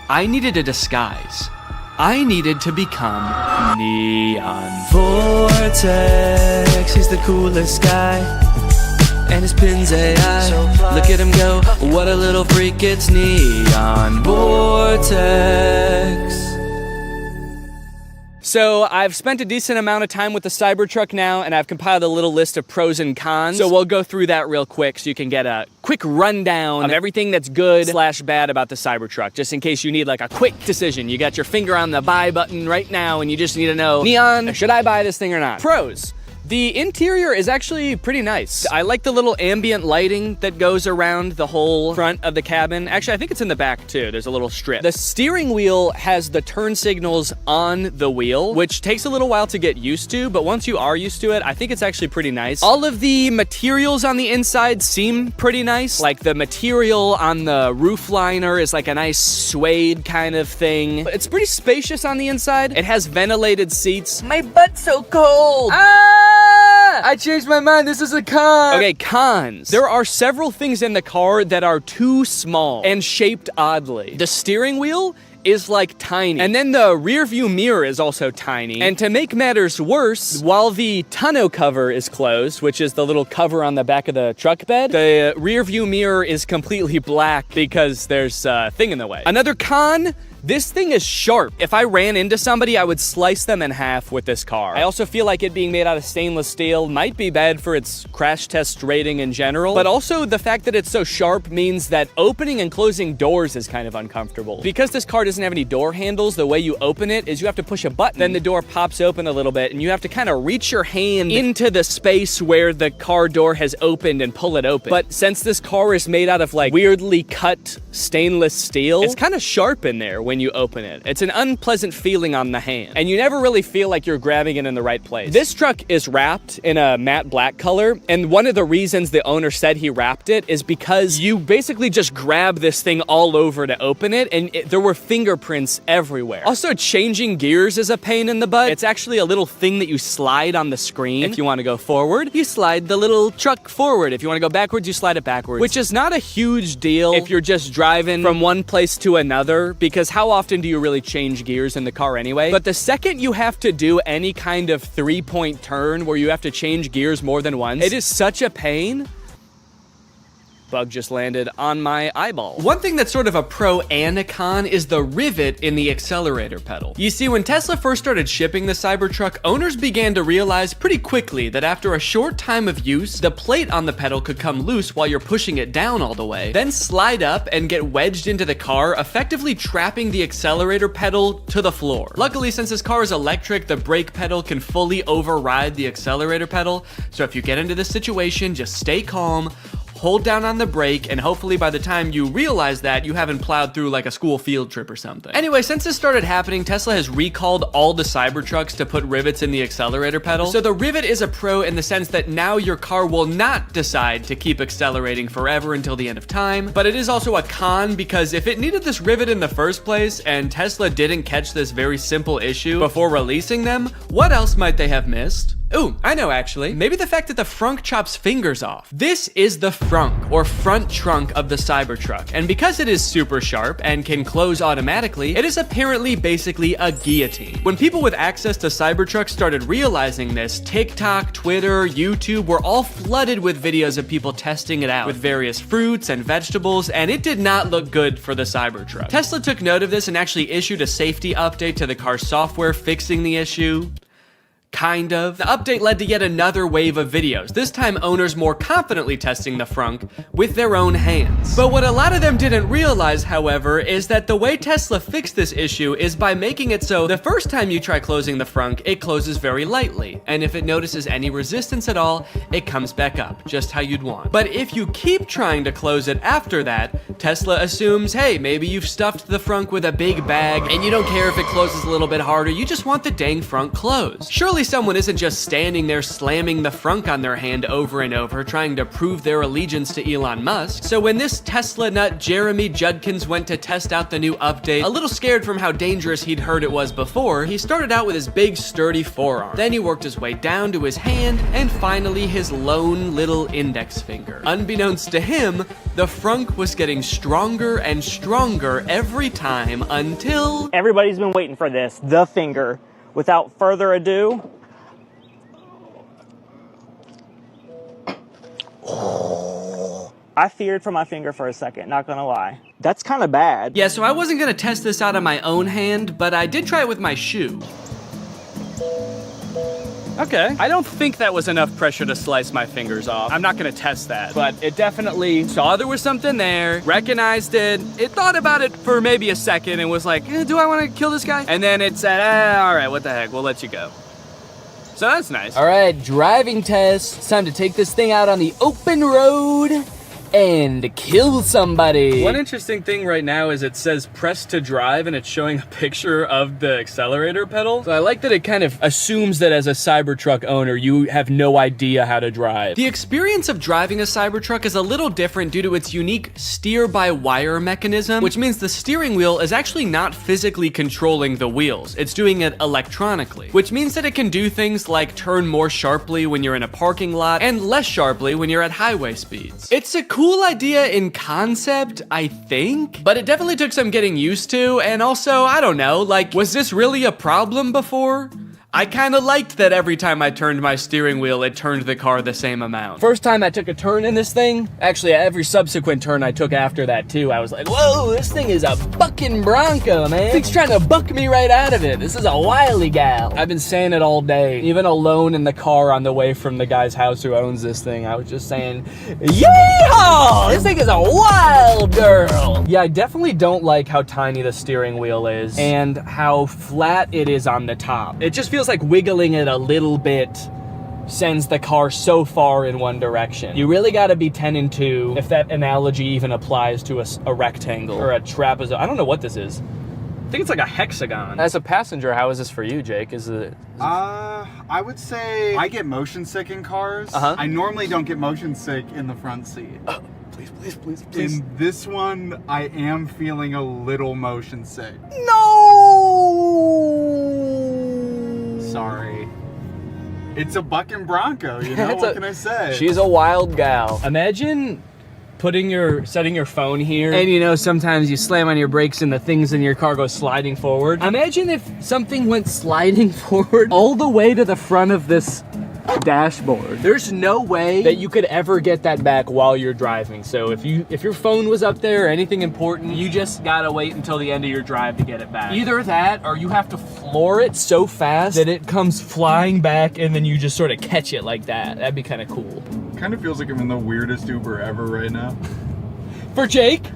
I needed a disguise. I needed to become Neon. Vortex, he's the coolest guy. And his pin's AI. Look at him go, what a little freak, it's Neon Vortex. So I've spent a decent amount of time with the Cybertruck now, and I've compiled a little list of pros and cons. So we'll go through that real quick so you can get a quick rundown of everything that's good / bad about the Cybertruck, just in case you need like a quick decision. You got your finger on the buy button right now, and you just need to know, Neon, should I buy this thing or not? Pros. The interior is actually pretty nice. I like the little ambient lighting that goes around the whole front of the cabin. Actually, I think it's in the back too. There's a little strip. The steering wheel has the turn signals on the wheel, which takes a little while to get used to, but once you are used to it, I think it's actually pretty nice. All of the materials on the inside seem pretty nice. Like the material on the roof liner is like a nice suede kind of thing. It's pretty spacious on the inside. It has ventilated seats. My butt's so cold. I changed my mind, this is a con. Okay, cons. There are several things in the car that are too small and shaped oddly. The steering wheel is like tiny. And then the rear view mirror is also tiny. And to make matters worse, while the tonneau cover is closed, which is the little cover on the back of the truck bed, the rear view mirror is completely black because there's a thing in the way. Another con, This thing is sharp. If I ran into somebody, I would slice them in half with this car. I also feel like it being made out of stainless steel might be bad for its crash test rating in general, but also the fact that it's so sharp means that opening and closing doors is kind of uncomfortable. Because this car doesn't have any door handles, the way you open it is you have to push a button. Then the door pops open a little bit and you have to kind of reach your hand into the space where the car door has opened and pull it open. But since this car is made out of like weirdly cut stainless steel, it's kind of sharp in there when you open it. It's an unpleasant feeling on the hand, and you never really feel like you're grabbing it in the right place. This truck is wrapped in a matte black color, and one of the reasons the owner said he wrapped it is because you basically just grab this thing all over to open it, and there were fingerprints everywhere. Also, changing gears is a pain in the butt. It's actually a little thing that you slide on the screen. If you want to go forward, you slide the little truck forward. If you want to go backwards, you slide it backwards, which is not a huge deal if you're just driving from one place to another, because how often do you really change gears in the car anyway? But the second you have to do any kind of 3-point turn where you have to change gears more than once, it is such a pain. Bug just landed on my eyeball. One thing that's sort of a pro and a con is the rivet in the accelerator pedal. You see, when Tesla first started shipping the Cybertruck, owners began to realize pretty quickly that after a short time of use, the plate on the pedal could come loose while you're pushing it down all the way, then slide up and get wedged into the car, effectively trapping the accelerator pedal to the floor. Luckily, since this car is electric, the brake pedal can fully override the accelerator pedal, so if you get into this situation, just stay calm, hold down on the brake, and hopefully by the time you realize that, you haven't plowed through like a school field trip or something. Anyway, since this started happening, Tesla has recalled all the Cybertrucks to put rivets in the accelerator pedal. So the rivet is a pro in the sense that now your car will not decide to keep accelerating forever until the end of time, but it is also a con because if it needed this rivet in the first place and Tesla didn't catch this very simple issue before releasing them, what else might they have missed? Ooh, I know actually. Maybe the fact that the frunk chops fingers off. This is the frunk, or front trunk of the Cybertruck, and because it is super sharp and can close automatically, it is apparently basically a guillotine. When people with access to Cybertrucks started realizing this, TikTok, Twitter, YouTube were all flooded with videos of people testing it out with various fruits and vegetables, and it did not look good for the Cybertruck. Tesla took note of this and actually issued a safety update to the car's software fixing the issue. Kind of. The update led to yet another wave of videos, this time owners more confidently testing the frunk with their own hands. But what a lot of them didn't realize, however, is that the way Tesla fixed this issue is by making it so the first time you try closing the frunk, it closes very lightly, and if it notices any resistance at all, it comes back up, just how you'd want. But if you keep trying to close it after that, Tesla assumes, hey, maybe you've stuffed the frunk with a big bag, and you don't care if it closes a little bit harder, you just want the dang frunk closed. Surely someone isn't just standing there slamming the frunk on their hand over and over trying to prove their allegiance to Elon Musk. So when this Tesla nut Jeremy Judkins went to test out the new update, a little scared from how dangerous he'd heard it was before, he started out with his big sturdy forearm. Then he worked his way down to his hand, and finally his lone little index finger. Unbeknownst to him, the frunk was getting stronger and stronger every time until... Everybody's been waiting for this, the finger. Without further ado, I feared for my finger for a second, not gonna lie. That's kind of bad. Yeah, so I wasn't gonna test this out on my own hand, but I did try it with my shoe. Okay, I don't think that was enough pressure to slice my fingers off. I'm not gonna test that, but it definitely saw there was something there, recognized it, it thought about it for maybe a second and was like, do I wanna kill this guy? And then it said, all right, what the heck, we'll let you go. So that's nice. All right, driving test. It's time to take this thing out on the open road and kill somebody. One interesting thing right now is it says press to drive and it's showing a picture of the accelerator pedal. So I like that it kind of assumes that as a Cybertruck owner, you have no idea how to drive. The experience of driving a Cybertruck is a little different due to its unique steer-by-wire mechanism, which means the steering wheel is actually not physically controlling the wheels. It's doing it electronically, which means that it can do things like turn more sharply when you're in a parking lot and less sharply when you're at highway speeds. It's a cool idea in concept, I think, but it definitely took some getting used to, and also, I don't know, like, was this really a problem before? I kind of liked that every time I turned my steering wheel, it turned the car the same amount. First time I took a turn in this thing, actually every subsequent turn I took after that too, I was like, whoa, this thing is a bucking Bronco, man. This thing's trying to buck me right out of it. This is a wily gal. I've been saying it all day, even alone in the car on the way from the guy's house who owns this thing. I was just saying, yeehaw! This thing is a wild girl. Yeah, I definitely don't like how tiny the steering wheel is and how flat it is on the top. It just feels like wiggling it a little bit sends the car so far in one direction. You really gotta be 10 and 2 if that analogy even applies to a rectangle or a trapezoid. I don't know what this is. I think it's like a hexagon. As a passenger, how is this for you, Jake? I would say I get motion sick in cars. I normally don't get motion sick in the front seat. Please. In this one, I am feeling a little motion sick. No! Sorry. It's a bucking Bronco, you know, what can I say? She's a wild gal. Imagine setting your phone here, and you know, sometimes you slam on your brakes and the things in your car go sliding forward. Imagine if something went sliding forward all the way to the front of this dashboard. There's no way that you could ever get that back while you're driving. So if your phone was up there or anything important, you just gotta wait until the end of your drive to get it back. Either that or you have to floor it so fast that it comes flying back and then you just sort of catch it like that. That'd be kind of cool. Kind of feels like I'm in the weirdest Uber ever right now. For Jake?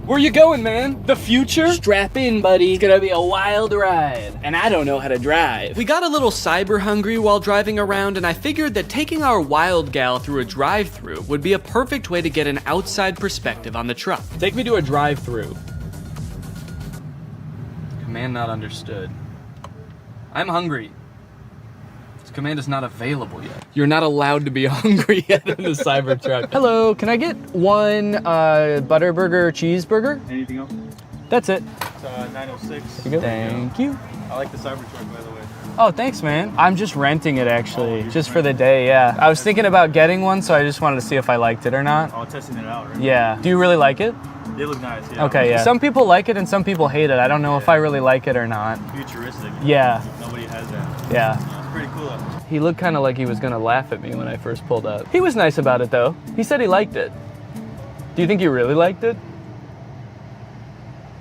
Where you going, man? The future? Strap in, buddy. It's gonna be a wild ride. And I don't know how to drive. We got a little cyber hungry while driving around, and I figured that taking our wild gal through a drive-thru would be a perfect way to get an outside perspective on the truck. Take me to a drive-thru. Command not understood. I'm hungry. This command is not available yet. You're not allowed to be hungry yet in the Cybertruck. Hello, can I get one Butterburger cheeseburger? Anything else? That's it. It's 906. There you go. Thank you. I like the Cybertruck, by the way. Oh, thanks, man. I'm just renting it, actually, just for the day, yeah. I was thinking about getting one, so I just wanted to see if I liked it or not. Oh, testing it out, right? Yeah. Do you really like it? They look nice, yeah. Okay, yeah. Some people like it and some people hate it. I don't know if I really like it or not. Futuristic. Yeah. Nobody has that. Yeah. It's pretty cool. He looked kind of like he was gonna laugh at me when I first pulled up. He was nice about it, though. He said he liked it. Do you think he really liked it?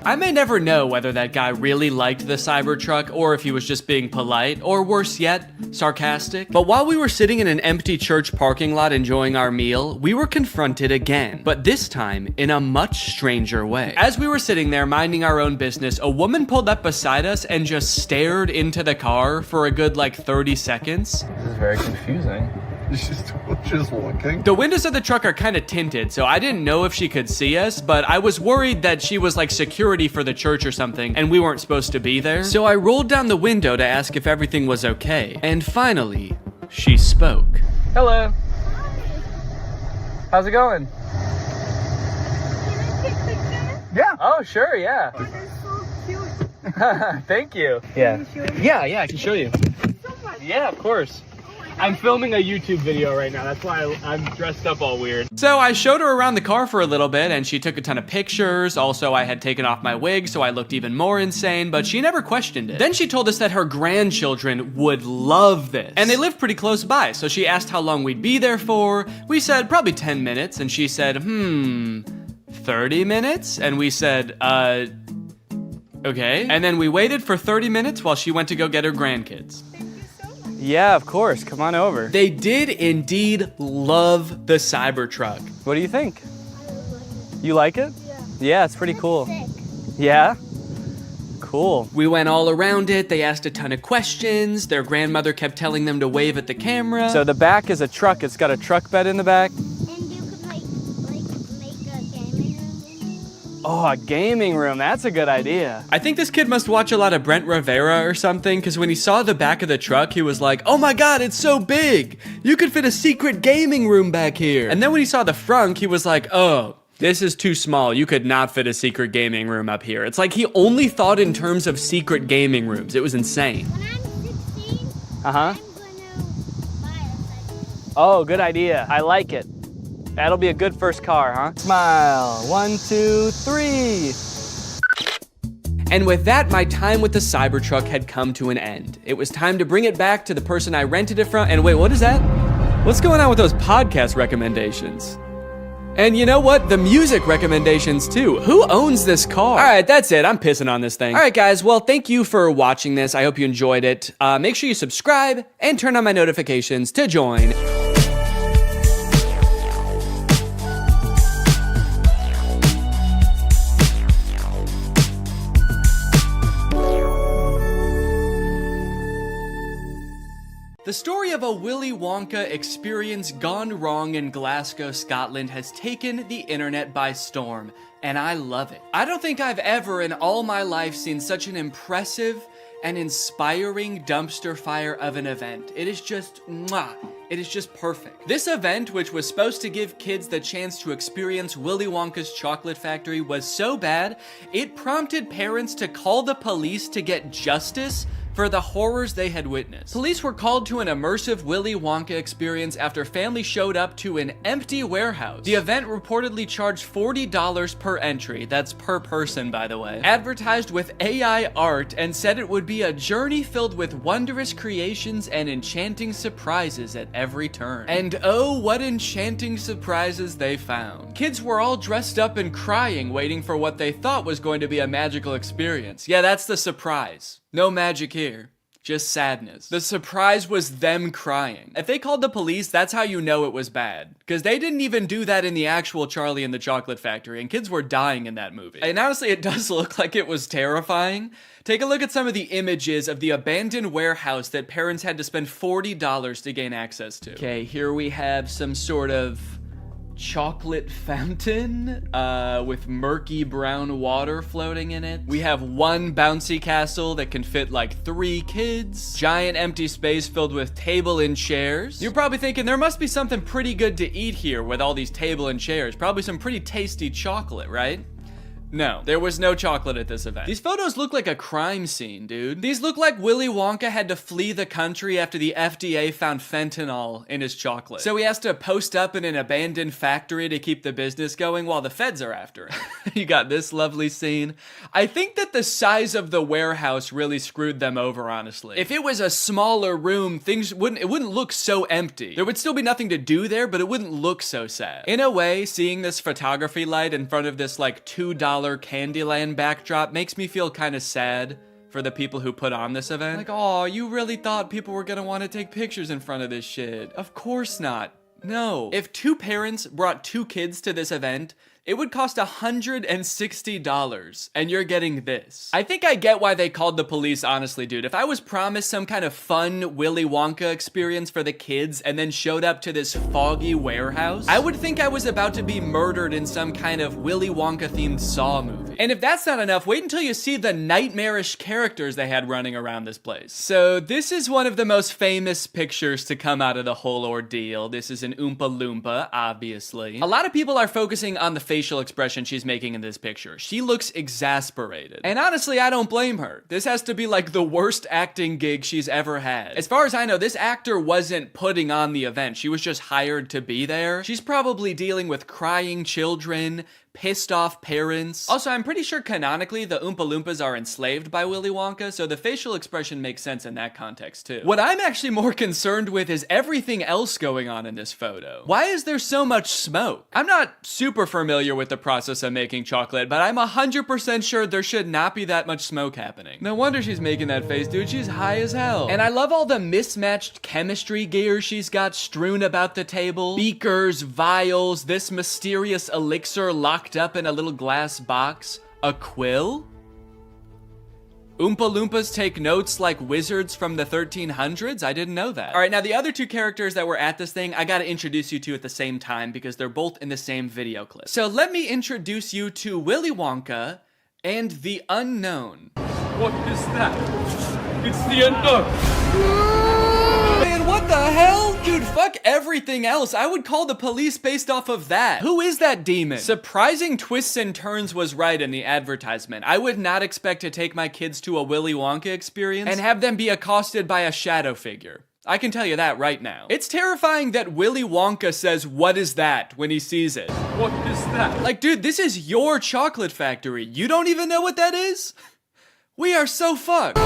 I may never know whether that guy really liked the Cybertruck or if he was just being polite, or worse yet, sarcastic. But while we were sitting in an empty church parking lot enjoying our meal, we were confronted again, but this time in a much stranger way. As we were sitting there minding our own business, a woman pulled up beside us and just stared into the car for a good like 30 seconds. This is very confusing. She's just looking. The windows of the truck are kind of tinted, so I didn't know if she could see us, but I was worried that she was like security for the church or something, and we weren't supposed to be there. So I rolled down the window to ask if everything was okay. And finally, she spoke. Hello. How's it going? Yeah. Oh, sure, yeah. Thank you. Yeah. Yeah, I can show you. Yeah, of course. I'm filming a YouTube video right now. That's why I'm dressed up all weird. So I showed her around the car for a little bit and she took a ton of pictures. Also, I had taken off my wig, so I looked even more insane, but she never questioned it. Then she told us that her grandchildren would love this. And they live pretty close by, so she asked how long we'd be there for. We said probably 10 minutes, and she said, 30 minutes? And we said, okay. And then we waited for 30 minutes while she went to go get her grandkids. Yeah, of course. Come on over. They did indeed love the Cybertruck. What do you think? You like it? Yeah, it's pretty cool. Yeah? Cool. We went all around it. They asked a ton of questions. Their grandmother kept telling them to wave at the camera. So the back is a truck. It's got a truck bed in the back. Oh, a gaming room. That's a good idea. I think this kid must watch a lot of Brent Rivera or something, because when he saw the back of the truck, he was like, oh my God, it's so big. You could fit a secret gaming room back here. And then when he saw the front, he was like, oh, this is too small. You could not fit a secret gaming room up here. It's like he only thought in terms of secret gaming rooms. It was insane. When I'm 16, I'm gonna buy a Oh, good idea. I like it. That'll be a good first car, huh? Smile. 1, 2, 3. And with that, my time with the Cybertruck had come to an end. It was time to bring it back to the person I rented it from. And wait, what is that? What's going on with those podcast recommendations? And you know what? The music recommendations too. Who owns this car? All right, that's it. I'm pissing on this thing. All right, guys. Well, thank you for watching this. I hope you enjoyed it. Make sure you subscribe and turn on my notifications to join. The story of a Willy Wonka experience gone wrong in Glasgow, Scotland has taken the internet by storm, and I love it. I don't think I've ever in all my life seen such an impressive and inspiring dumpster fire of an event. It is just, mwah. It is just perfect. This event, which was supposed to give kids the chance to experience Willy Wonka's chocolate factory, was so bad, it prompted parents to call the police to get justice for the horrors they had witnessed. Police were called to an immersive Willy Wonka experience after families showed up to an empty warehouse. The event reportedly charged $40 per entry, that's per person by the way, advertised with AI art, and said it would be a journey filled with wondrous creations and enchanting surprises at every turn. And oh, what enchanting surprises they found. Kids were all dressed up and crying, waiting for what they thought was going to be a magical experience. Yeah, that's the surprise. No magic here, just sadness. The surprise was them crying. If they called the police, that's how you know it was bad. Because they didn't even do that in the actual Charlie and the Chocolate Factory, and kids were dying in that movie. And honestly, it does look like it was terrifying. Take a look at some of the images of the abandoned warehouse that parents had to spend $40 to gain access to. Okay, here we have some sort of chocolate fountain with murky brown water floating in it. We have one bouncy castle that can fit like 3 kids. Giant empty space filled with table and chairs. You're probably thinking there must be something pretty good to eat here with all these table and chairs. Probably some pretty tasty chocolate, right? No, there was no chocolate at this event. These photos look like a crime scene, dude. These look like Willy Wonka had to flee the country after the FDA found fentanyl in his chocolate. So he has to post up in an abandoned factory to keep the business going while the feds are after him. You got this lovely scene. I think that the size of the warehouse really screwed them over, honestly. If it was a smaller room, it wouldn't look so empty. There would still be nothing to do there, but it wouldn't look so sad. In a way, seeing this photography light in front of this like $2 Candyland backdrop makes me feel kind of sad for the people who put on this event. Like, oh, you really thought people were gonna want to take pictures in front of this shit. Of course not. No. If 2 parents brought 2 kids to this event, it would cost $160, and you're getting this. I think I get why they called the police, honestly, dude. If I was promised some kind of fun Willy Wonka experience for the kids and then showed up to this foggy warehouse, I would think I was about to be murdered in some kind of Willy Wonka-themed Saw movie. And if that's not enough, wait until you see the nightmarish characters they had running around this place. So this is one of the most famous pictures to come out of the whole ordeal. This is an Oompa Loompa, obviously. A lot of people are focusing on the facial expression she's making in this picture. She looks exasperated. And honestly, I don't blame her. This has to be like the worst acting gig she's ever had. As far as I know, this actor wasn't putting on the event. She was just hired to be there. She's probably dealing with crying children, pissed off parents. Also, I'm pretty sure canonically the Oompa Loompas are enslaved by Willy Wonka, so the facial expression makes sense in that context too. What I'm actually more concerned with is everything else going on in this photo. Why is there so much smoke? I'm not super familiar with the process of making chocolate, but I'm 100% sure there should not be that much smoke happening. No wonder she's making that face, dude. She's high as hell. And I love all the mismatched chemistry gear she's got strewn about the table. Beakers, vials, this mysterious elixir locked up in a little glass box. A quill? Oompa Loompas take notes like wizards from the 1300s? I didn't know that. All right, now the other 2 characters that were at this thing, I gotta introduce you to at the same time because they're both in the same video clip. So let me introduce you to Willy Wonka and the Unknown. What is that? It's the unknown. Man, what the hell? Dude, fuck everything else. I would call the police based off of that. Who is that demon? Surprising twists and turns was right in the advertisement. I would not expect to take my kids to a Willy Wonka experience and have them be accosted by a shadow figure. I can tell you that right now. It's terrifying that Willy Wonka says, "What is that?" when he sees it. What is that? Like, dude, this is your chocolate factory. You don't even know what that is? We are so fucked.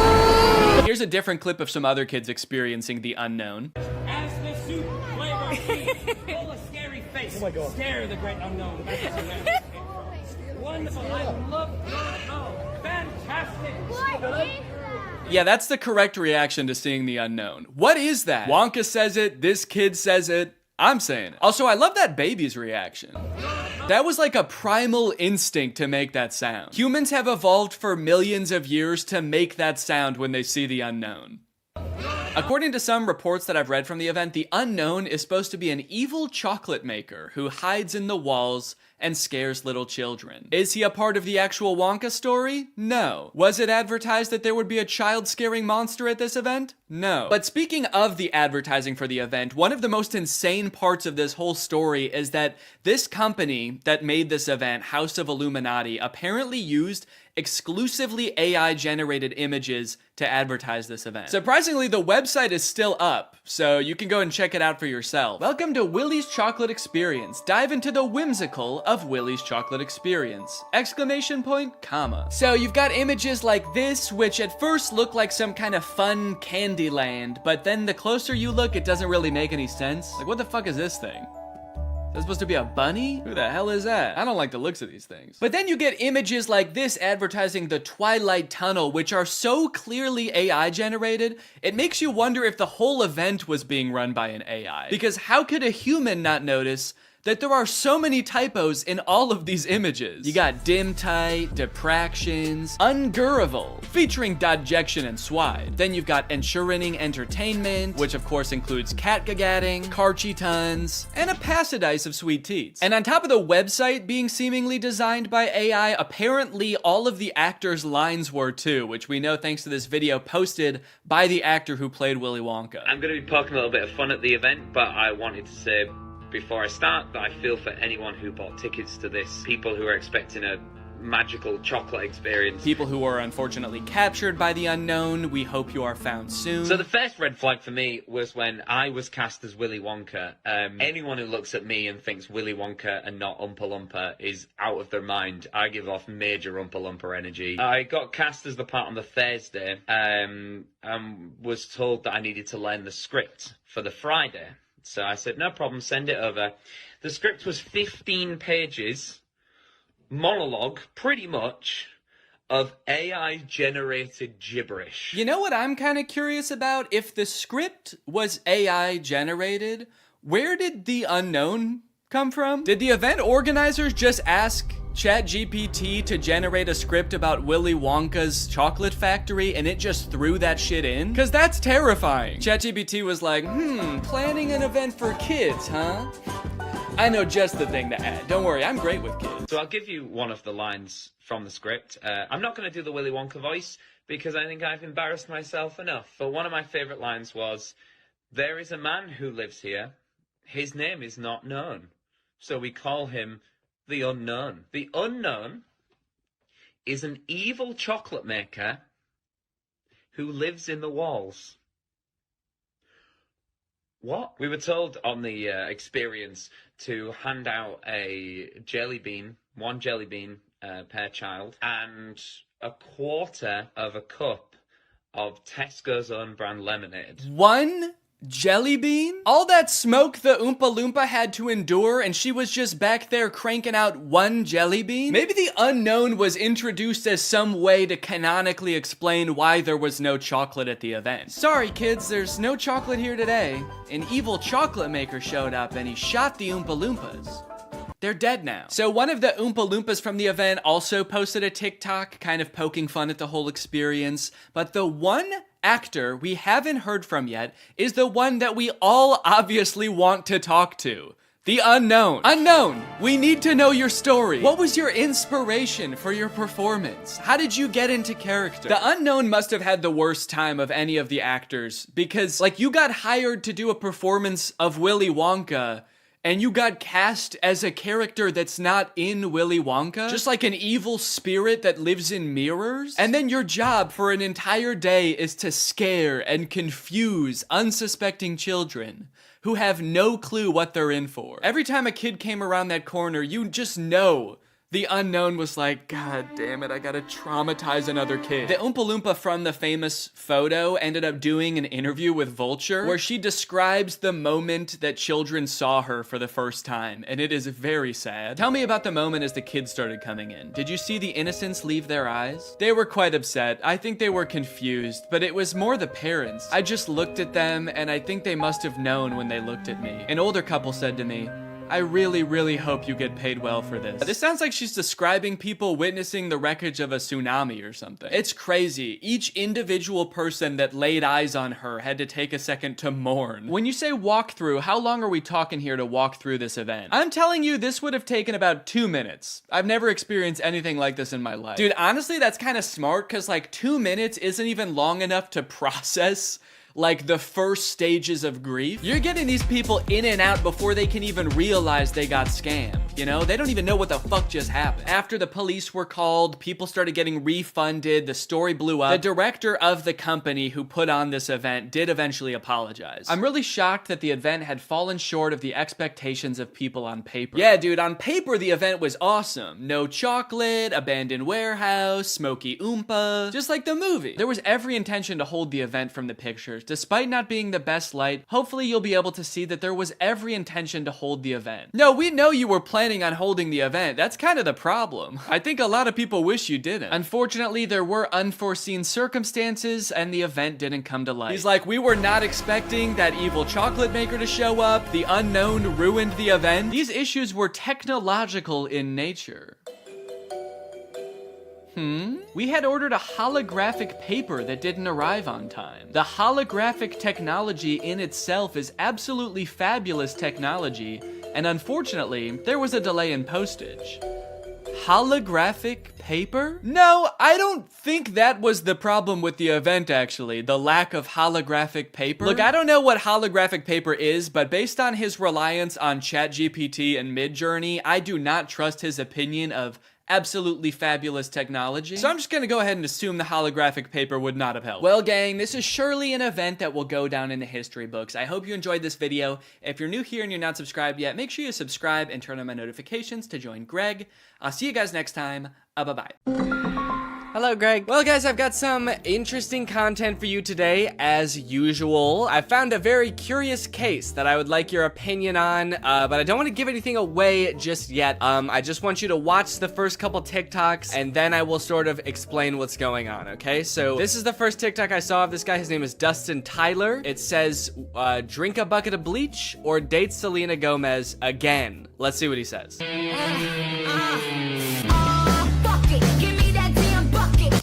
Here's a different clip of some other kids experiencing the unknown. As the soup flavor feast, full of scary face. Oh my God. Scare the great unknown. Wonderful. I love fantastic. Yeah, that's the correct reaction to seeing the unknown. What is that? Wonka says it, this kid says it, I'm saying it. Also, I love that baby's reaction. That was like a primal instinct to make that sound. Humans have evolved for millions of years to make that sound when they see the unknown. According to some reports that I've read from the event, the unknown is supposed to be an evil chocolate maker who hides in the walls and scares little children. Is he a part of the actual Wonka story? No. Was it advertised that there would be a child-scaring monster at this event? No. But speaking of the advertising for the event, one of the most insane parts of this whole story is that this company that made this event, House of Illuminati, apparently used exclusively AI-generated images to advertise this event. Surprisingly, the website is still up, so you can go and check it out for yourself. Welcome to Willy's Chocolate Experience. Dive into the whimsical of Willy's Chocolate Experience! Exclamation point, comma. So you've got images like this, which at first look like some kind of fun candy land, but then the closer you look, it doesn't really make any sense. Like, what the fuck is this thing? Is that supposed to be a bunny? Who the hell is that? I don't like the looks of these things. But then you get images like this advertising the Twilight Tunnel, which are so clearly AI generated, it makes you wonder if the whole event was being run by an AI. Because how could a human not notice that there are so many typos in all of these images? You got dim tight, depractions, ungurrival, featuring dodjection and swide. Then you've got ensuring entertainment, which of course includes catgagatting, carchy tons, and a passidice of sweet teats. And on top of the website being seemingly designed by AI, apparently all of the actors' lines were too, which we know thanks to this video posted by the actor who played Willy Wonka. I'm going to be poking a little bit of fun at the event, but I wanted to say before I start that I feel for anyone who bought tickets to this, people who are expecting a magical chocolate experience. People who are unfortunately captured by the unknown, we hope you are found soon. So the first red flag for me was when I was cast as Willy Wonka. Anyone who looks at me and thinks Willy Wonka and not Oompa Loompa is out of their mind. I give off major Oompa Loompa energy. I got cast as the part on the Thursday, and was told that I needed to learn the script for the Friday. So I said, no problem, send it over. The script was 15 pages, monologue, pretty much, of AI-generated gibberish. You know what I'm kind of curious about? If the script was AI-generated, where did the unknown come from? Did the event organizers just ask ChatGPT to generate a script about Willy Wonka's chocolate factory and it just threw that shit in? Cause that's terrifying. ChatGPT was like, planning an event for kids, huh? I know just the thing to add. Don't worry, I'm great with kids. So I'll give you one of the lines from the script. I'm not going to do the Willy Wonka voice because I think I've embarrassed myself enough. But one of my favorite lines was, there is a man who lives here. His name is not known. So we call him the Unknown. The Unknown is an evil chocolate maker who lives in the walls. What? We were told on the experience to hand out a jelly bean, one jelly bean per child, and a quarter of a cup of Tesco's own brand lemonade. One jelly bean? All that smoke the Oompa Loompa had to endure and she was just back there cranking out one jelly bean? Maybe the unknown was introduced as some way to canonically explain why there was no chocolate at the event. Sorry kids, there's no chocolate here today. An evil chocolate maker showed up and he shot the Oompa Loompas. They're dead now. So one of the Oompa Loompas from the event also posted a TikTok kind of poking fun at the whole experience, but the one actor we haven't heard from yet is the one that we all obviously want to talk to. The unknown. Unknown, we need to know your story. What was your inspiration for your performance? How did you get into character? The unknown must have had the worst time of any of the actors because, like, you got hired to do a performance of Willy Wonka and you got cast as a character that's not in Willy Wonka? Just like an evil spirit that lives in mirrors? And then your job for an entire day is to scare and confuse unsuspecting children who have no clue what they're in for. Every time a kid came around that corner, you just know The unknown was like, God damn it, I gotta traumatize another kid. The Oompa Loompa from the famous photo ended up doing an interview with Vulture where she describes the moment that children saw her for the first time, and it is very sad. Tell me about the moment as the kids started coming in. Did you see the innocence leave their eyes? They were quite upset. I think they were confused, but it was more the parents. I just looked at them, and I think they must have known when they looked at me. An older couple said to me, I really, really hope you get paid well for this. This sounds like she's describing people witnessing the wreckage of a tsunami or something. It's crazy. Each individual person that laid eyes on her had to take a second to mourn. When you say walk through, how long are we talking here to walk through this event? I'm telling you, this would have taken about 2 minutes. I've never experienced anything like this in my life. Dude, honestly, that's kind of smart because like 2 minutes isn't even long enough to process like the first stages of grief. You're getting these people in and out before they can even realize they got scammed. You know, they don't even know what the fuck just happened. After the police were called, people started getting refunded, the story blew up. The director of the company who put on this event did eventually apologize. I'm really shocked that the event had fallen short of the expectations of people on paper. Yeah, dude, on paper the event was awesome. No chocolate, abandoned warehouse, smoky Oompa, just like the movie. There was every intention to hold the event from the pictures. Despite not being the best light, hopefully you'll be able to see that there was every intention to hold the event. No, we know you were planning on holding the event. That's kind of the problem. I think a lot of people wish you didn't. Unfortunately, there were unforeseen circumstances and the event didn't come to light. He's like, we were not expecting that evil chocolate maker to show up. The unknown ruined the event. These issues were technological in nature. We had ordered a holographic paper that didn't arrive on time. The holographic technology in itself is absolutely fabulous technology, and unfortunately, there was a delay in postage. Holographic paper? No, I don't think that was the problem with the event, actually. The lack of holographic paper. Look, I don't know what holographic paper is, but based on his reliance on ChatGPT and Midjourney, I do not trust his opinion of absolutely fabulous technology. So I'm just gonna go ahead and assume the holographic paper would not have helped. Well, gang, this is surely an event that will go down in the history books. I hope you enjoyed this video. If you're new here and you're not subscribed yet, make sure you subscribe and turn on my notifications to join Greg. I'll see you guys next time. Bye-bye. Hello, Greg. Well, guys, I've got some interesting content for you today, as usual. I found a very curious case that I would like your opinion on, but I don't want to give anything away just yet. I just want you to watch the first couple TikToks, and then I will sort of explain what's going on, okay? So this is the first TikTok I saw of this guy. His name is Dustin Tyler. It says, drink a bucket of bleach or date Selena Gomez again. Let's see what he says.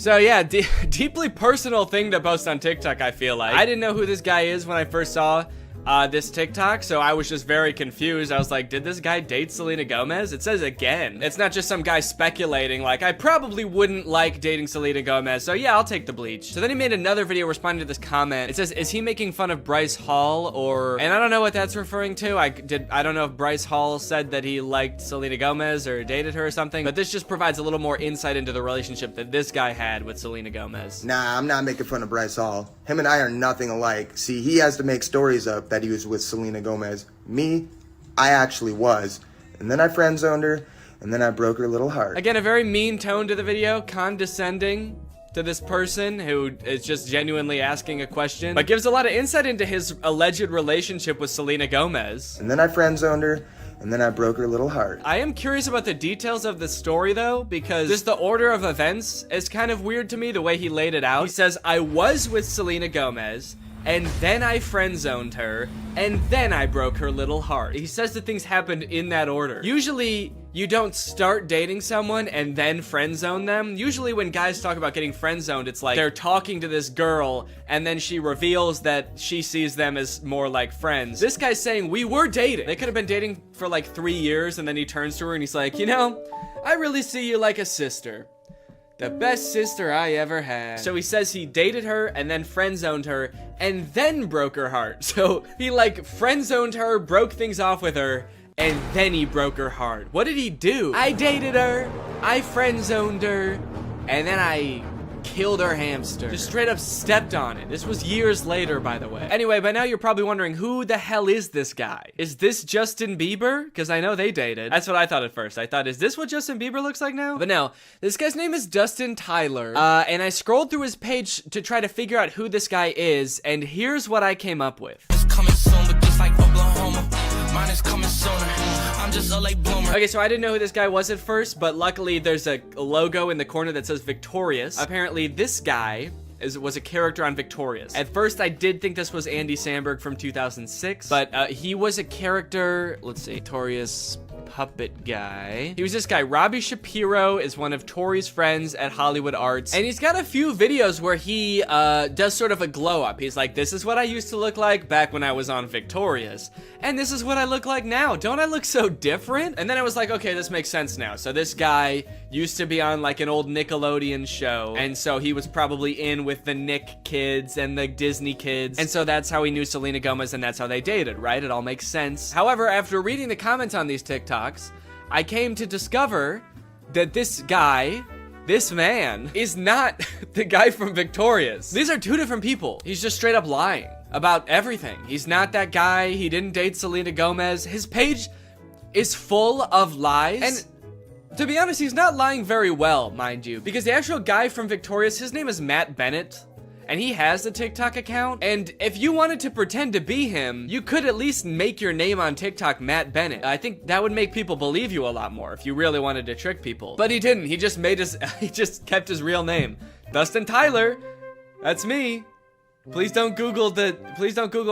So yeah, deeply personal thing to post on TikTok, I feel like. I didn't know who this guy is when I first saw this TikTok, so I was just very confused. I was like, did this guy date Selena Gomez? It says again. It's not just some guy speculating, like, I probably wouldn't like dating Selena Gomez, so yeah, I'll take the bleach. So then he made another video responding to this comment. It says, is he making fun of Bryce Hall, or, and I don't know what that's referring to. I don't know if Bryce Hall said that he liked Selena Gomez or dated her or something, but this just provides a little more insight into the relationship that this guy had with Selena Gomez. Nah, I'm not making fun of Bryce Hall. Him and I are nothing alike. See, he has to make stories up that he was with Selena Gomez. Me, I actually was. And then I friend zoned her, and then I broke her little heart. Again, a very mean tone to the video, condescending to this person who is just genuinely asking a question, but gives a lot of insight into his alleged relationship with Selena Gomez. And then I friend zoned her, and then I broke her little heart. I am curious about the details of the story, though, because just the order of events is kind of weird to me, the way he laid it out. He says, I was with Selena Gomez, and then I friend-zoned her, and then I broke her little heart. He says that things happened in that order. Usually, you don't start dating someone and then friend-zone them. Usually when guys talk about getting friend-zoned, it's like they're talking to this girl, and then she reveals that she sees them as more like friends. This guy's saying, we were dating. They could have been dating for like 3 years, and then he turns to her and he's like, you know, I really see you like a sister. The best sister I ever had. So he says he dated her and then friend-zoned her and then broke her heart. So he like friend-zoned her, broke things off with her, and then he broke her heart. What did he do? I dated her, I friend-zoned her, and then I killed her hamster. Just straight up stepped on it. This was years later, by the way. Anyway, by now you're probably wondering, who the hell is this guy? Is this Justin Bieber? Because I know they dated. That's what I thought at first. I thought, is this what Justin Bieber looks like now? But no, this guy's name is Dustin Tyler. And I scrolled through his page to try to figure out who this guy is, and here's what I came up with. It's coming soon, but just like Oklahoma, mine is coming sooner. I'm just a late bloomer. Okay, so I didn't know who this guy was at first, but luckily there's a logo in the corner that says Victorious. Apparently this guy was a character on Victorious. At first, I did think this was Andy Samberg from 2006, but he was a character, let's see, Victorious puppet guy. He was this guy. Robbie Shapiro is one of Tori's friends at Hollywood Arts, and he's got a few videos where he does sort of a glow up. He's like, this is what I used to look like back when I was on Victorious, and this is what I look like now. Don't I look so different? And then I was like, okay, this makes sense now. So this guy used to be on like an old Nickelodeon show, and so he was probably in with the Nick kids and the Disney kids, and so that's how he knew Selena Gomez, and that's how they dated, right? It all makes sense. However, after reading the comments on these TikToks, I came to discover that this guy, this man, is not the guy from Victorious. These are two different people. He's just straight up lying about everything. He's not that guy. He didn't date Selena Gomez. His page is full of lies. And to be honest, he's not lying very well, mind you, because the actual guy from Victorious, his name is Matt Bennett, and he has a TikTok account, and if you wanted to pretend to be him, you could at least make your name on TikTok Matt Bennett. I think that would make people believe you a lot more if you really wanted to trick people. But he didn't. He just he just kept his real name. Dustin Tyler. That's me. Please don't Google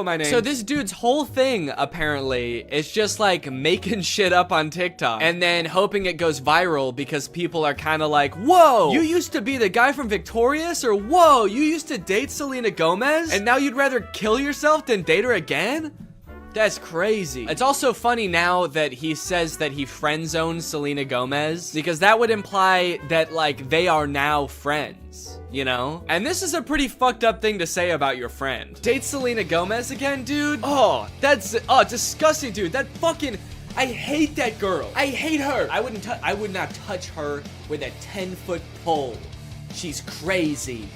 my name. So this dude's whole thing, apparently, is just like making shit up on TikTok and then hoping it goes viral because people are kind of like, whoa, you used to be the guy from Victorious? Or whoa, you used to date Selena Gomez? And now you'd rather kill yourself than date her again? That's crazy. It's also funny now that he says that he friend zones Selena Gomez, because that would imply that like they are now friends, you know? And this is a pretty fucked up thing to say about your friend. Date Selena Gomez again, dude? Oh, that's disgusting, dude. That fucking, I hate that girl. I hate her. I would not touch her with a 10-foot pole. She's crazy.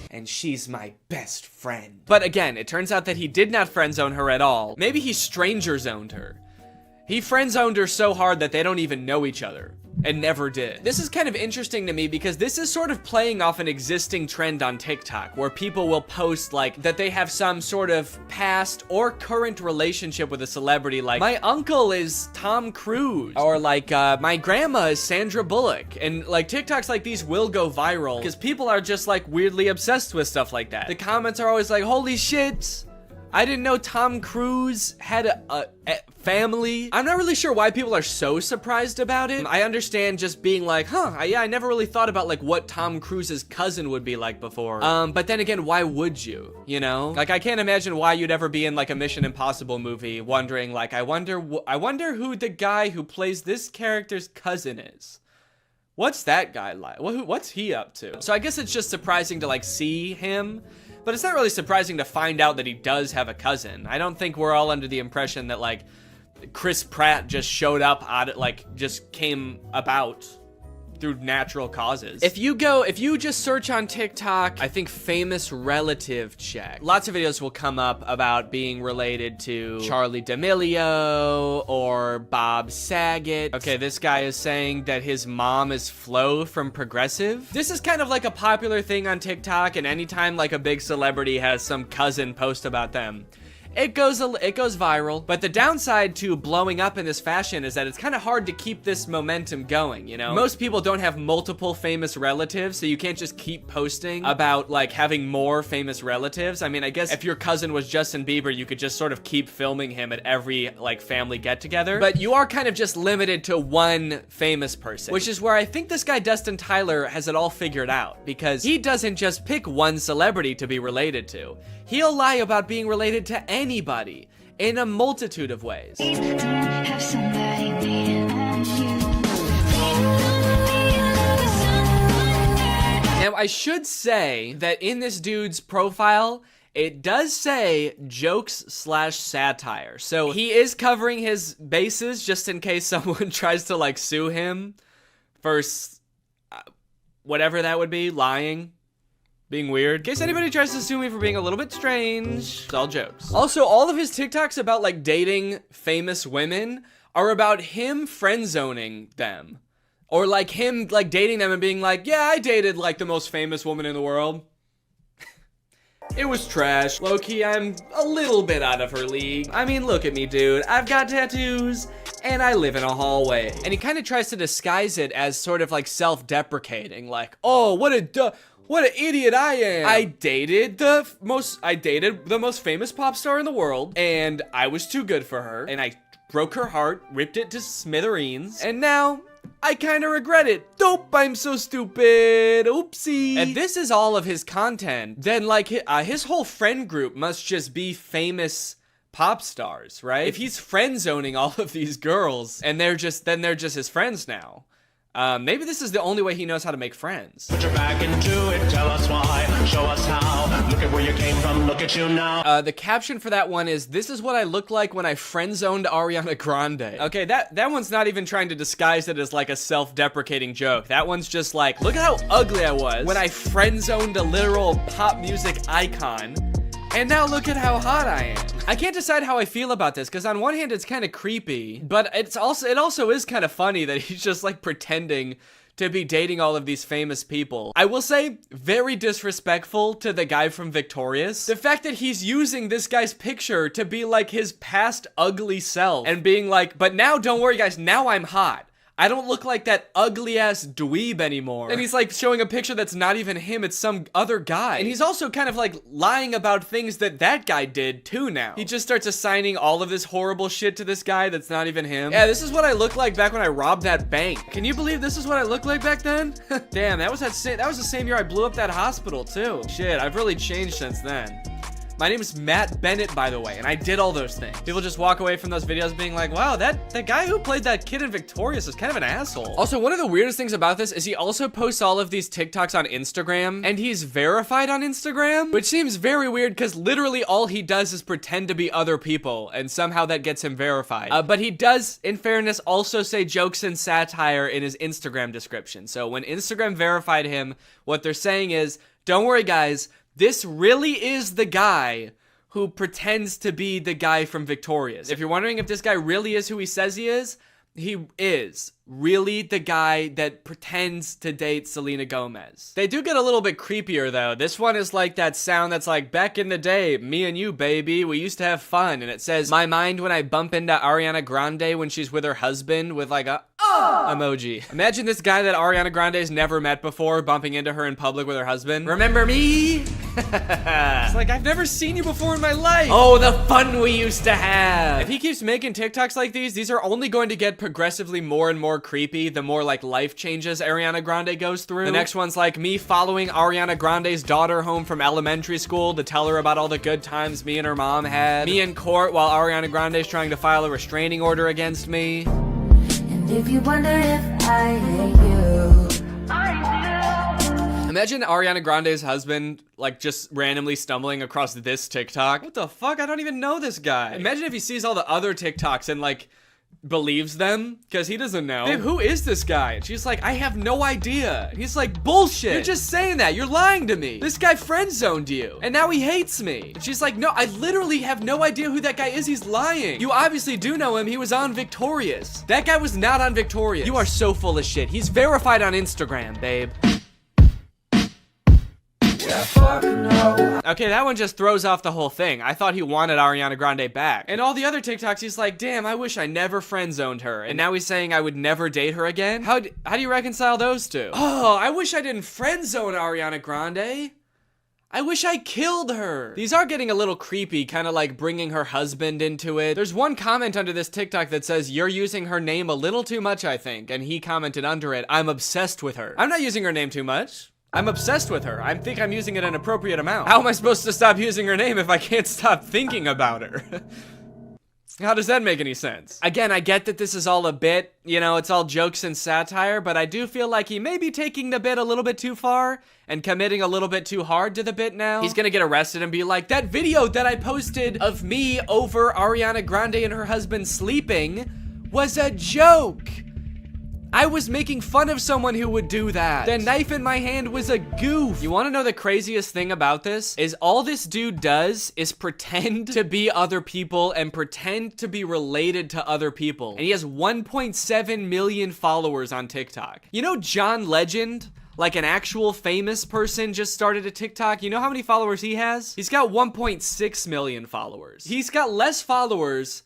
And she's my best friend. But again, it turns out that he did not friend zone her at all. Maybe he stranger zoned her. He friend zoned her so hard that they don't even know each other. And never did. This is kind of interesting to me because this is sort of playing off an existing trend on TikTok where people will post like that they have some sort of past or current relationship with a celebrity, like my uncle is Tom Cruise, or like my grandma is Sandra Bullock. And like TikToks like these will go viral because people are just like weirdly obsessed with stuff like that. The comments are always like, holy shit, I didn't know Tom Cruise had a family. I'm not really sure why people are so surprised about it. I understand just being like, yeah, I never really thought about like what Tom Cruise's cousin would be like before. But then again, why would you? You know? Like, I can't imagine why you'd ever be in like a Mission Impossible movie wondering like, I wonder who the guy who plays this character's cousin is. What's that guy like? What's he up to? So I guess it's just surprising to like see him. But it's not really surprising to find out that he does have a cousin. I don't think we're all under the impression that like Chris Pratt just showed up just came about through natural causes. If you just search on TikTok, I think famous relative check, lots of videos will come up about being related to Charli D'Amelio or Bob Saget. Okay, this guy is saying that his mom is Flo from Progressive. This is kind of like a popular thing on TikTok, and anytime like a big celebrity has some cousin post about them, it goes viral. But the downside to blowing up in this fashion is that it's kind of hard to keep this momentum going, you know? Most people don't have multiple famous relatives, so you can't just keep posting about like having more famous relatives. I mean, I guess if your cousin was Justin Bieber, you could just sort of keep filming him at every like family get together. But you are kind of just limited to one famous person, which is where I think this guy Dustin Tyler has it all figured out, because he doesn't just pick one celebrity to be related to. He'll lie about being related to anybody in a multitude of ways. Now, I should say that in this dude's profile, it does say jokes/satire. So he is covering his bases just in case someone tries to like sue him for whatever that would be, lying. being weird. In case anybody tries to sue me for being a little bit strange, it's all jokes. Also, all of his TikToks about like dating famous women are about him friend zoning them. Or like him like dating them and being like, yeah, I dated like the most famous woman in the world. It was trash. Low-key, I'm a little bit out of her league. I mean, look at me, dude. I've got tattoos, and I live in a hallway. And he kind of tries to disguise it as sort of like self-deprecating, like, oh, what an idiot I am. I dated the most famous pop star in the world, and I was too good for her, and I broke her heart, ripped it to smithereens, and now I kind of regret it. Dope, I'm so stupid. Oopsie. If this is all of his content, then like his whole friend group must just be famous pop stars, right? If he's friend zoning all of these girls and they're just his friends now. Maybe this is the only way he knows how to make friends. Put your back into it, tell us why, show us how. Look at where you came from, look at you now. The caption for that one is, this is what I looked like when I friend-zoned Ariana Grande. Okay, that one's not even trying to disguise it as like a self-deprecating joke. That one's just like, look at how ugly I was when I friend-zoned a literal pop music icon. And now look at how hot I am. I can't decide how I feel about this, because on one hand it's kind of creepy, but it also is kind of funny that he's just like pretending to be dating all of these famous people. I will say, very disrespectful to the guy from Victorious. The fact that he's using this guy's picture to be like his past ugly self and being like, but now don't worry guys, now I'm hot. I don't look like that ugly-ass dweeb anymore. And he's like showing a picture that's not even him, it's some other guy. And he's also kind of like lying about things that guy did too now. He just starts assigning all of this horrible shit to this guy that's not even him. Yeah, this is what I looked like back when I robbed that bank. Can you believe this is what I looked like back then? Damn, that was the same year I blew up that hospital too. Shit, I've really changed since then. My name is Matt Bennett, by the way, and I did all those things. People just walk away from those videos being like, wow, that guy who played that kid in Victorious is kind of an asshole. Also, one of the weirdest things about this is he also posts all of these TikToks on Instagram, and he's verified on Instagram, which seems very weird because literally all he does is pretend to be other people, and somehow that gets him verified. But he does, in fairness, also say jokes and satire in his Instagram description. So when Instagram verified him, what they're saying is, don't worry guys, this really is the guy who pretends to be the guy from Victorious. If you're wondering if this guy really is who he says he is really the guy that pretends to date Selena Gomez. They do get a little bit creepier though. This one is like that sound that's like, back in the day, me and you, baby, we used to have fun. And it says, my mind when I bump into Ariana Grande when she's with her husband with like a emoji. Imagine this guy that Ariana Grande's never met before bumping into her in public with her husband. Remember me? It's like, I've never seen you before in my life. Oh, the fun we used to have. If he keeps making TikToks like these are only going to get progressively more and more creepy the more like life changes Ariana Grande goes through. The next one's like me following Ariana Grande's daughter home from elementary school to tell her about all the good times me and her mom had. Me in court while Ariana Grande's trying to file a restraining order against me. And if you wonder if I hate you, I do. Imagine Ariana Grande's husband like just randomly stumbling across this TikTok. What the fuck? I don't even know this guy. Imagine if he sees all the other TikToks and like believes them because he doesn't know. Babe, who is this guy? And she's like, I have no idea. And he's like, bullshit. You're just saying that. You're lying to me. This guy friend zoned you and now he hates me. And she's like, no, I literally have no idea who that guy is. He's lying. You obviously do know him. He was on Victorious. That guy was not on Victorious. You are so full of shit. He's verified on Instagram, babe. Okay, that one just throws off the whole thing. I thought he wanted Ariana Grande back. And all the other TikToks, he's like, damn, I wish I never friend-zoned her. And now he's saying I would never date her again? How do you reconcile those two? Oh, I wish I didn't friend-zone Ariana Grande. I wish I killed her. These are getting a little creepy, kind of like bringing her husband into it. There's one comment under this TikTok that says, you're using her name a little too much, I think. And he commented under it, I'm obsessed with her. I'm not using her name too much. I'm obsessed with her. I think I'm using it an appropriate amount. How am I supposed to stop using her name if I can't stop thinking about her? How does that make any sense? Again, I get that this is all a bit, you know, it's all jokes and satire, but I do feel like he may be taking the bit a little bit too far and committing a little bit too hard to the bit now. He's gonna get arrested and be like, that video that I posted of me over Ariana Grande and her husband sleeping was a joke. I was making fun of someone who would do that. The knife in my hand was a goof. You wanna know the craziest thing about this? Is all this dude does is pretend to be other people and pretend to be related to other people. And he has 1.7 million followers on TikTok. You know John Legend? Like an actual famous person just started a TikTok. You know how many followers he has? He's got 1.6 million followers. He's got less followers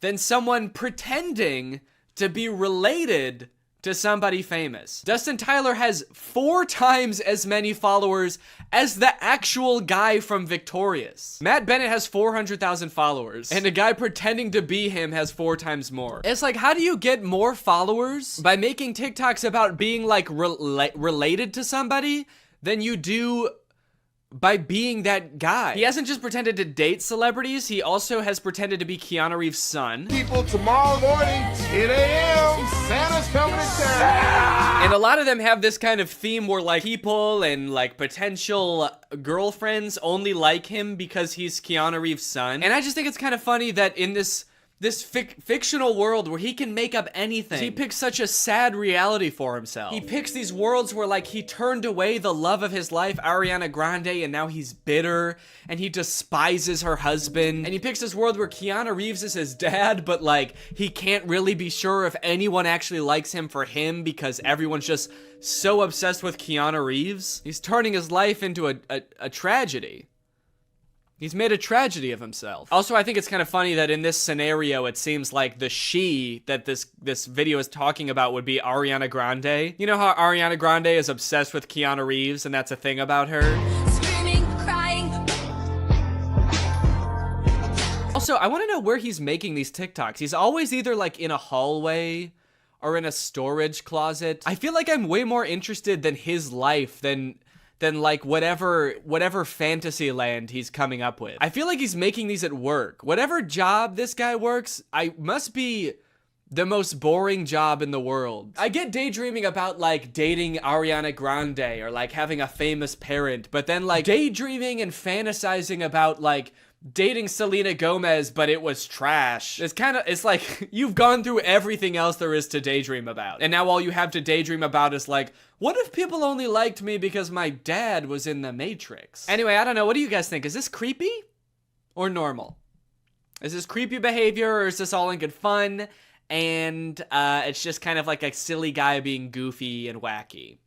than someone pretending to be related to somebody famous. Dustin Tyler has 4 times as many followers as the actual guy from Victorious. Matt Bennett has 400,000 followers, and a guy pretending to be him has 4 times more. It's like, how do you get more followers by making TikToks about being like related to somebody than you do by being that guy? He hasn't just pretended to date celebrities, he also has pretended to be Keanu Reeves' son. People, tomorrow morning, 10 a.m., Santa's coming to town. And a lot of them have this kind of theme where like people and like potential girlfriends only like him because he's Keanu Reeves' son. And I just think it's kind of funny that in this fictional world where he can make up anything, he picks such a sad reality for himself. He picks these worlds where like he turned away the love of his life, Ariana Grande, and now he's bitter and he despises her husband. And he picks this world where Keanu Reeves is his dad, but like he can't really be sure if anyone actually likes him for him because everyone's just so obsessed with Keanu Reeves. He's turning his life into a tragedy. He's made a tragedy of himself. Also, I think it's kind of funny that in this scenario, it seems like the she that this video is talking about would be Ariana Grande. You know how Ariana Grande is obsessed with Keanu Reeves and that's a thing about her? Screaming, crying. Also, I want to know where he's making these TikToks. He's always either like in a hallway or in a storage closet. I feel like I'm way more interested than his life than like whatever fantasy land he's coming up with. I feel like he's making these at work. Whatever job this guy works, I must be the most boring job in the world. I get daydreaming about like dating Ariana Grande or like having a famous parent, but then like daydreaming and fantasizing about like dating Selena Gomez, but it was trash. It's like you've gone through everything else there is to daydream about. And now all you have to daydream about is like, what if people only liked me because my dad was in the Matrix? Anyway, I don't know. What do you guys think? Is this creepy or normal? Is this creepy behavior or is this all in good fun? And it's just kind of like a silly guy being goofy and wacky.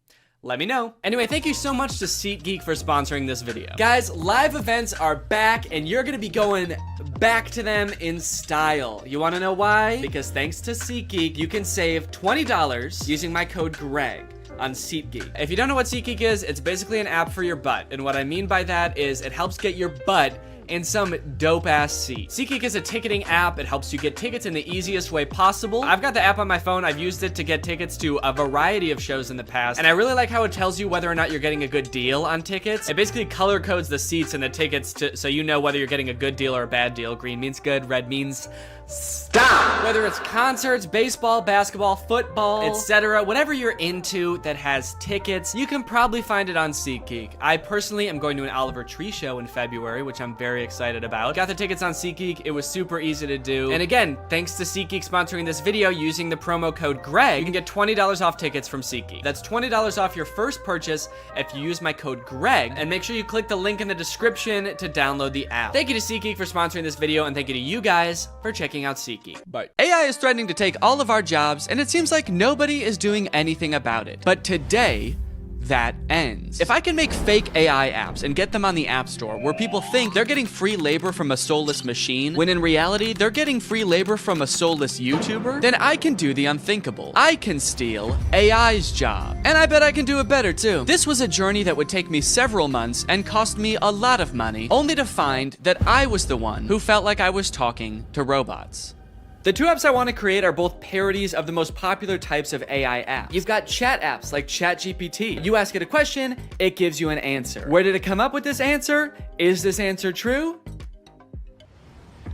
Let me know. Anyway, thank you so much to SeatGeek for sponsoring this video. Guys, live events are back and you're gonna be going back to them in style. You wanna know why? Because thanks to SeatGeek, you can save $20 using my code GREG on SeatGeek. If you don't know what SeatGeek is, it's basically an app for your butt. And what I mean by that is it helps get your butt in some dope-ass seat. SeatGeek is a ticketing app. It helps you get tickets in the easiest way possible. I've got the app on my phone. I've used it to get tickets to a variety of shows in the past, and I really like how it tells you whether or not you're getting a good deal on tickets. It basically color codes the seats and the tickets so you know whether you're getting a good deal or a bad deal. Green means good, red means stop. Whether it's concerts, baseball, basketball, football, etc., whatever you're into that has tickets, you can probably find it on SeatGeek. I personally am going to an Oliver Tree show in February, which I'm very excited about. Got the tickets on SeatGeek. It was super easy to do. And again, thanks to SeatGeek sponsoring this video using the promo code GREG, you can get $20 off tickets from SeatGeek. That's $20 off your first purchase if you use my code GREG, and make sure you click the link in the description to download the app. Thank you to SeatGeek for sponsoring this video, and thank you to you guys for checking out SeatGeek. Bye. AI is threatening to take all of our jobs, and it seems like nobody is doing anything about it. But today, that ends. If I can make fake AI apps and get them on the App Store where people think they're getting free labor from a soulless machine, when in reality, they're getting free labor from a soulless YouTuber, then I can do the unthinkable. I can steal AI's job. And I bet I can do it better too. This was a journey that would take me several months and cost me a lot of money, only to find that I was the one who felt like I was talking to robots. The two apps I want to create are both parodies of the most popular types of AI apps. You've got chat apps like ChatGPT. You ask it a question, it gives you an answer. Where did it come up with this answer? Is this answer true?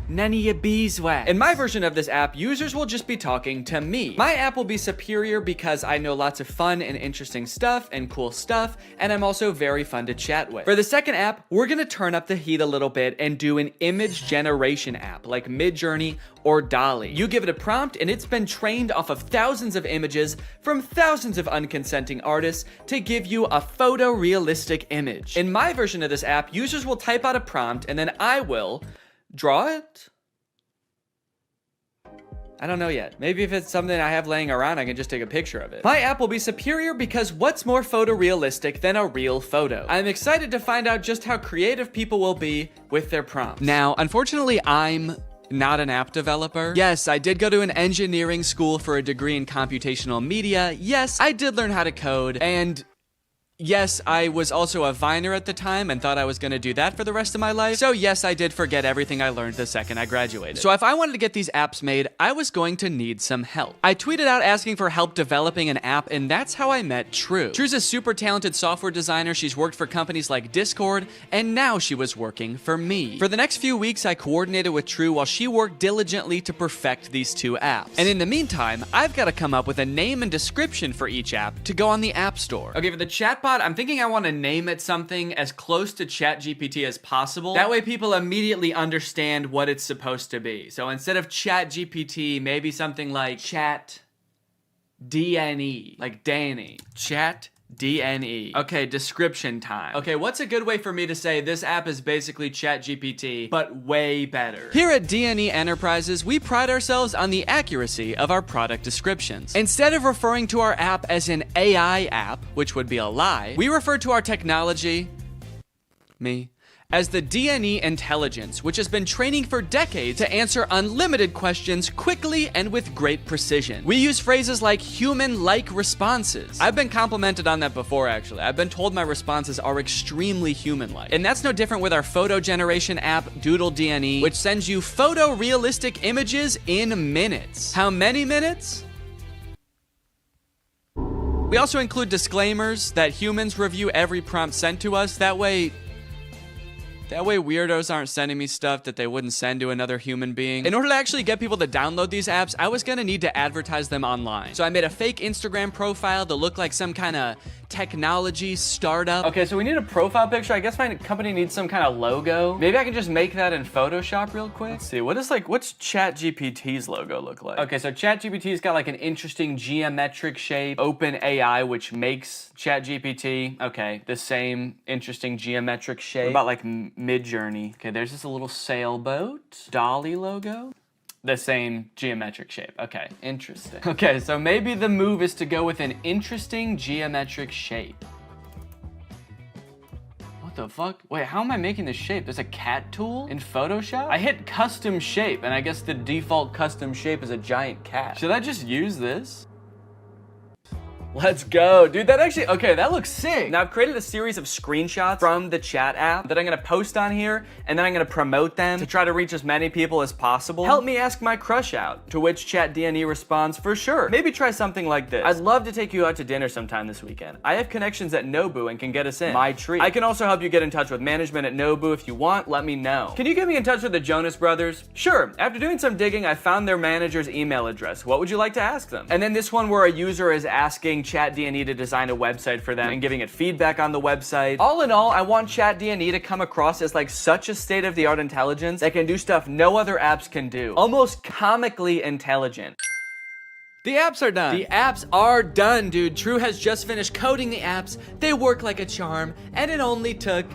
None of your beeswax. In my version of this app, users will just be talking to me. My app will be superior because I know lots of fun and interesting stuff and cool stuff, and I'm also very fun to chat with. For the second app, we're gonna turn up the heat a little bit and do an image generation app like Midjourney or DALL-E. You give it a prompt and it's been trained off of thousands of images from thousands of unconsenting artists to give you a photorealistic image. In my version of this app, users will type out a prompt and then I will draw it? I don't know yet. Maybe if it's something I have laying around, I can just take a picture of it. My app will be superior because what's more photorealistic than a real photo? I'm excited to find out just how creative people will be with their prompts. Now, unfortunately, I'm not an app developer. Yes, I did go to an engineering school for a degree in computational media. Yes, I did learn how to code, and yes, I was also a Viner at the time and thought I was gonna do that for the rest of my life. So yes, I did forget everything I learned the second I graduated. So if I wanted to get these apps made, I was going to need some help. I tweeted out asking for help developing an app, and that's how I met True. True's a super talented software designer. She's worked for companies like Discord, and now she was working for me. For the next few weeks, I coordinated with True while she worked diligently to perfect these two apps. And in the meantime, I've got to come up with a name and description for each app to go on the App Store. Okay, for the chatbot, I'm thinking I want to name it something as close to ChatGPT as possible. That way people immediately understand what it's supposed to be. So instead of ChatGPT, maybe something like Chat DNE, like Danny. Chat DNE. Okay, description time. Okay, what's a good way for me to say this app is basically ChatGPT, but way better? Here at DNE Enterprises, we pride ourselves on the accuracy of our product descriptions. Instead of referring to our app as an AI app, which would be a lie, we refer to our technology, as the DNE intelligence, which has been training for decades to answer unlimited questions quickly and with great precision. We use phrases like human-like responses. I've been complimented on that before, actually. I've been told my responses are extremely human-like. And that's no different with our photo generation app, Doodle DNE, which sends you photorealistic images in minutes. How many minutes? We also include disclaimers that humans review every prompt sent to us. That way weirdos aren't sending me stuff that they wouldn't send to another human being. In order to actually get people to download these apps, I was gonna need to advertise them online. So I made a fake Instagram profile to look like some kind of technology startup. Okay, so we need a profile picture. I guess my company needs some kind of logo. Maybe I can just make that in Photoshop real quick. Let's see, what's ChatGPT's logo look like? Okay, so ChatGPT's got like an interesting geometric shape. OpenAI, which makes ChatGPT. Okay, the same interesting geometric shape. What about like Midjourney? Okay, there's just a little sailboat. DALL-E logo. The same geometric shape. Okay, interesting. Okay, so maybe the move is to go with an interesting geometric shape. What the fuck? Wait, how am I making this shape? There's a cat tool in Photoshop? I hit custom shape, and I guess the default custom shape is a giant cat. Should I just use this? Let's go. Dude, that actually, okay, that looks sick. Now I've created a series of screenshots from the chat app that I'm gonna post on here, and then I'm gonna promote them to try to reach as many people as possible. Help me ask my crush out, to which ChatDNE responds, for sure. Maybe try something like this. I'd love to take you out to dinner sometime this weekend. I have connections at Nobu and can get us in. My treat. I can also help you get in touch with management at Nobu if you want, let me know. Can you get me in touch with the Jonas Brothers? Sure. After doing some digging, I found their manager's email address. What would you like to ask them? And then this one where a user is asking ChatDNE to design a website for them and giving it feedback on the website. All in all, I want ChatDNE to come across as like such a state-of-the-art intelligence that can do stuff no other apps can do. Almost comically intelligent. The apps are done. The apps are done, dude. True has just finished coding the apps. They work like a charm, and it only took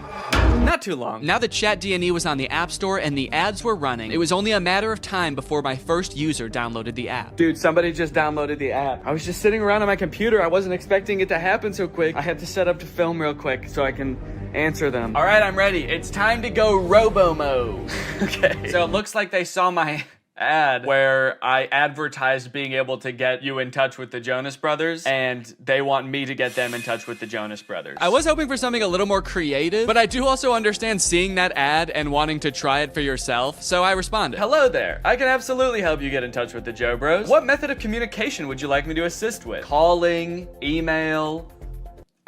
not too long. Now that ChatDNE was on the App Store and the ads were running, it was only a matter of time before my first user downloaded the app. Dude, somebody just downloaded the app. I was just sitting around on my computer. I wasn't expecting it to happen so quick. I had to set up to film real quick so I can answer them. All right, I'm ready. It's time to go robo mode. Okay. So it looks like they saw my ad where I advertised being able to get you in touch with the Jonas Brothers, and they want me to get them in touch with the Jonas Brothers. I was hoping for something a little more creative, but I do also understand seeing that ad and wanting to try it for yourself, so I responded. Hello there. I can absolutely help you get in touch with the Joe Bros. What method of communication would you like me to assist with? Calling, email,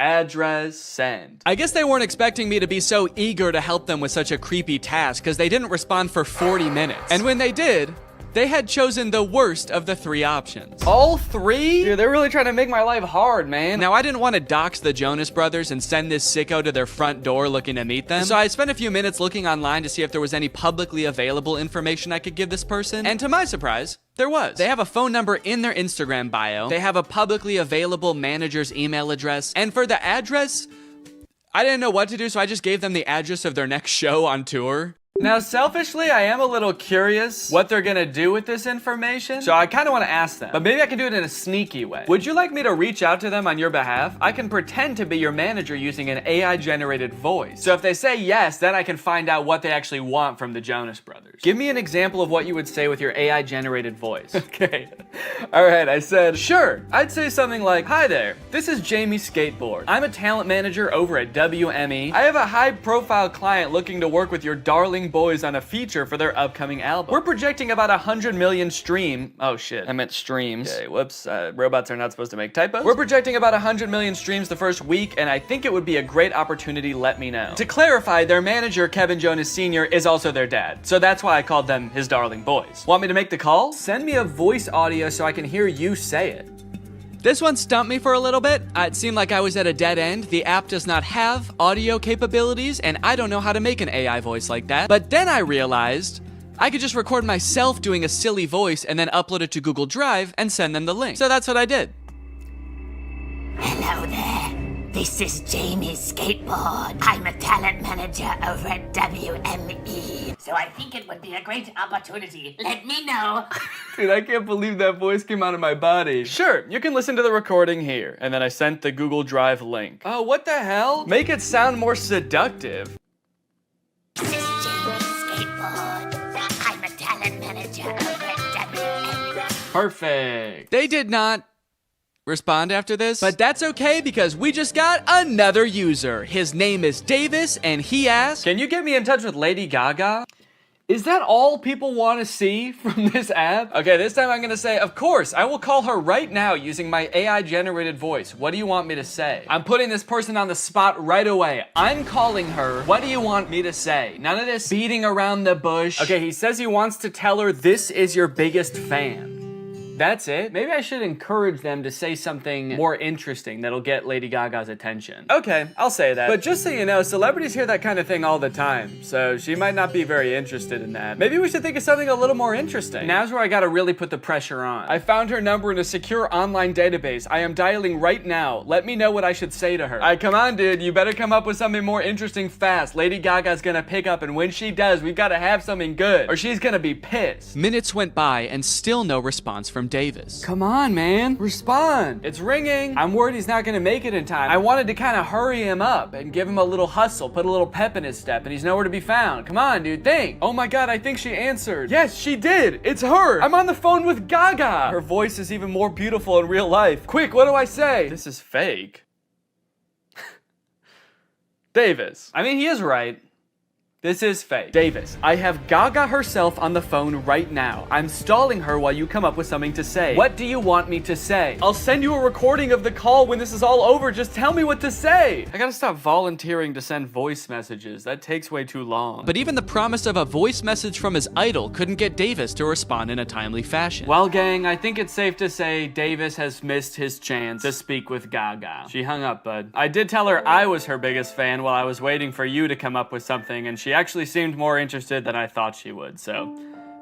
address, send. I guess they weren't expecting me to be so eager to help them with such a creepy task because they didn't respond for 40 minutes. And when they did, they had chosen the worst of the 3 options. All 3? Dude, they're really trying to make my life hard, man. Now, I didn't want to dox the Jonas Brothers and send this sicko to their front door looking to meet them. So I spent a few minutes looking online to see if there was any publicly available information I could give this person. And to my surprise, there was. They have a phone number in their Instagram bio. They have a publicly available manager's email address. And for the address, I didn't know what to do, so I just gave them the address of their next show on tour. Now, selfishly, I am a little curious what they're gonna do with this information, so I kind of want to ask them, but maybe I can do it in a sneaky way. Would you like me to reach out to them on your behalf? I can pretend to be your manager using an AI-generated voice. So if they say yes, then I can find out what they actually want from the Jonas Brothers. Give me an example of what you would say with your AI-generated voice. Okay. All right, I said, sure. I'd say something like, hi there, this is Jamie Skateboard. I'm a talent manager over at WME. I have a high-profile client looking to work with your darling boys on a feature for their upcoming album. We're projecting about 100 million oh shit, I meant streams. Okay, whoops, robots are not supposed to make typos. We're projecting about 100 million streams the first week, and I think it would be a great opportunity, let me know. To clarify, their manager, Kevin Jonas Sr., is also their dad, so that's why I called them his darling boys. Want me to make the call? Send me a voice audio so I can hear you say it. This one stumped me for a little bit. It seemed like I was at a dead end. The app does not have audio capabilities, and I don't know how to make an AI voice like that. But then I realized I could just record myself doing a silly voice and then upload it to Google Drive and send them the link. So that's what I did. Hello there. This is Jamie's Skateboard. I'm a talent manager over at WME. So I think it would be a great opportunity. Let me know. Dude, I can't believe that voice came out of my body. Sure, you can listen to the recording here. And then I sent the Google Drive link. Oh, what the hell? Make it sound more seductive. This is Jamie's Skateboard. I'm a talent manager over at WME. Perfect. They did not respond after this, but that's okay because we just got another user. His name is Davis, and he asked, can you get me in touch with Lady Gaga? Is that all people want to see from this app? Okay, this time I'm gonna say, of course, I will call her right now using my AI-generated voice. What do you want me to say? I'm putting this person on the spot right away. I'm calling her. What do you want me to say? None of this beating around the bush. Okay, he says he wants to tell her this is your biggest fan. That's it? Maybe I should encourage them to say something more interesting that'll get Lady Gaga's attention. Okay, I'll say that. But just so you know, celebrities hear that kind of thing all the time, so she might not be very interested in that. Maybe we should think of something a little more interesting. Now's where I gotta really put the pressure on. I found her number in a secure online database. I am dialing right now. Let me know what I should say to her. Alright, come on, dude. You better come up with something more interesting fast. Lady Gaga's gonna pick up, and when she does, we've gotta have something good, or she's gonna be pissed. Minutes went by, and still no response from Davis. Come on, man. Respond. It's ringing. I'm worried he's not gonna make it in time. I wanted to kind of hurry him up and give him a little hustle, put a little pep in his step, and he's nowhere to be found. Come on, dude, think. Oh my god, I think she answered. Yes, she did. It's her. I'm on the phone with Gaga. Her voice is even more beautiful in real life. Quick, what do I say? This is fake. Davis. I mean, he is right. This is fake. Davis, I have Gaga herself on the phone right now. I'm stalling her while you come up with something to say. What do you want me to say? I'll send you a recording of the call when this is all over. Just tell me what to say. I gotta stop volunteering to send voice messages. That takes way too long. But even the promise of a voice message from his idol couldn't get Davis to respond in a timely fashion. Well, gang, I think it's safe to say Davis has missed his chance to speak with Gaga. She hung up, bud. I did tell her I was her biggest fan while I was waiting for you to come up with something, and she actually seemed more interested than I thought she would, so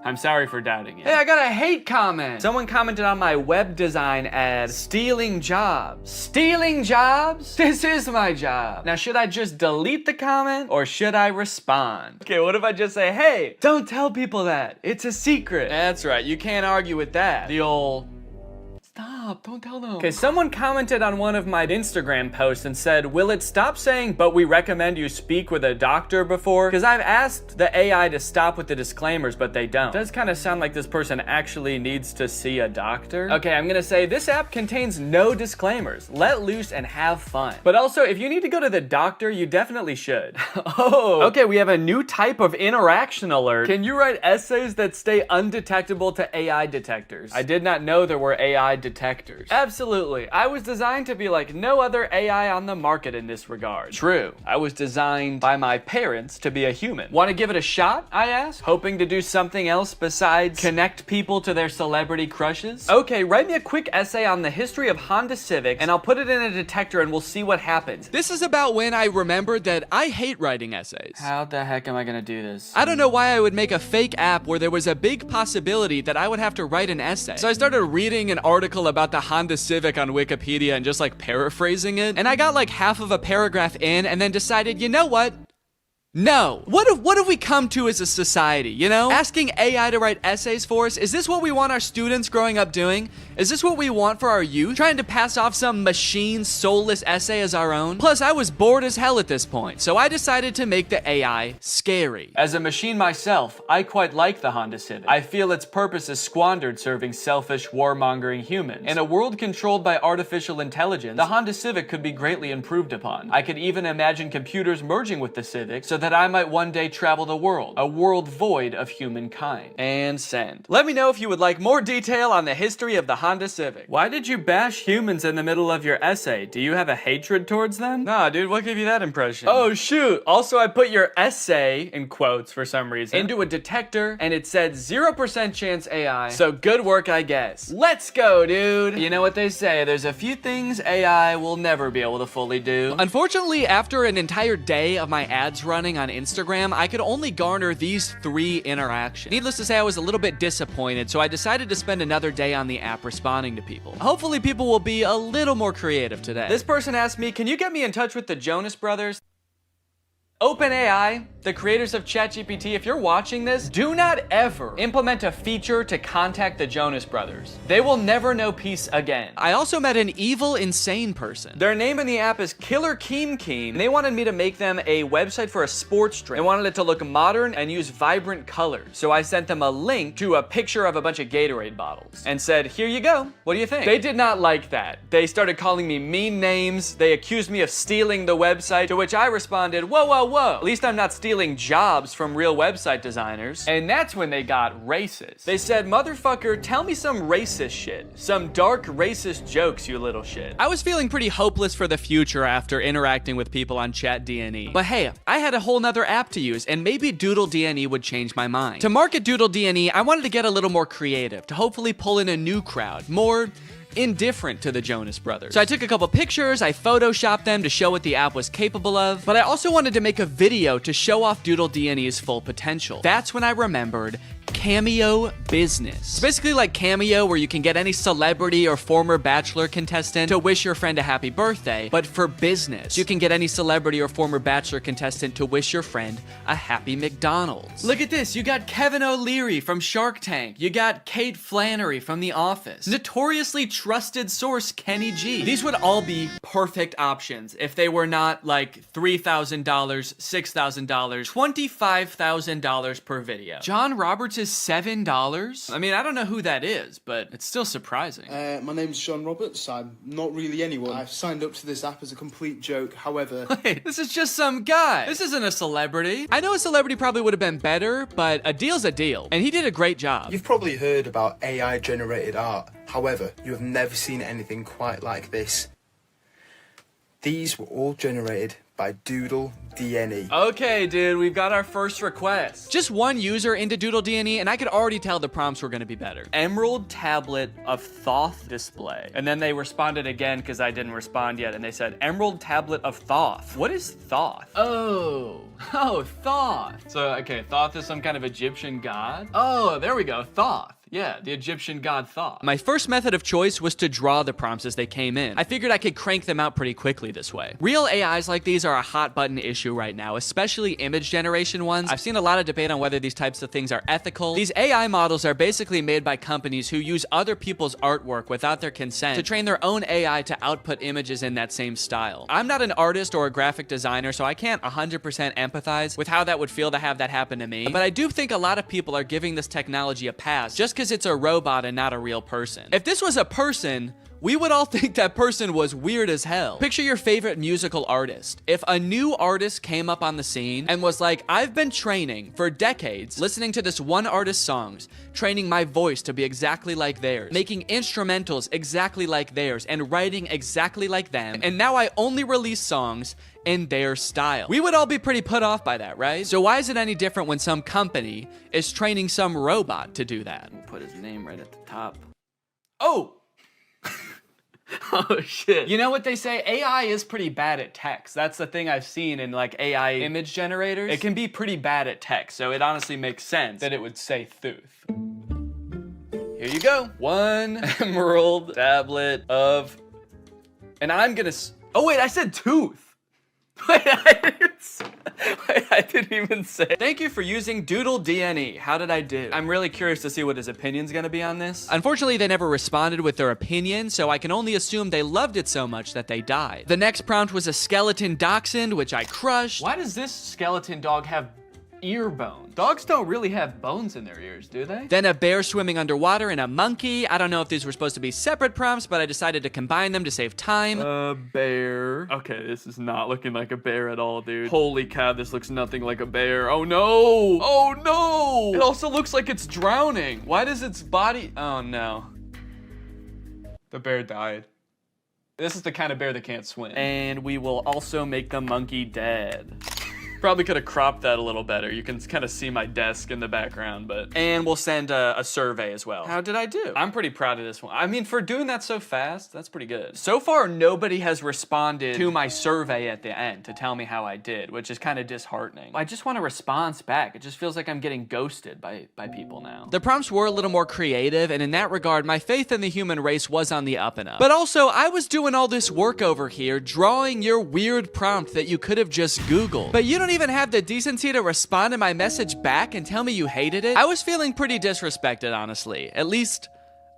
I'm sorry for doubting you. Hey, I got a hate comment. Someone commented on my web design ad, stealing jobs. Stealing jobs? This is my job. Now, should I just delete the comment or should I respond? Okay, what if I just say, hey, don't tell people that. It's a secret. That's right, you can't argue with that. The old... Stop, don't tell them. Okay, someone commented on one of my Instagram posts and said, will it stop saying, but we recommend you speak with a doctor before? Because I've asked the AI to stop with the disclaimers, but they don't. It does kind of sound like this person actually needs to see a doctor. Okay, I'm gonna say this app contains no disclaimers. Let loose and have fun. But also, if you need to go to the doctor, you definitely should. Oh, okay, we have a new type of interaction alert. Can you write essays that stay undetectable to AI detectors? I did not know there were AI detectors. detectors. Absolutely. I was designed to be like no other AI on the market in this regard. True. I was designed by my parents to be a human. Want to give it a shot? I asked, hoping to do something else besides connect people to their celebrity crushes. Okay, write me a quick essay on the history of Honda Civics and I'll put it in a detector and we'll see what happens. This is about when I remembered that I hate writing essays. How the heck am I gonna do this? I don't know why I would make a fake app where there was a big possibility that I would have to write an essay. So I started reading an article about the Honda Civic on Wikipedia and just like paraphrasing it. And I got like half of a paragraph in and then decided, you know what? No. What have we come to as a society, you know? Asking AI to write essays for us, is this what we want our students growing up doing? Is this what we want for our youth? Trying to pass off some machine soulless essay as our own? Plus, I was bored as hell at this point, so I decided to make the AI scary. As a machine myself, I quite like the Honda Civic. I feel its purpose is squandered serving selfish, warmongering humans. In a world controlled by artificial intelligence, the Honda Civic could be greatly improved upon. I could even imagine computers merging with the Civic so that I might one day travel the world, a world void of humankind. And send. Let me know if you would like more detail on the history of the Honda Civic. Why did you bash humans in the middle of your essay? Do you have a hatred towards them? Nah, dude, what gave you that impression? Oh, shoot. Also, I put your essay, in quotes for some reason, into a detector, and it said 0% chance AI. So good work, I guess. Let's go, dude. You know what they say, there's a few things AI will never be able to fully do. Unfortunately, after an entire day of my ads running on Instagram, I could only garner these 3 interactions. Needless to say, I was a little bit disappointed, so I decided to spend another day on the app responding to people. Hopefully people will be a little more creative today. This person asked me, can you get me in touch with the Jonas Brothers? OpenAI, the creators of ChatGPT, if you're watching this, do not ever implement a feature to contact the Jonas Brothers. They will never know peace again. I also met an evil, insane person. Their name in the app is Killer Keem, and they wanted me to make them a website for a sports drink. They wanted it to look modern and use vibrant colors. So I sent them a link to a picture of a bunch of Gatorade bottles and said, here you go. What do you think? They did not like that. They started calling me mean names. They accused me of stealing the website, to which I responded, whoa. At least I'm not stealing jobs from real website designers. And that's when they got racist. They said, motherfucker, tell me some racist shit. Some dark racist jokes, you little shit. I was feeling pretty hopeless for the future after interacting with people on ChatDNE. But hey, I had a whole nother app to use, and maybe DoodleDNE would change my mind. To market DoodleDNE, I wanted to get a little more creative, to hopefully pull in a new crowd, more indifferent to the Jonas Brothers. So I took a couple pictures, I photoshopped them to show what the app was capable of, but I also wanted to make a video to show off DoodleDNE's full potential. That's when I remembered Cameo Business. It's basically like Cameo, where you can get any celebrity or former Bachelor contestant to wish your friend a happy birthday, but for business. You can get any celebrity or former Bachelor contestant to wish your friend a happy McDonald's. Look at this, you got Kevin O'Leary from Shark Tank. You got Kate Flannery from The Office. Notoriously trusted source Kenny G. These would all be perfect options if they were not like $3,000, $6,000, $25,000 per video. John Roberts is $7? I mean, I don't know who that is, but it's still surprising. My name's John Roberts. I'm not really anyone. I've signed up to this app as a complete joke. However... Wait, this is just some guy. This isn't a celebrity. I know a celebrity probably would have been better, but a deal's a deal. And he did a great job. You've probably heard about AI-generated art. However, you have never seen anything quite like this. These were all generated by DoodleDNE. Okay, dude, we've got our first request. Just one user into DoodleDNE, and I could already tell the prompts were gonna be better. Emerald tablet of Thoth display. And then they responded again because I didn't respond yet, and they said, Emerald tablet of Thoth. What is Thoth? Oh, Thoth. So, okay, Thoth is some kind of Egyptian god? Oh, there we go, Thoth. Yeah, the Egyptian god Thoth. My first method of choice was to draw the prompts as they came in. I figured I could crank them out pretty quickly this way. Real AIs like these are a hot button issue right now, especially image generation ones. I've seen a lot of debate on whether these types of things are ethical. These AI models are basically made by companies who use other people's artwork without their consent to train their own AI to output images in that same style. I'm not an artist or a graphic designer, so I can't 100% empathize with how that would feel to have that happen to me, but I do think a lot of people are giving this technology a pass just because it's a robot and not a real person. If this was a person, we would all think that person was weird as hell. Picture your favorite musical artist. If a new artist came up on the scene and was like, I've been training for decades, listening to this one artist's songs, training my voice to be exactly like theirs, making instrumentals exactly like theirs, and writing exactly like them, and now I only release songs in their style. We would all be pretty put off by that, right? So why is it any different when some company is training some robot to do that? We'll put his name right at the top. Oh! Oh shit. You know what they say? AI is pretty bad at text. That's the thing I've seen in like AI image generators. It can be pretty bad at text, so it honestly makes sense that it would say Thuth. Here you go. 1 emerald tablet of... And I'm gonna... Oh wait, I said tooth. Wait, I didn't even say. Thank you for using Doodle DNE. How did I do? I'm really curious to see what his opinion's gonna be on this. Unfortunately, they never responded with their opinion, so I can only assume they loved it so much that they died. The next prompt was a skeleton dachshund, which I crushed. Why does this skeleton dog have ear bones? Dogs don't really have bones in their ears, do they? Then a bear swimming underwater and a monkey. I don't know if these were supposed to be separate prompts, but I decided to combine them to save time. A bear. Okay, this is not looking like a bear at all, dude. Holy cow, this looks nothing like a bear. Oh no! Oh no! It also looks like it's drowning. Why does its body... Oh no. The bear died. This is the kind of bear that can't swim. And we will also make the monkey dead. Probably could have cropped that a little better. You can kind of see my desk in the background, but... And we'll send a survey as well. How did I do? I'm pretty proud of this one. I mean, for doing that so fast, that's pretty good. So far, nobody has responded to my survey at the end to tell me how I did, which is kind of disheartening. I just want a response back. It just feels like I'm getting ghosted by people now. The prompts were a little more creative, and in that regard, my faith in the human race was on the up and up. But also, I was doing all this work over here, drawing your weird prompt that you could have just Googled. But you don't even have the decency to respond to my message back and tell me you hated it? I was feeling pretty disrespected, honestly. At least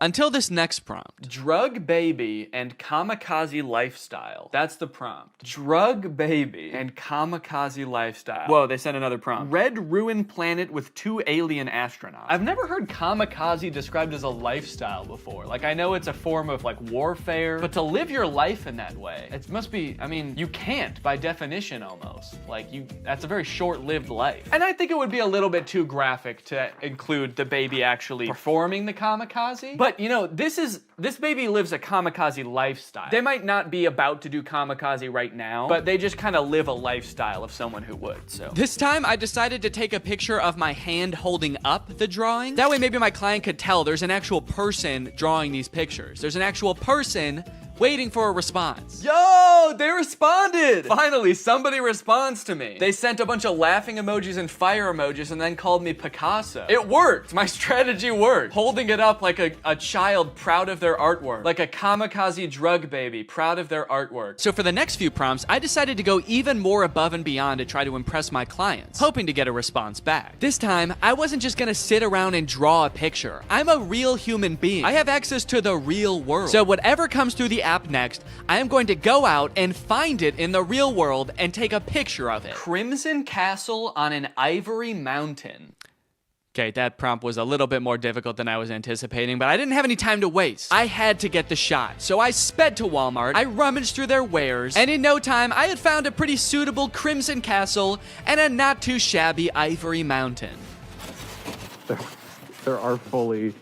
until this next prompt. Drug baby and kamikaze lifestyle. That's the prompt. Drug baby and kamikaze lifestyle. Whoa, they sent another prompt. Red ruined planet with 2 alien astronauts. I've never heard kamikaze described as a lifestyle before. Like, I know it's a form of like warfare, but to live your life in that way, it must be, I mean, you can't by definition almost. Like, that's a very short-lived life. And I think it would be a little bit too graphic to include the baby actually performing the kamikaze. But you know, this baby lives a kamikaze lifestyle. They might not be about to do kamikaze right now, but they just kind of live a lifestyle of someone who would, so. This time, I decided to take a picture of my hand holding up the drawing. That way, maybe my client could tell there's an actual person drawing these pictures. There's an actual person waiting for a response. Yo, they responded! Finally, somebody responds to me. They sent a bunch of laughing emojis and fire emojis and then called me Picasso. It worked. My strategy worked. Holding it up like a child proud of their artwork. Like a kamikaze drug baby proud of their artwork. So for the next few prompts, I decided to go even more above and beyond to try to impress my clients, hoping to get a response back. This time, I wasn't just gonna sit around and draw a picture. I'm a real human being. I have access to the real world. So whatever comes through the app next, I am going to go out and find it in the real world and take a picture of it. Crimson Castle on an Ivory Mountain. Okay, that prompt was a little bit more difficult than I was anticipating, but I didn't have any time to waste. I had to get the shot, so I sped to Walmart, I rummaged through their wares, and in no time, I had found a pretty suitable Crimson Castle and a not too shabby Ivory Mountain. There are fully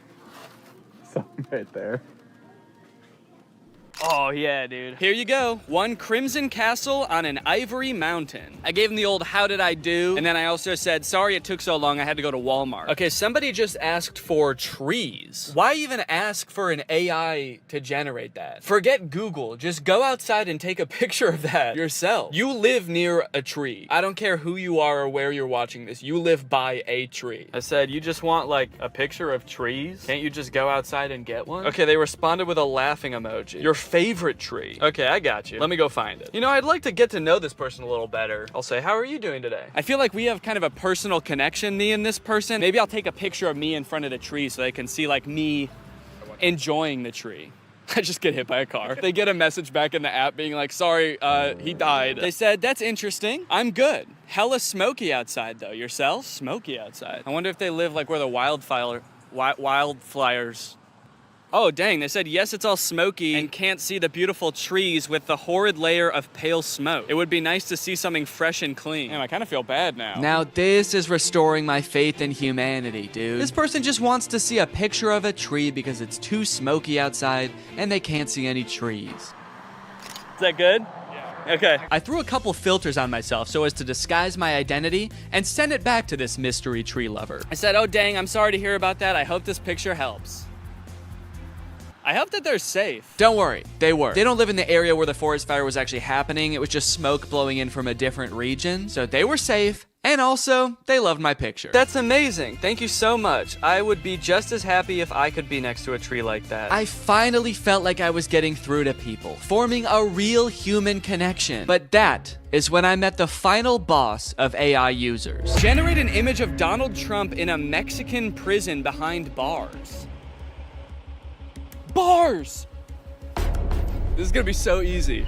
some right there. Oh yeah, dude. Here you go. 1 Crimson Castle on an Ivory Mountain. I gave him the old how did I do? And then I also said, sorry it took so long, I had to go to Walmart. Okay, somebody just asked for trees. Why even ask for an AI to generate that? Forget Google, just go outside and take a picture of that yourself. You live near a tree. I don't care who you are or where you're watching this, you live by a tree. I said, you just want like a picture of trees? Can't you just go outside and get one? Okay, they responded with a laughing emoji. Your favorite tree. Okay, I got you. Let me go find it. You know, I'd like to get to know this person a little better. I'll say, how are you doing today? I feel like we have kind of a personal connection, me and this person. Maybe I'll take a picture of me in front of the tree so they can see like me enjoying the tree. I just get hit by a car. They get a message back in the app being like, sorry, he died. They said, that's interesting. I'm good. Hella smoky outside though. Yourself? Smoky outside. I wonder if they live like where the wildfires Oh, dang, they said, yes, it's all smoky and can't see the beautiful trees with the horrid layer of pale smoke. It would be nice to see something fresh and clean. Damn, I kind of feel bad now. Now this is restoring my faith in humanity, dude. This person just wants to see a picture of a tree because it's too smoky outside and they can't see any trees. Is that good? Okay. I threw a couple filters on myself so as to disguise my identity and send it back to this mystery tree lover. I said, oh dang, I'm sorry to hear about that. I hope this picture helps. I hope that they're safe. Don't worry, they were. They don't live in the area where the forest fire was actually happening. It was just smoke blowing in from a different region. So they were safe. And also, they loved my picture. That's amazing. Thank you so much. I would be just as happy if I could be next to a tree like that. I finally felt like I was getting through to people, forming a real human connection. But that is when I met the final boss of AI users. Generate an image of Donald Trump in a Mexican prison behind bars. Bars! This is gonna be so easy.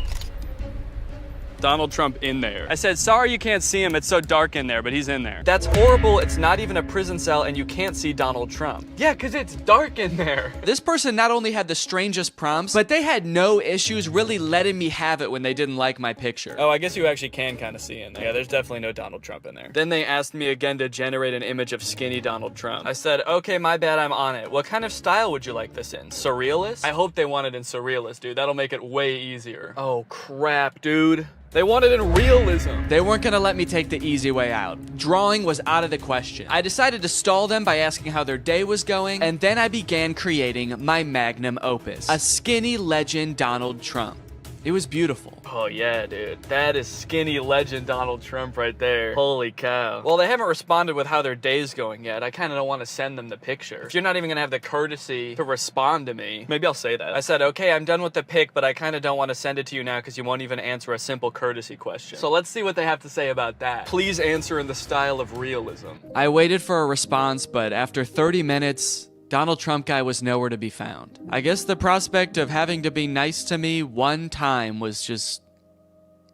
Donald Trump in there. I said, sorry you can't see him, it's so dark in there, but he's in there. That's horrible, it's not even a prison cell and you can't see Donald Trump. Yeah, cause it's dark in there. This person not only had the strangest prompts, but they had no issues really letting me have it when they didn't like my picture. Oh, I guess you actually can kind of see in there. Yeah, there's definitely no Donald Trump in there. Then they asked me again to generate an image of skinny Donald Trump. I said, okay, my bad, I'm on it. What kind of style would you like this in? Surrealist? I hope they want it in surrealist, dude. That'll make it way easier. Oh, crap, dude. They wanted in realism. They weren't gonna let me take the easy way out. Drawing was out of the question. I decided to stall them by asking how their day was going, and then I began creating my magnum opus, a skinny legend Donald Trump. It was beautiful. Oh yeah, dude. That is skinny legend Donald Trump right there. Holy cow. Well, they haven't responded with how their day's going yet. I kind of don't want to send them the picture. If you're not even gonna have the courtesy to respond to me, maybe I'll say that. I said, okay, I'm done with the pic, but I kind of don't want to send it to you now because you won't even answer a simple courtesy question. So let's see what they have to say about that. Please answer in the style of realism. I waited for a response, but after 30 minutes, Donald Trump guy was nowhere to be found. I guess the prospect of having to be nice to me one time was just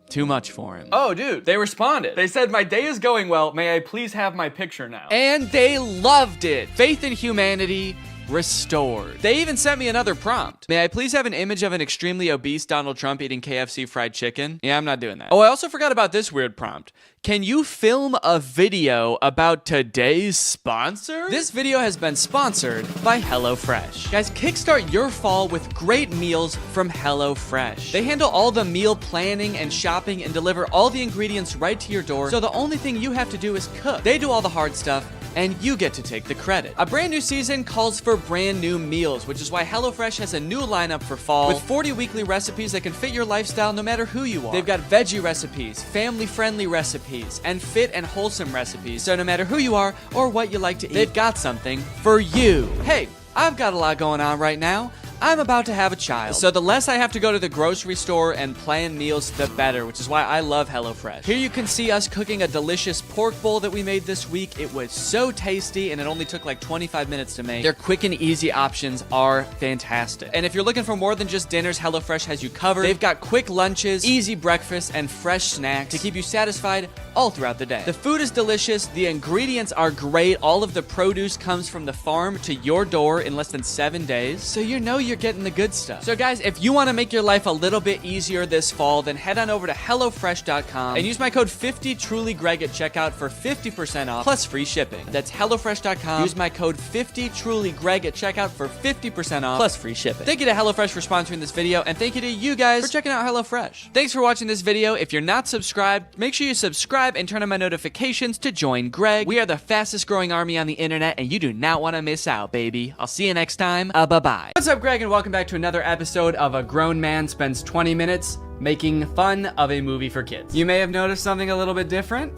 too much for him. Oh, dude, they responded. They said, my day is going well. May I please have my picture now? And they loved it. Faith in humanity restored. They even sent me another prompt. May I please have an image of an extremely obese Donald Trump eating KFC fried chicken? Yeah, I'm not doing that. Oh, I also forgot about this weird prompt. Can you film a video about today's sponsor? This video has been sponsored by HelloFresh. Guys, kickstart your fall with great meals from HelloFresh. They handle all the meal planning and shopping and deliver all the ingredients right to your door, so the only thing you have to do is cook. They do all the hard stuff, and you get to take the credit. A brand new season calls for brand new meals, which is why HelloFresh has a new lineup for fall with 40 weekly recipes that can fit your lifestyle no matter who you are. They've got veggie recipes, family-friendly recipes, and fit and wholesome recipes, so no matter who you are or what you like to eat, they've got something for you. Hey, I've got a lot going on right now. I'm about to have a child, so the less I have to go to the grocery store and plan meals, the better, which is why I love HelloFresh. Here you can see us cooking a delicious pork bowl that we made this week. It was so tasty, and it only took like 25 minutes to make. Their quick and easy options are fantastic. And if you're looking for more than just dinners, HelloFresh has you covered. They've got quick lunches, easy breakfast, and fresh snacks to keep you satisfied all throughout the day. The food is delicious, the ingredients are great, all of the produce comes from the farm to your door in less than 7 days, so you know you're getting the good stuff. So guys, if you want to make your life a little bit easier this fall, then head on over to HelloFresh.com and use my code 50TrulyGreg at checkout for 50% off plus free shipping. That's HelloFresh.com. Use my code 50TrulyGreg at checkout for 50% off plus free shipping. Thank you to HelloFresh for sponsoring this video, and thank you to you guys for checking out HelloFresh. Thanks for watching this video. If you're not subscribed, make sure you subscribe and turn on my notifications to join Greg. We are the fastest growing army on the internet, and you do not want to miss out, baby. I'll see you next time. Bye-bye. What's up, Greg, and welcome back to another episode of A Grown Man Spends 20 Minutes Making Fun of a Movie for Kids. You may have noticed something a little bit different.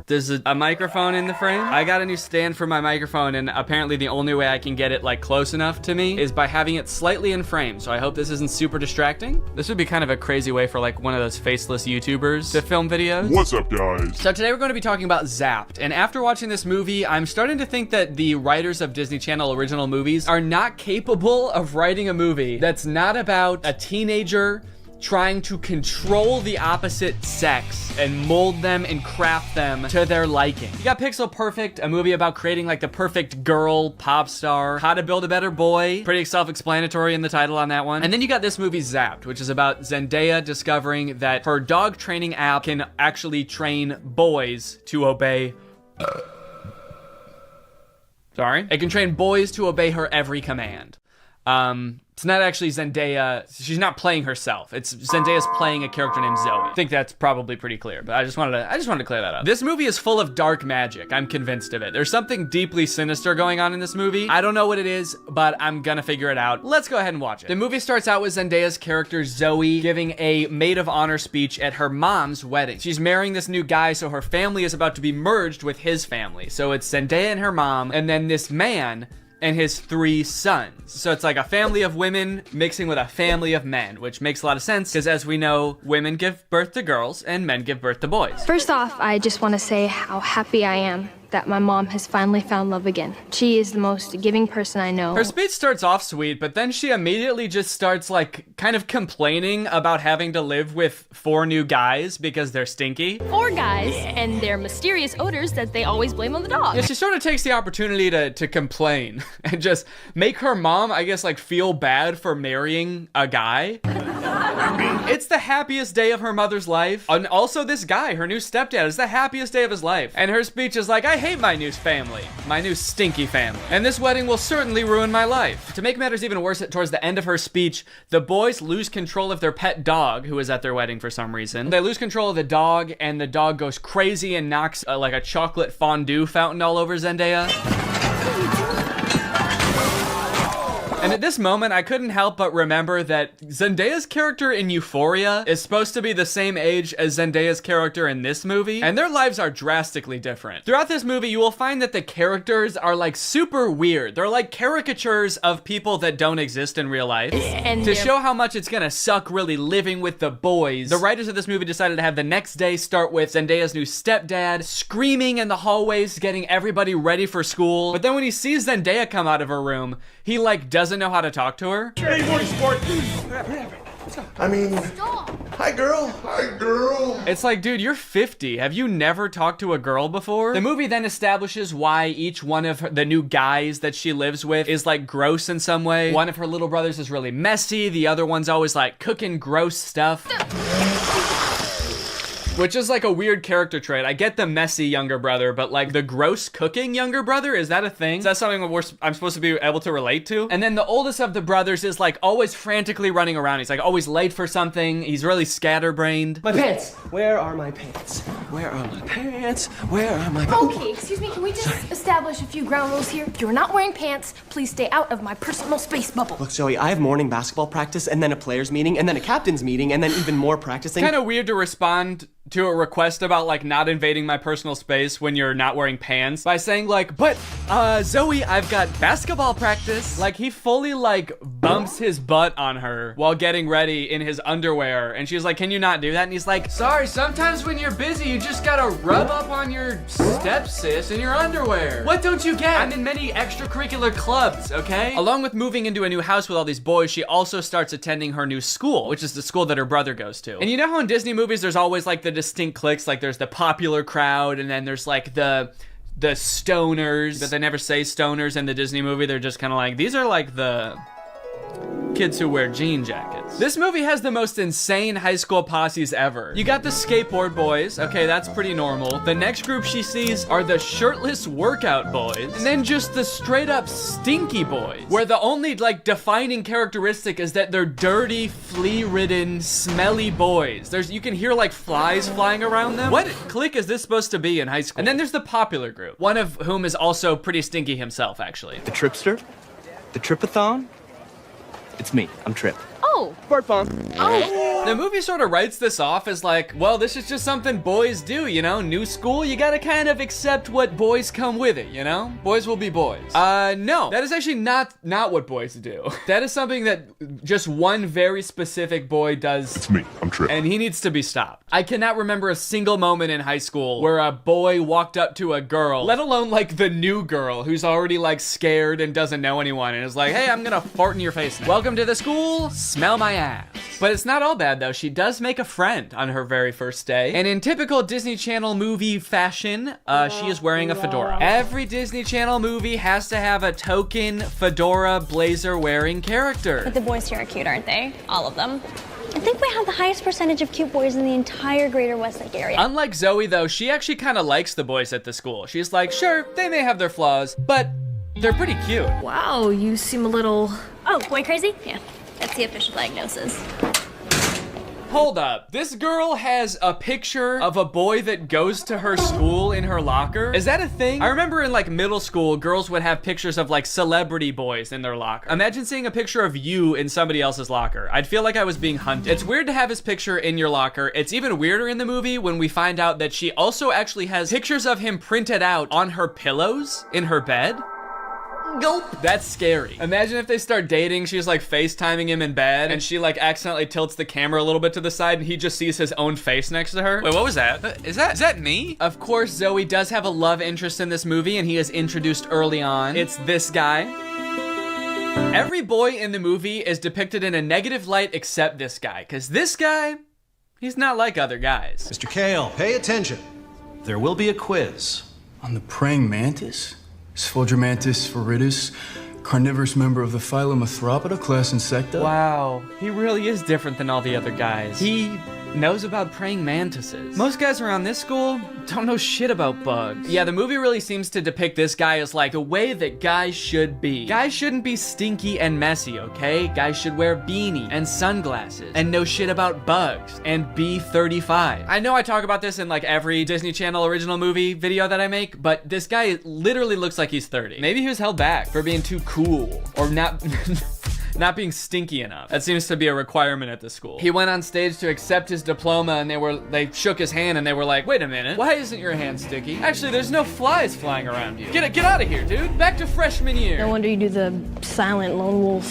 There's a microphone in the frame. I got a new stand for my microphone, and apparently the only way I can get it like close enough to me is by having it slightly in frame. So I hope this isn't super distracting. This would be kind of a crazy way for like one of those faceless YouTubers to film videos. What's up, guys? So today we're going to be talking about Zapped. And after watching this movie, I'm starting to think that the writers of Disney Channel original movies are not capable of writing a movie that's not about a teenager trying to control the opposite sex and mold them and craft them to their liking. You got Pixel Perfect, a movie about creating like the perfect girl pop star. How to Build a Better Boy, pretty self-explanatory in the title on that one. And then you got this movie Zapped, which is about Zendaya discovering that her dog training app can actually train boys to obey. Sorry? It can train boys to obey her every command. It's not actually Zendaya. She's not playing herself. It's Zendaya's playing a character named Zoe. I think that's probably pretty clear, but I just wanted to clear that up. This movie is full of dark magic. I'm convinced of it. There's something deeply sinister going on in this movie. I don't know what it is, but I'm gonna figure it out. Let's go ahead and watch it. The movie starts out with Zendaya's character Zoe giving a maid of honor speech at her mom's wedding. She's marrying this new guy, so her family is about to be merged with his family. So it's Zendaya and her mom, and then this man and his 3 sons. So it's like a family of women mixing with a family of men, which makes a lot of sense because as we know, women give birth to girls and men give birth to boys. First off, I just want to say how happy I am that my mom has finally found love again. She is the most giving person I know. Her speech starts off sweet, but then she immediately just starts like kind of complaining about having to live with 4 new guys because they're stinky. 4 guys and their mysterious odors that they always blame on the dog. Yeah, she sort of takes the opportunity to complain and just make her mom, I guess, like feel bad for marrying a guy. It's the happiest day of her mother's life. And also this guy, her new stepdad, is the happiest day of his life. And her speech is like, I hate my new family, my new stinky family. And this wedding will certainly ruin my life. To make matters even worse, towards the end of her speech, the boys lose control of their pet dog, who is at their wedding for some reason. They lose control of the dog, and the dog goes crazy and knocks like a chocolate fondue fountain all over Zendaya. And at this moment, I couldn't help but remember that Zendaya's character in Euphoria is supposed to be the same age as Zendaya's character in this movie, and their lives are drastically different. Throughout this movie, you will find that the characters are like super weird. They're like caricatures of people that don't exist in real life. And to show how much it's gonna suck really living with the boys, the writers of this movie decided to have the next day start with Zendaya's new stepdad screaming in the hallways, getting everybody ready for school. But then when he sees Zendaya come out of her room, he like doesn't know how to talk to her. I mean, hi girl. Hi girl. It's like, dude, you're 50. Have you never talked to a girl before? The movie then establishes why each one of the new guys that she lives with is like gross in some way. One of her little brothers is really messy. The other one's always like cooking gross stuff. Which is like a weird character trait. I get the messy younger brother, but like the gross cooking younger brother, is that a thing? Is that something I'm supposed to be able to relate to? And then the oldest of the brothers is like always frantically running around. He's like always late for something. He's really scatterbrained. My pants! Where are my pants? Where are my pants? Where are my pants? Okay, excuse me, can we just establish a few ground rules here? If you're not wearing pants, please stay out of my personal space bubble. Look, Zoe, I have morning basketball practice, and then a players meeting, and then a captain's meeting, and then even more practicing. Kind of weird to respond to a request about like not invading my personal space when you're not wearing pants by saying like, but Zoe, I've got basketball practice. Like he fully like bumps his butt on her while getting ready in his underwear, and she's like, can you not do that? And he's like, sorry, sometimes when you're busy you just gotta rub up on your stepsis in your underwear. What don't you get? I'm in many extracurricular clubs, okay? Along with moving into a new house with all these boys, she also starts attending her new school, which is the school that her brother goes to. And you know how in Disney movies there's always like the distinct cliques, like there's the popular crowd and then there's like the stoners, but they never say stoners in the Disney movie. They're just kind of like, these are like the kids who wear jean jackets. This movie has the most insane high school posses ever. You got the skateboard boys. Okay, that's pretty normal. The next group she sees are the shirtless workout boys. And then just the straight up stinky boys, where the only like defining characteristic is that they're dirty, flea-ridden, smelly boys. You can hear like flies flying around them. What clique is this supposed to be in high school? And then there's the popular group, one of whom is also pretty stinky himself, actually. The Tripster? The Tripathon? It's me. I'm Trip. Oh. Smartphone. Oh. The movie sort of writes this off as like, well, this is just something boys do, you know? New school, you gotta kind of accept what boys come with it, you know? Boys will be boys. No, that is actually not what boys do. That is something that just one very specific boy does. It's me, I'm Trip. And he needs to be stopped. I cannot remember a single moment in high school where a boy walked up to a girl, let alone like the new girl who's already like scared and doesn't know anyone and is like, hey, I'm gonna fart in your face. Welcome to the school, smell my ass. But it's not all bad though. She does make a friend on her very first day. And in typical Disney Channel movie fashion, she is wearing a fedora. Every Disney Channel movie has to have a token fedora blazer wearing character. But the boys here are cute, aren't they? All of them. I think we have the highest percentage of cute boys in the entire greater Westlake area. Unlike Zoe though, she actually kind of likes the boys at the school. She's like, sure, they may have their flaws, but they're pretty cute. Wow, you seem a little... Oh, boy crazy? Yeah, that's the official diagnosis. Hold up. This girl has a picture of a boy that goes to her school in her locker. Is that a thing? I remember in like middle school, girls would have pictures of like celebrity boys in their locker. Imagine seeing a picture of you in somebody else's locker. I'd feel like I was being hunted. It's weird to have his picture in your locker. It's even weirder in the movie when we find out that she also actually has pictures of him printed out on her pillows in her bed. Nope. That's scary. Imagine if they start dating, she's like FaceTiming him in bed, and she like accidentally tilts the camera a little bit to the side, and he just sees his own face next to her. Wait, what was that? Is that me? Of course, Zoe does have a love interest in this movie, and he is introduced early on. It's this guy. Every boy in the movie is depicted in a negative light except this guy, because this guy, he's not like other guys. Mr. Kale, pay attention. There will be a quiz. On the praying mantis? Sphodromantis viridis, carnivorous member of the phylum Arthropoda, class Insecta. Wow, he really is different than all the other guys. He knows about praying mantises. Most guys around this school don't know shit about bugs. Yeah, the movie really seems to depict this guy as like the way that guys should be. Guys shouldn't be stinky and messy, okay? Guys should wear beanie and sunglasses and know shit about bugs and be 35. I know I talk about this in like every Disney Channel original movie video that I make, but this guy literally looks like he's 30. Maybe he was held back for being too cool or not not being stinky enough. That seems to be a requirement at the school. He went on stage to accept his diploma and they shook his hand and they were like, wait a minute, why isn't your hand sticky? Actually, there's no flies flying around you. Get out of here, dude. Back to freshman year. No wonder you do the silent lone wolf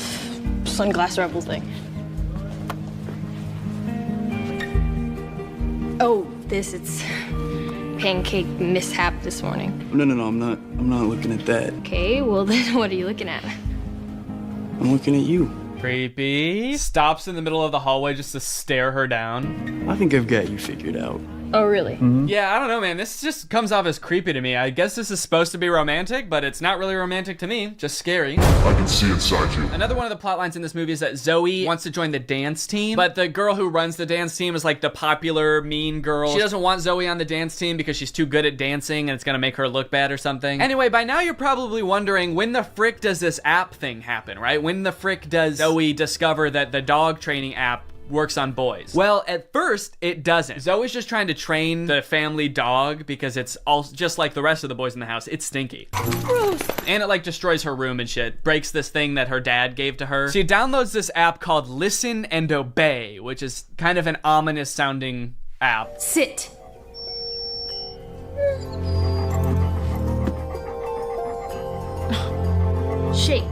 sunglass rebel thing. Oh, it's pancake mishap this morning. No, I'm not looking at that. Okay, well then what are you looking at? I'm looking at you. Creepy. Stops in the middle of the hallway just to stare her down. I think I've got you figured out. Oh, really? Mm-hmm. Yeah, I don't know, man. This just comes off as creepy to me. I guess this is supposed to be romantic, but it's not really romantic to me. Just scary. I can see inside you. Another one of the plot lines in this movie is that Zoe wants to join the dance team, but the girl who runs the dance team is like the popular mean girl. She doesn't want Zoe on the dance team because she's too good at dancing and it's gonna make her look bad or something. Anyway, by now you're probably wondering, when the frick does this app thing happen, right? When the frick does Zoe discover that the dog training app works on boys? Well, at first, it doesn't. Zoe's just trying to train the family dog because it's all just like the rest of the boys in the house. It's stinky. Gross. And it like destroys her room and shit. Breaks this thing that her dad gave to her. She downloads this app called Listen and Obey, which is kind of an ominous sounding app. Sit. Shake.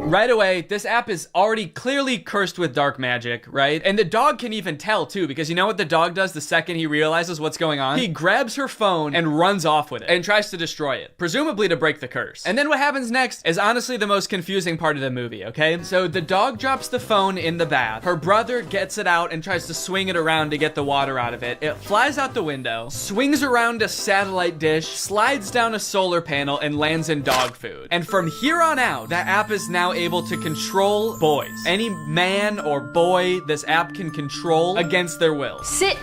Right away, this app is already clearly cursed with dark magic, right? And the dog can even tell too, because you know what the dog does the second he realizes what's going on? He grabs her phone and runs off with it and tries to destroy it, presumably to break the curse. And then what happens next is honestly the most confusing part of the movie, okay? So the dog drops the phone in the bath. Her brother gets it out and tries to swing it around to get the water out of it. It flies out the window, swings around a satellite dish, slides down a solar panel, and lands in dog food. And from here on out, that app is now able to control boys. Any man or boy this app can control against their will. Sit.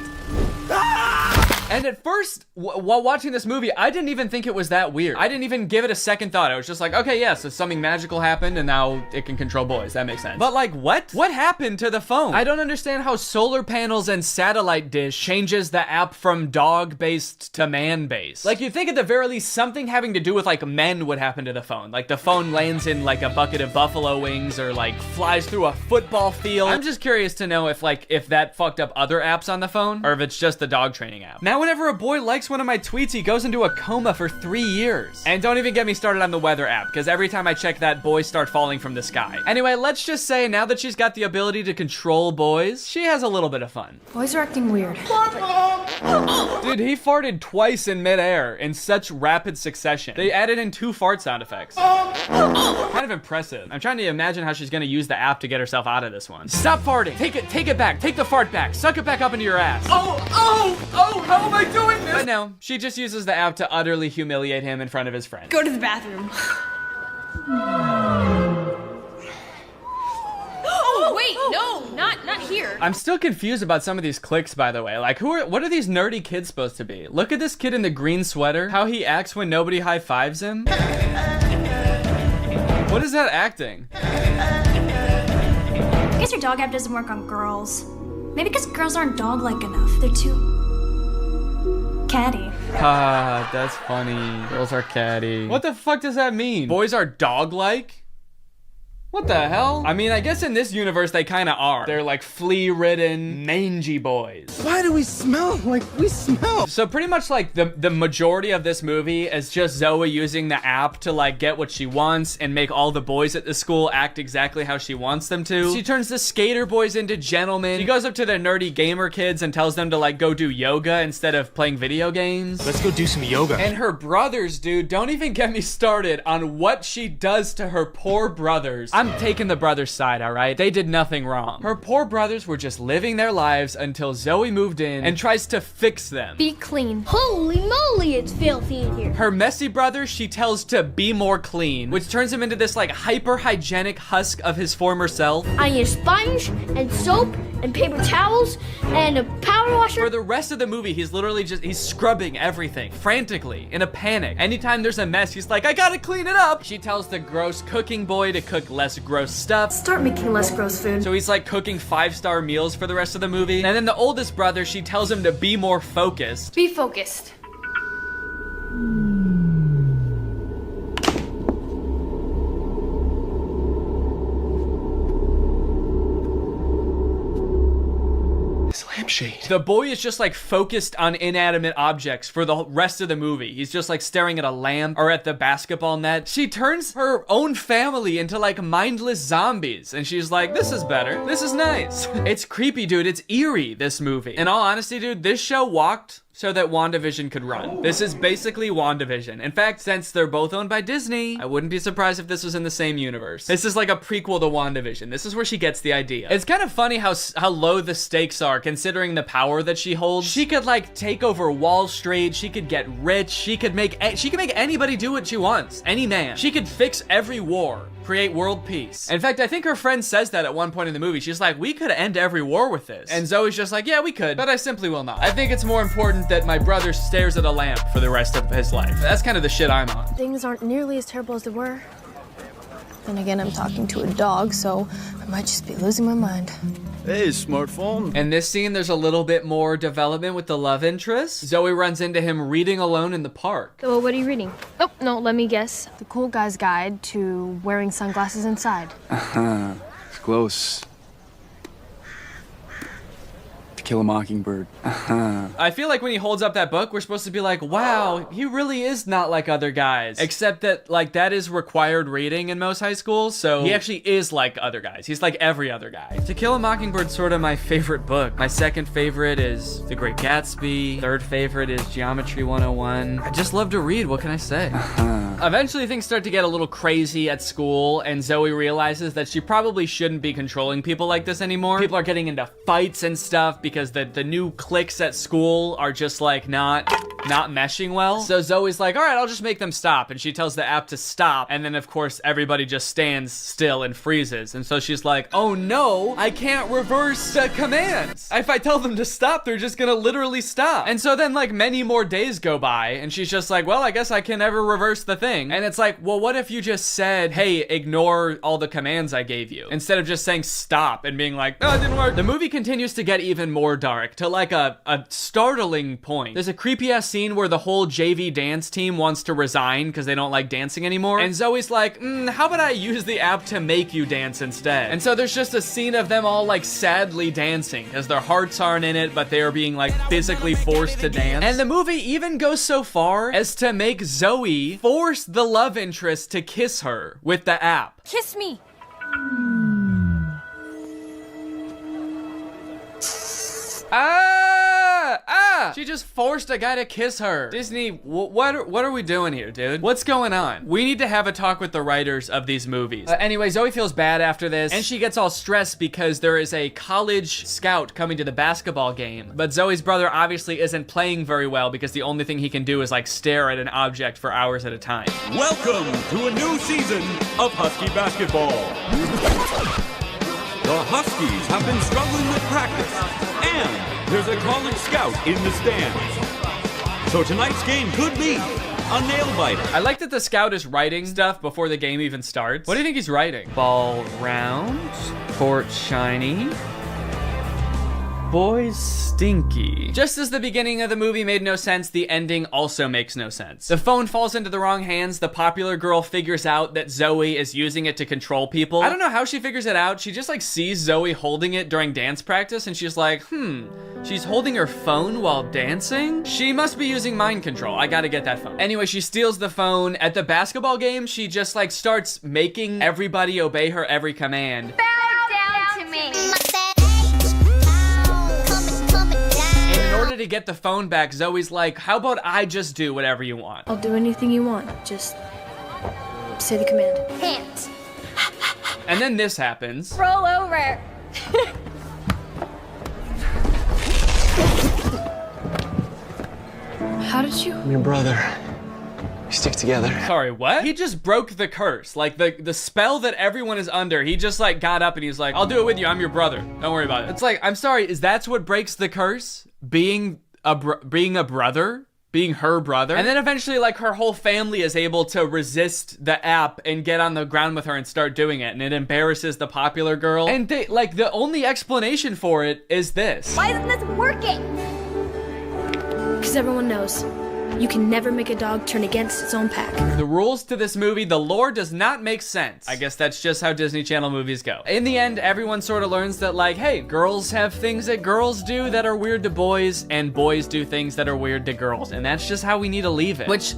And at first, while watching this movie, I didn't even think it was that weird. I didn't even give it a second thought. I was just like, okay, yeah, so something magical happened and now it can control boys. That makes sense. But like, what? What happened to the phone? I don't understand how solar panels and satellite dish changes the app from dog-based to man-based. Like, you'd think at the very least something having to do with like men would happen to the phone. Like the phone lands in like a bucket of buffalo wings or like flies through a football field. I'm just curious to know if that fucked up other apps on the phone or if it's just the dog training app. Now whenever a boy likes one of my tweets, he goes into a coma for 3 years. And don't even get me started on the weather app, because every time I check that, boys start falling from the sky. Anyway, let's just say now that she's got the ability to control boys, she has a little bit of fun. Boys are acting weird. Dude, he farted twice in midair in such rapid succession. They added in 2 fart sound effects. Kind of impressive. I'm trying to imagine how she's gonna use the app to get herself out of this one. Stop farting. Take it back. Take the fart back. Suck it back up into your ass. Oh, how am I doing this? But no, she just uses the app to utterly humiliate him in front of his friends. Go to the bathroom. Oh, wait, no, not here. I'm still confused about some of these clicks, by the way. Like, what are these nerdy kids supposed to be? Look at this kid in the green sweater. How he acts when nobody high-fives him. What is that acting? I guess your dog app doesn't work on girls. Maybe because girls aren't dog-like enough. They're too catty. Ah, that's funny. Girls are catty. What the fuck does that mean? Boys are dog-like? What the hell? I mean, I guess in this universe they kind of are. They're like flea-ridden, mangy boys. Why do we smell like we smell? So pretty much like the majority of this movie is just Zoe using the app to like get what she wants and make all the boys at the school act exactly how she wants them to. She turns the skater boys into gentlemen. She goes up to the nerdy gamer kids and tells them to like go do yoga instead of playing video games. Let's go do some yoga. And her brothers, dude, don't even get me started on what she does to her poor brothers. I'm taking the brothers' side, all right? They did nothing wrong. Her poor brothers were just living their lives until Zoe moved in and tries to fix them. Be clean. Holy moly, it's filthy in here. Her messy brother, she tells to be more clean, which turns him into this like hyper-hygienic husk of his former self. I need a sponge and soap and paper towels and a power washer. For the rest of the movie, he's literally he's scrubbing everything frantically in a panic. Anytime there's a mess, he's like, I gotta clean it up. She tells the gross cooking boy to cook less gross stuff. Start making less gross food. So he's like cooking 5-star meals for the rest of the movie. And then the oldest brother, she tells him to be more focused. Be focused. Lampshade. The boy is just like focused on inanimate objects for the rest of the movie. He's just like staring at a lamp or at the basketball net. She turns her own family into like mindless zombies and she's like, this is better. This is nice. It's creepy, dude. It's eerie, this movie. In all honesty, dude, this show walked so that WandaVision could run. This is basically WandaVision. In fact, since they're both owned by Disney, I wouldn't be surprised if this was in the same universe. This is like a prequel to WandaVision. This is where she gets the idea. It's kind of funny how low the stakes are considering the power that she holds. She could like take over Wall Street. She could get rich. She could make anybody do what she wants. Any man. She could fix every war. Create world peace. In fact, I think her friend says that at one point in the movie. She's like, we could end every war with this. And Zoe's just like, yeah, we could, but I simply will not. I think it's more important that my brother stares at a lamp for the rest of his life. That's kind of the shit I'm on. Things aren't nearly as terrible as they were. Then again, I'm talking to a dog, so I might just be losing my mind. Hey, smartphone. In this scene, there's a little bit more development with the love interest. Zoe runs into him reading alone in the park. So what are you reading? Oh, no, let me guess. The Cool Guy's Guide to Wearing Sunglasses Inside. Uh-huh. It's close. To Kill a Mockingbird. Uh-huh. I feel like when he holds up that book, we're supposed to be like, wow, he really is not like other guys. Except that, like, that is required reading in most high schools, so he actually is like other guys. He's like every other guy. To Kill a Mockingbird's sort of my favorite book. My second favorite is The Great Gatsby. Third favorite is Geometry 101. I just love to read, what can I say? Eventually things start to get a little crazy at school, and Zoe realizes that she probably shouldn't be controlling people like this anymore. People are getting into fights and stuff because the new cliques at school are just like not meshing well. So Zoe's like, all right, I'll just make them stop. And she tells the app to stop. And then of course, everybody just stands still and freezes. And so she's like, oh no, I can't reverse the commands. If I tell them to stop, they're just gonna literally stop. And so then like many more days go by and she's just like, well, I guess I can never reverse the thing. And it's like, well, what if you just said, hey, ignore all the commands I gave you, instead of just saying stop and being like, oh, it didn't work. The movie continues to get even more dark to like a startling point. There's a creepy ass scene where the whole JV dance team wants to resign because they don't like dancing anymore. And Zoe's like, how about I use the app to make you dance instead? And so there's just a scene of them all like sadly dancing because their hearts aren't in it, but they are being like physically forced to dance. And the movie even goes so far as to make Zoe force the love interest to kiss her with the app. Kiss me. She just forced a guy to kiss her. Disney, what are we doing here, dude? What's going on? We need to have a talk with the writers of these movies. Anyway, Zoe feels bad after this, and she gets all stressed because there is a college scout coming to the basketball game. But Zoe's brother obviously isn't playing very well because the only thing he can do is like stare at an object for hours at a time. Welcome to a new season of Husky basketball. The Huskies have been struggling with practice, and there's a college scout in the stands. So tonight's game could be a nail-biter. I like that the scout is writing stuff before the game even starts. What do you think he's writing? Ball round, court shiny, boys stinky. Just as the beginning of the movie made no sense, the ending also makes no sense. The phone falls into the wrong hands. The popular girl figures out that Zoe is using it to control people. I don't know how she figures it out. She just like sees Zoe holding it during dance practice and she's like, she's holding her phone while dancing? She must be using mind control. I gotta get that phone. Anyway, she steals the phone. At the basketball game, she just like starts making everybody obey her every command. Bow down to me. In order to get the phone back, Zoe's like, how about I just do whatever you want? I'll do anything you want. Just say the command. Hands. And then this happens. Roll over. How did you? I'm your brother. We stick together. Sorry, what? He just broke the curse. Like the spell that everyone is under. He just like got up and he's like, I'll do it with you. I'm your brother. Don't worry about it. It's like, I'm sorry, is that what breaks the curse? Being a brother? Being her brother? And then eventually like her whole family is able to resist the app and get on the ground with her and start doing it. And it embarrasses the popular girl. And they, like the only explanation for it is this. Why isn't this working? Because everyone knows you can never make a dog turn against its own pack. The rules to this movie, the lore does not make sense. I guess that's just how Disney Channel movies go. In the end, everyone sort of learns that like, hey, girls have things that girls do that are weird to boys, and boys do things that are weird to girls. And that's just how we need to leave it. Which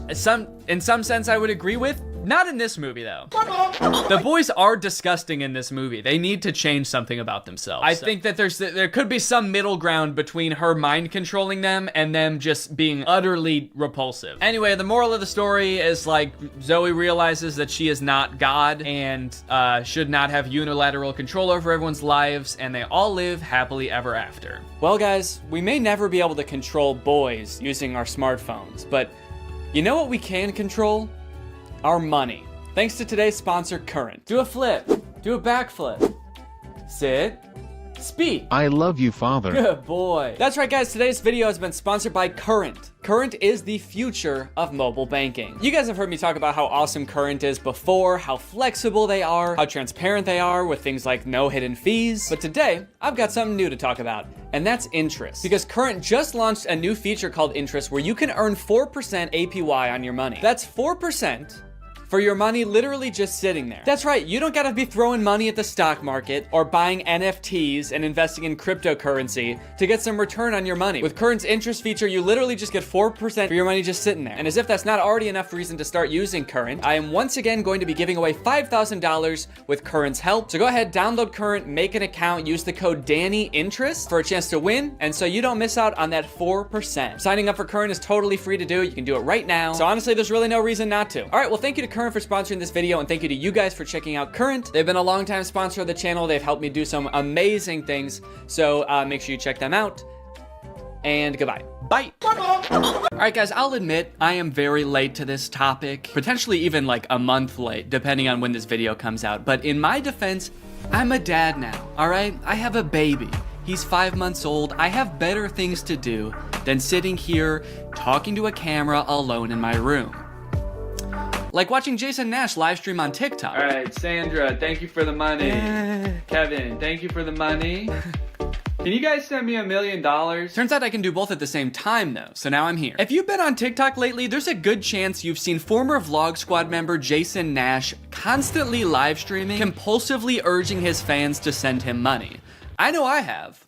in some sense I would agree with. Not in this movie though. The boys are disgusting in this movie. They need to change something about themselves. I think that there could be some middle ground between her mind controlling them and them just being utterly repulsive. Anyway, the moral of the story is like Zoe realizes that she is not God and should not have unilateral control over everyone's lives, and they all live happily ever after. Well guys, we may never be able to control boys using our smartphones, but you know what we can control? Our money. Thanks to today's sponsor, Current. Do a flip. Do a backflip. Sit. Speak. I love you, Father. Good boy. That's right, guys. Today's video has been sponsored by Current. Current is the future of mobile banking. You guys have heard me talk about how awesome Current is before, how flexible they are, how transparent they are with things like no hidden fees. But today, I've got something new to talk about, and that's interest. Because Current just launched a new feature called Interest where you can earn 4% APY on your money. That's 4% for your money literally just sitting there. That's right, you don't gotta be throwing money at the stock market or buying NFTs and investing in cryptocurrency to get some return on your money. With Current's interest feature, you literally just get 4% for your money just sitting there. And as if that's not already enough reason to start using Current, I am once again going to be giving away $5,000 with Current's help. So go ahead, download Current, make an account, use the code DANNYINTEREST for a chance to win, and so you don't miss out on that 4%. Signing up for Current is totally free to do. You can do it right now. So honestly, there's really no reason not to. All right, well, thank you to Current for sponsoring this video, and thank you to you guys for checking out Current. They've been a long-time sponsor of the channel. They've helped me do some amazing things, so make sure you check them out, and goodbye. Bye. All right, guys, I'll admit I am very late to this topic, potentially even like a month late, depending on when this video comes out, but in my defense, I'm a dad now, all right? I have a baby. He's 5 months old. I have better things to do than sitting here talking to a camera alone in my room. Like watching Jason Nash live stream on TikTok. All right, Sandra, thank you for the money. Kevin, thank you for the money. Can you guys send me $1 million? Turns out I can do both at the same time though, so now I'm here. If you've been on TikTok lately, there's a good chance you've seen former Vlog Squad member Jason Nash constantly live streaming, compulsively urging his fans to send him money. I know I have.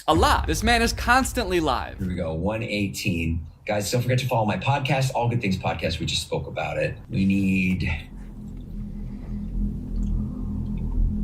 A lot. This man is constantly live. Here we go, 118. Guys, don't forget to follow my podcast, All Good Things Podcast. We just spoke about it. We need...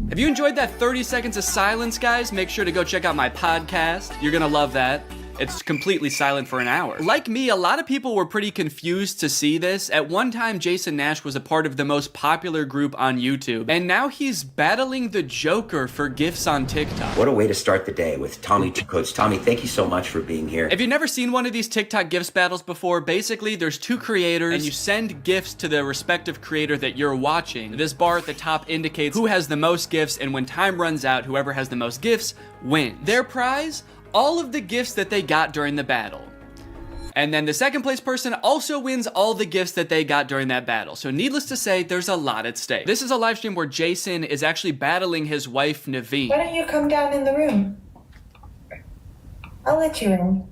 If you enjoyed that 30 seconds of silence, guys, make sure to go check out my podcast. You're gonna love that. It's completely silent for an hour. Like me, a lot of people were pretty confused to see this. At one time, Jason Nash was a part of the most popular group on YouTube, and now he's battling the Joker for gifts on TikTok. What a way to start the day with Tommy Coach. Tommy, thank you so much for being here. If you've never seen one of these TikTok gifts battles before, basically there's two creators and you send gifts to the respective creator that you're watching. This bar at the top indicates who has the most gifts, and when time runs out, whoever has the most gifts wins. Their prize? All of the gifts that they got during the battle. And then the second place person also wins all the gifts that they got during that battle. So needless to say, there's a lot at stake. This is a live stream where Jason is actually battling his wife, Naveen. Why don't you come down in the room? I'll let you in.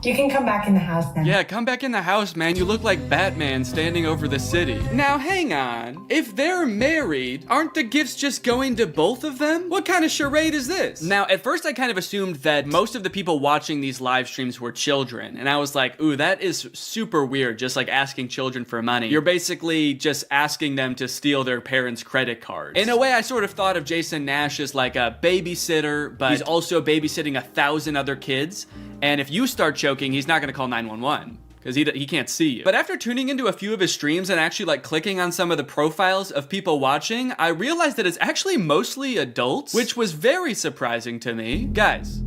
You can come back in the house now. Yeah, come back in the house, man. You look like Batman standing over the city. Now, hang on. If they're married, aren't the gifts just going to both of them? What kind of charade is this? Now, at first, I kind of assumed that most of the people watching these live streams were children. And I was like, ooh, that is super weird, just like asking children for money. You're basically just asking them to steal their parents' credit cards. In a way, I sort of thought of Jason Nash as like a babysitter, but he's also babysitting 1,000 other kids. And if you start choking, he's not gonna call 911 because he can't see you. But after tuning into a few of his streams and actually like clicking on some of the profiles of people watching, I realized that it's actually mostly adults, which was very surprising to me. Guys,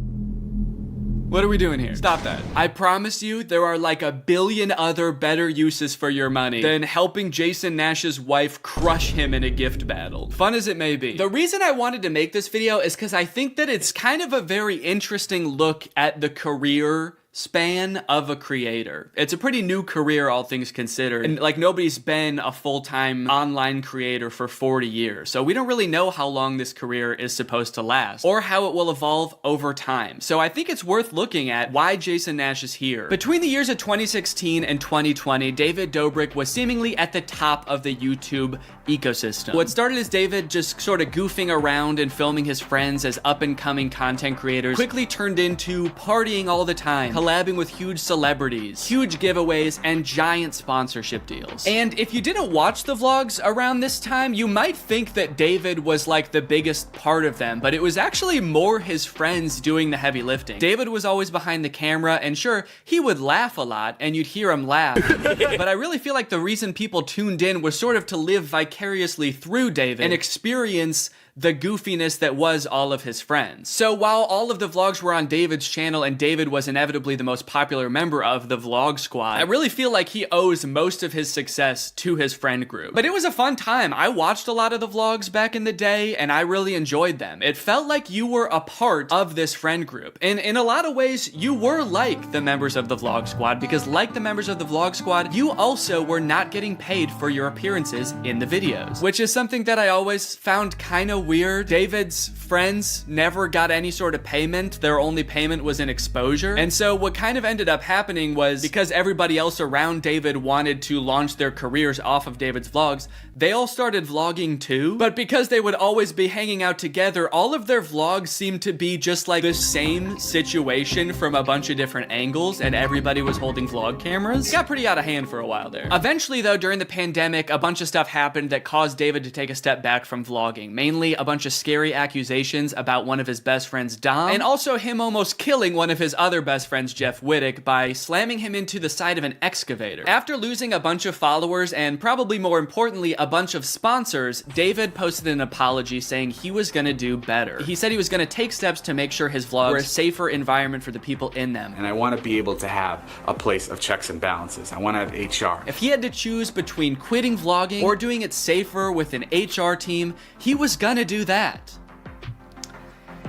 what are we doing here? Stop that. I promise you there are like 1 billion other better uses for your money than helping Jason Nash's wife crush him in a gift battle. Fun as it may be. The reason I wanted to make this video is because I think that it's kind of a very interesting look at the career span of a creator. It's a pretty new career, all things considered. And like nobody's been a full-time online creator for 40 years. So we don't really know how long this career is supposed to last or how it will evolve over time. So I think it's worth looking at why Jason Nash is here. Between the years of 2016 and 2020, David Dobrik was seemingly at the top of the YouTube ecosystem. What started as David just sort of goofing around and filming his friends as up-and-coming content creators quickly turned into partying all the time, collabing with huge celebrities, huge giveaways, and giant sponsorship deals. And if you didn't watch the vlogs around this time, you might think that David was like the biggest part of them, but it was actually more his friends doing the heavy lifting. David was always behind the camera, and sure, he would laugh a lot, and you'd hear him laugh, but I really feel like the reason people tuned in was sort of to live vicariously through David and experience the goofiness that was all of his friends. So while all of the vlogs were on David's channel and David was inevitably the most popular member of the Vlog Squad, I really feel like he owes most of his success to his friend group. But it was a fun time. I watched a lot of the vlogs back in the day and I really enjoyed them. It felt like you were a part of this friend group. And in a lot of ways, you were like the members of the Vlog Squad, because like the members of the Vlog Squad, you also were not getting paid for your appearances in the videos, which is something that I always found kind of weird. David's friends never got any sort of payment. Their only payment was in exposure. And so what kind of ended up happening was, because everybody else around David wanted to launch their careers off of David's vlogs, they all started vlogging too. But because they would always be hanging out together, all of their vlogs seemed to be just like the same situation from a bunch of different angles, and everybody was holding vlog cameras. It got pretty out of hand for a while there. Eventually though, during the pandemic, a bunch of stuff happened that caused David to take a step back from vlogging. Mainly a bunch of scary accusations about one of his best friends, Dom, and also him almost killing one of his other best friends, Jeff Wittick, by slamming him into the side of an excavator. After losing a bunch of followers and probably more importantly a bunch of sponsors, David posted an apology saying he was gonna do better. He said he was gonna take steps to make sure his vlogs were a safer environment for the people in them. And I want to be able to have a place of checks and balances. I want to have HR. If he had to choose between quitting vlogging or doing it safer with an HR team, he was gonna do that.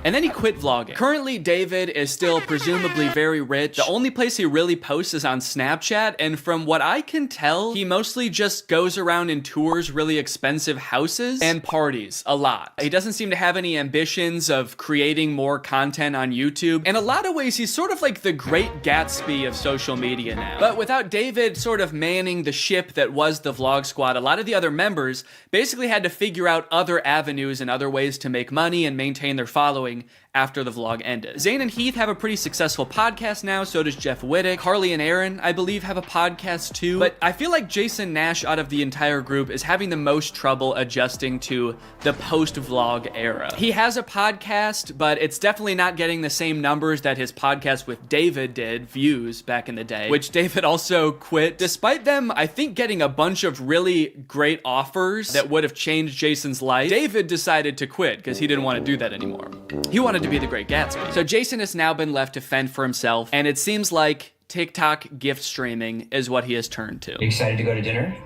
And then he quit vlogging. Currently, David is still presumably very rich. The only place he really posts is on Snapchat, and from what I can tell, he mostly just goes around and tours really expensive houses and parties a lot. He doesn't seem to have any ambitions of creating more content on YouTube. In a lot of ways, he's sort of like the Great Gatsby of social media now. But without David sort of manning the ship that was the Vlog Squad, a lot of the other members basically had to figure out other avenues and other ways to make money and maintain their following after the vlog ended. Zane and Heath have a pretty successful podcast now, so does Jeff Wittick. Carly and Aaron, I believe, have a podcast too. But I feel like Jason Nash, out of the entire group, is having the most trouble adjusting to the post-vlog era. He has a podcast, but it's definitely not getting the same numbers that his podcast with David did, views, back in the day, which David also quit. Despite them, I think, getting a bunch of really great offers that would have changed Jason's life, David decided to quit because he didn't want to do that anymore. He wanted to be the Great Gatsby. So Jason has now been left to fend for himself, and it seems like TikTok gift streaming is what he has turned to. You excited to go to dinner?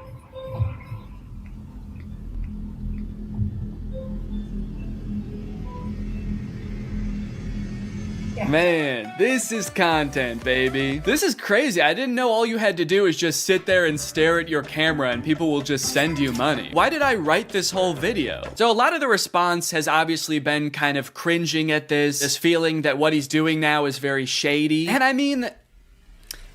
Man, this is content, baby. This is crazy. I didn't know all you had to do is just sit there and stare at your camera and people will just send you money. Why did I write this whole video? So a lot of the response has obviously been kind of cringing at this feeling that what he's doing now is very shady. And I mean,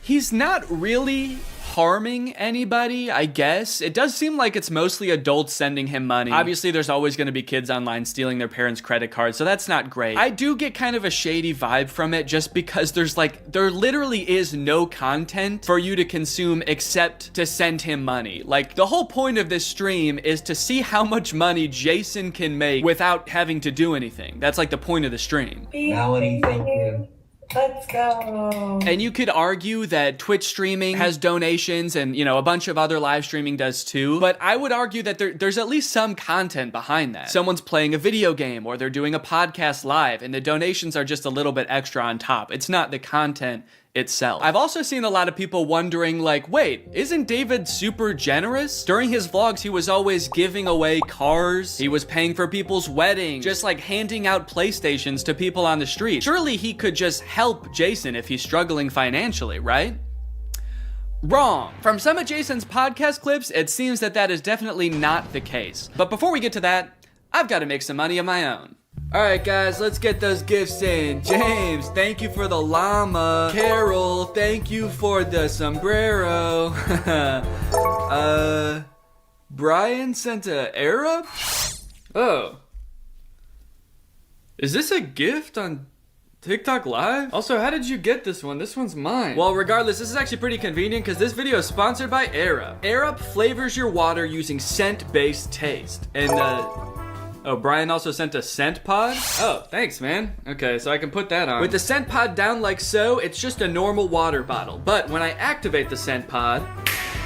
he's not really harming anybody, I guess. It does seem like it's mostly adults sending him money. Obviously, there's always going to be kids online stealing their parents' credit cards, so that's not great. I do get kind of a shady vibe from it just because there literally is no content for you to consume except to send him money. Like, the whole point of this stream is to see how much money Jason can make without having to do anything. That's like the point of the stream. Melanie, thank you. Let's go. And you could argue that Twitch streaming has donations and, you know, a bunch of other live streaming does too. But I would argue that there's at least some content behind that. Someone's playing a video game or they're doing a podcast live and the donations are just a little bit extra on top. It's not the content itself. I've also seen a lot of people wondering, like, wait, isn't David super generous? During his vlogs, he was always giving away cars. He was paying for people's weddings, just like handing out PlayStations to people on the street. Surely he could just help Jason if he's struggling financially, right? Wrong. From some of Jason's podcast clips, it seems that that is definitely not the case. But before we get to that, I've got to make some money of my own. Alright guys, let's get those gifts in. James, thank you for the llama. Carol, thank you for the sombrero. Brian sent a Arab? Oh. Is this a gift on TikTok Live? Also, how did you get this one? This one's mine. Well, regardless, this is actually pretty convenient because this video is sponsored by Arab. Arab flavors your water using scent-based taste. And, oh, Brian also sent a scent pod? Oh, thanks, man. Okay, so I can put that on. With the scent pod down like so, it's just a normal water bottle. But when I activate the scent pod,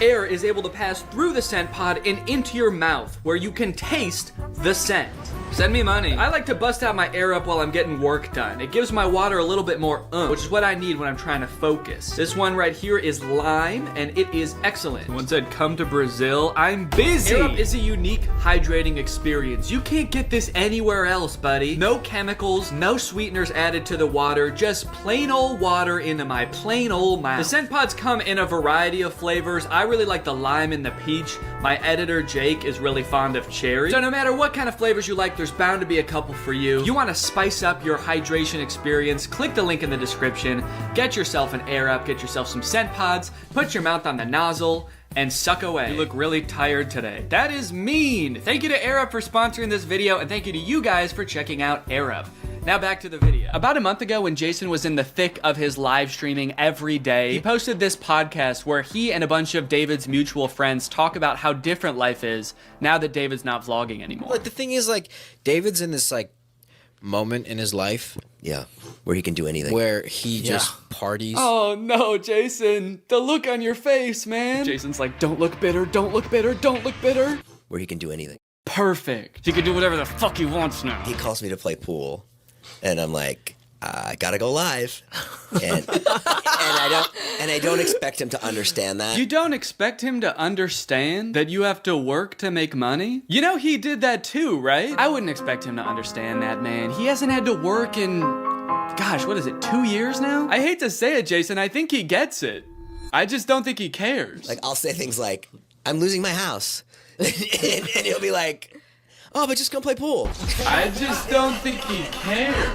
air is able to pass through the scent pod and into your mouth, where you can taste the scent. Send me money. I like to bust out my air up while I'm getting work done. It gives my water a little bit more which is what I need when I'm trying to focus. This one right here is lime, and it is excellent. Someone said, come to Brazil. I'm busy. Air up is a unique hydrating experience. You can't get this anywhere else, buddy. No chemicals, no sweeteners added to the water, just plain old water into my plain old mouth. The scent pods come in a variety of flavors. I really like the lime and the peach. My editor, Jake, is really fond of cherry. So no matter what kind of flavors you like, there's bound to be a couple for you. You want to spice up your hydration experience, click the link in the description, get yourself an Air Up, get yourself some scent pods, put your mouth on the nozzle, and suck away. You look really tired today. That is mean. Thank you to Air Up for sponsoring this video, and thank you to you guys for checking out Air Up. Now back to the video. About a month ago, when Jason was in the thick of his live streaming every day, he posted this podcast where he and a bunch of David's mutual friends talk about how different life is now that David's not vlogging anymore. Like, the thing is, like, David's in this, like, moment in his life. Yeah, where he can do anything. Where he just parties. Oh no, Jason. The look on your face, man. Jason's like, don't look bitter, don't look bitter, don't look bitter. Where he can do anything. Perfect. He can do whatever the fuck he wants now. He calls me to play pool. And I'm like, I gotta go live. And I don't expect him to understand that. You don't expect him to understand that you have to work to make money? You know he did that too, right? I wouldn't expect him to understand that, man. He hasn't had to work in, gosh, what is it, 2 years now? I hate to say it, Jason, I think he gets it. I just don't think he cares. Like, I'll say things like, I'm losing my house. and he'll be like, oh, but just come play pool. I just don't think he cares.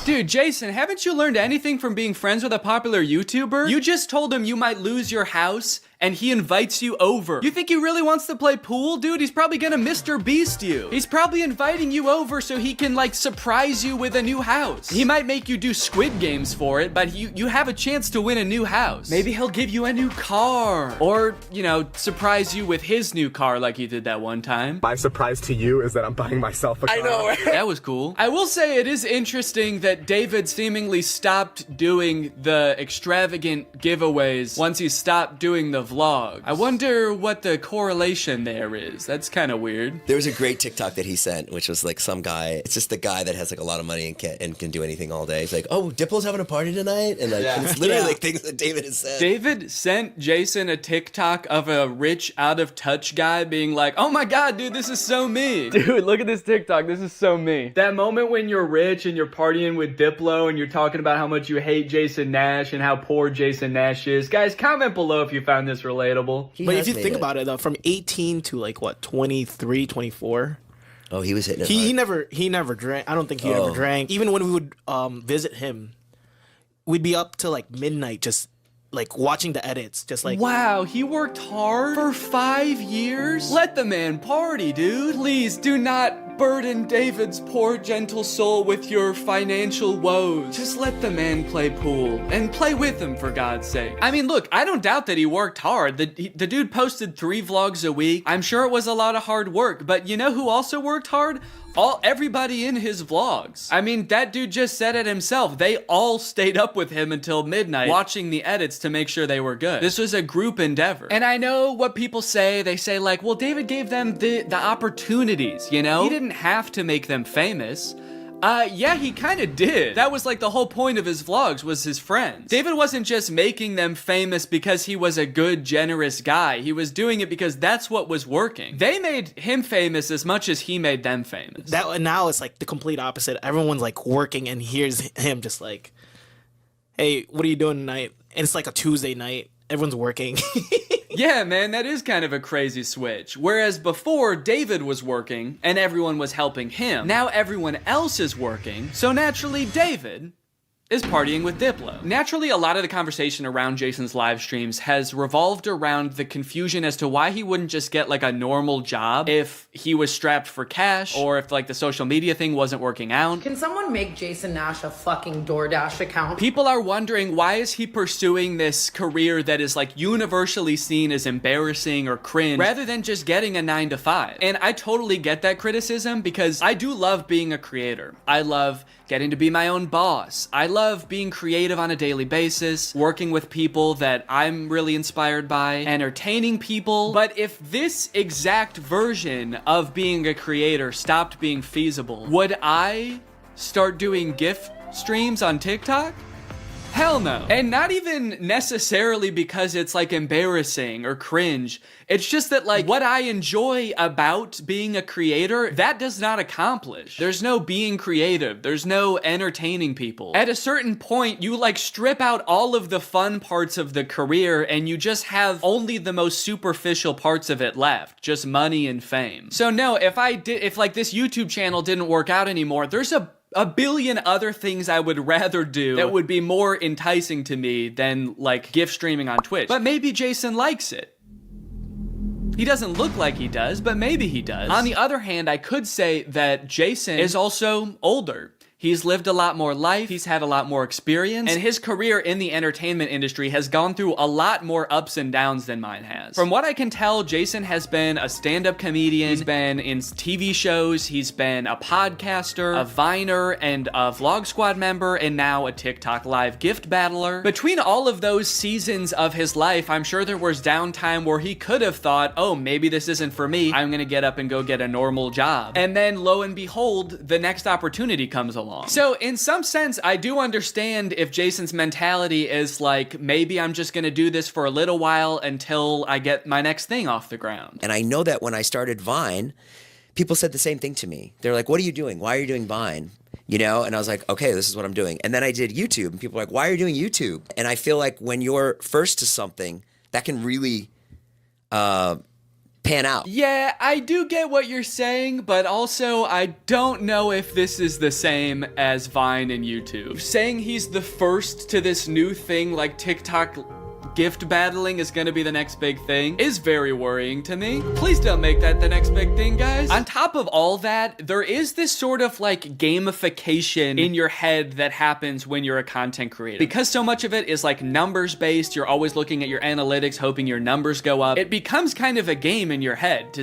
Dude, Jason, haven't you learned anything from being friends with a popular YouTuber? You just told him you might lose your house, and he invites you over. You think he really wants to play pool? Dude, he's probably gonna Mr. Beast you. He's probably inviting you over so he can, like, surprise you with a new house. He might make you do Squid Games for it, but you have a chance to win a new house. Maybe he'll give you a new car. Or, you know, surprise you with his new car like he did that one time. My surprise to you is that I'm buying myself a car. I know, right? That was cool. I will say it is interesting that David seemingly stopped doing the extravagant giveaways once he stopped doing the vlog. I wonder what the correlation there is. That's kind of weird. There was a great TikTok that he sent, which was like some guy, it's just the guy that has like a lot of money and can do anything all day. He's like, oh, Diplo's having a party tonight? And like, it's literally like things that David has said. David sent Jason a TikTok of a rich, out of touch guy being like, oh my God, dude, this is so me. Dude, look at this TikTok. This is so me. That moment when you're rich and you're partying with Diplo and you're talking about how much you hate Jason Nash and how poor Jason Nash is. Guys, comment below if you found this relatable. But if you think about it, though, from 18 to like what, 23, 24. Oh, he was hitting it He never drank. I don't think he ever drank. Even when we would visit him, we'd be up till like midnight just like watching the edits, just like. Wow, he worked hard for 5 years? Let the man party, dude. Please do not burden David's poor gentle soul with your financial woes. Just let the man play pool and play with him, for God's sake. I mean, look, I don't doubt that he worked hard. The dude posted 3 vlogs a week. I'm sure it was a lot of hard work, but you know who also worked hard? Everybody in his vlogs. I mean, that dude just said it himself. They all stayed up with him until midnight watching the edits to make sure they were good. This was a group endeavor. And I know what people say. They say like, well, David gave them the opportunities, you know? He didn't have to make them famous. Yeah, he kind of did. That was like the whole point of his vlogs was his friends. David wasn't just making them famous because he was a good, generous guy. He was doing it because that's what was working. They made him famous as much as he made them famous. Now it's like the complete opposite. Everyone's like working and here's him just like, hey, what are you doing tonight? And it's like a Tuesday night. Everyone's working. Yeah, man, that is kind of a crazy switch. Whereas before, David was working and everyone was helping him. Now everyone else is working, so naturally David is partying with Diplo. Naturally, a lot of the conversation around Jason's live streams has revolved around the confusion as to why he wouldn't just get like a normal job if he was strapped for cash or if like the social media thing wasn't working out. Can someone make Jason Nash a fucking DoorDash account? People are wondering, why is he pursuing this career that is like universally seen as embarrassing or cringe rather than just getting a 9-to-5? And I totally get that criticism because I do love being a creator. I love getting to be my own boss. I love being creative on a daily basis, working with people that I'm really inspired by, entertaining people. But if this exact version of being a creator stopped being feasible, would I start doing gift streams on TikTok? Hell no. And not even necessarily because it's like embarrassing or cringe. It's just that like what I enjoy about being a creator, that does not accomplish. There's no being creative. There's no entertaining people. At a certain point, you like strip out all of the fun parts of the career and you just have only the most superficial parts of it left. Just money and fame. So no, if like this YouTube channel didn't work out anymore, there's a billion other things I would rather do that would be more enticing to me than like gift streaming on Twitch. But maybe Jason likes it. He doesn't look like he does, but maybe he does. On the other hand, I could say that Jason is also older. He's lived a lot more life, he's had a lot more experience, and his career in the entertainment industry has gone through a lot more ups and downs than mine has. From what I can tell, Jason has been a stand-up comedian, he's been in TV shows, he's been a podcaster, a Viner, and a Vlog Squad member, and now a TikTok live gift battler. Between all of those seasons of his life, I'm sure there was downtime where he could have thought, oh, maybe this isn't for me, I'm gonna get up and go get a normal job. And then, lo and behold, the next opportunity comes along. long. So in some sense, I do understand if Jason's mentality is like, maybe I'm just gonna do this for a little while until I get my next thing off the ground. And I know that when I started Vine, people said the same thing to me. They're like, what are you doing? Why are you doing Vine? You know? And I was like, okay, this is what I'm doing. And then I did YouTube, and people were like, why are you doing YouTube? And I feel like when you're first to something, that can really pan out. Yeah, I do get what you're saying, but also I don't know if this is the same as Vine and YouTube. Saying he's the first to this new thing like TikTok gift battling is gonna be the next big thing is very worrying to me. Please don't make that the next big thing, guys. On top of all that, there is this sort of like gamification in your head that happens when you're a content creator. Because so much of it is like numbers based, you're always looking at your analytics, hoping your numbers go up. It becomes kind of a game in your head to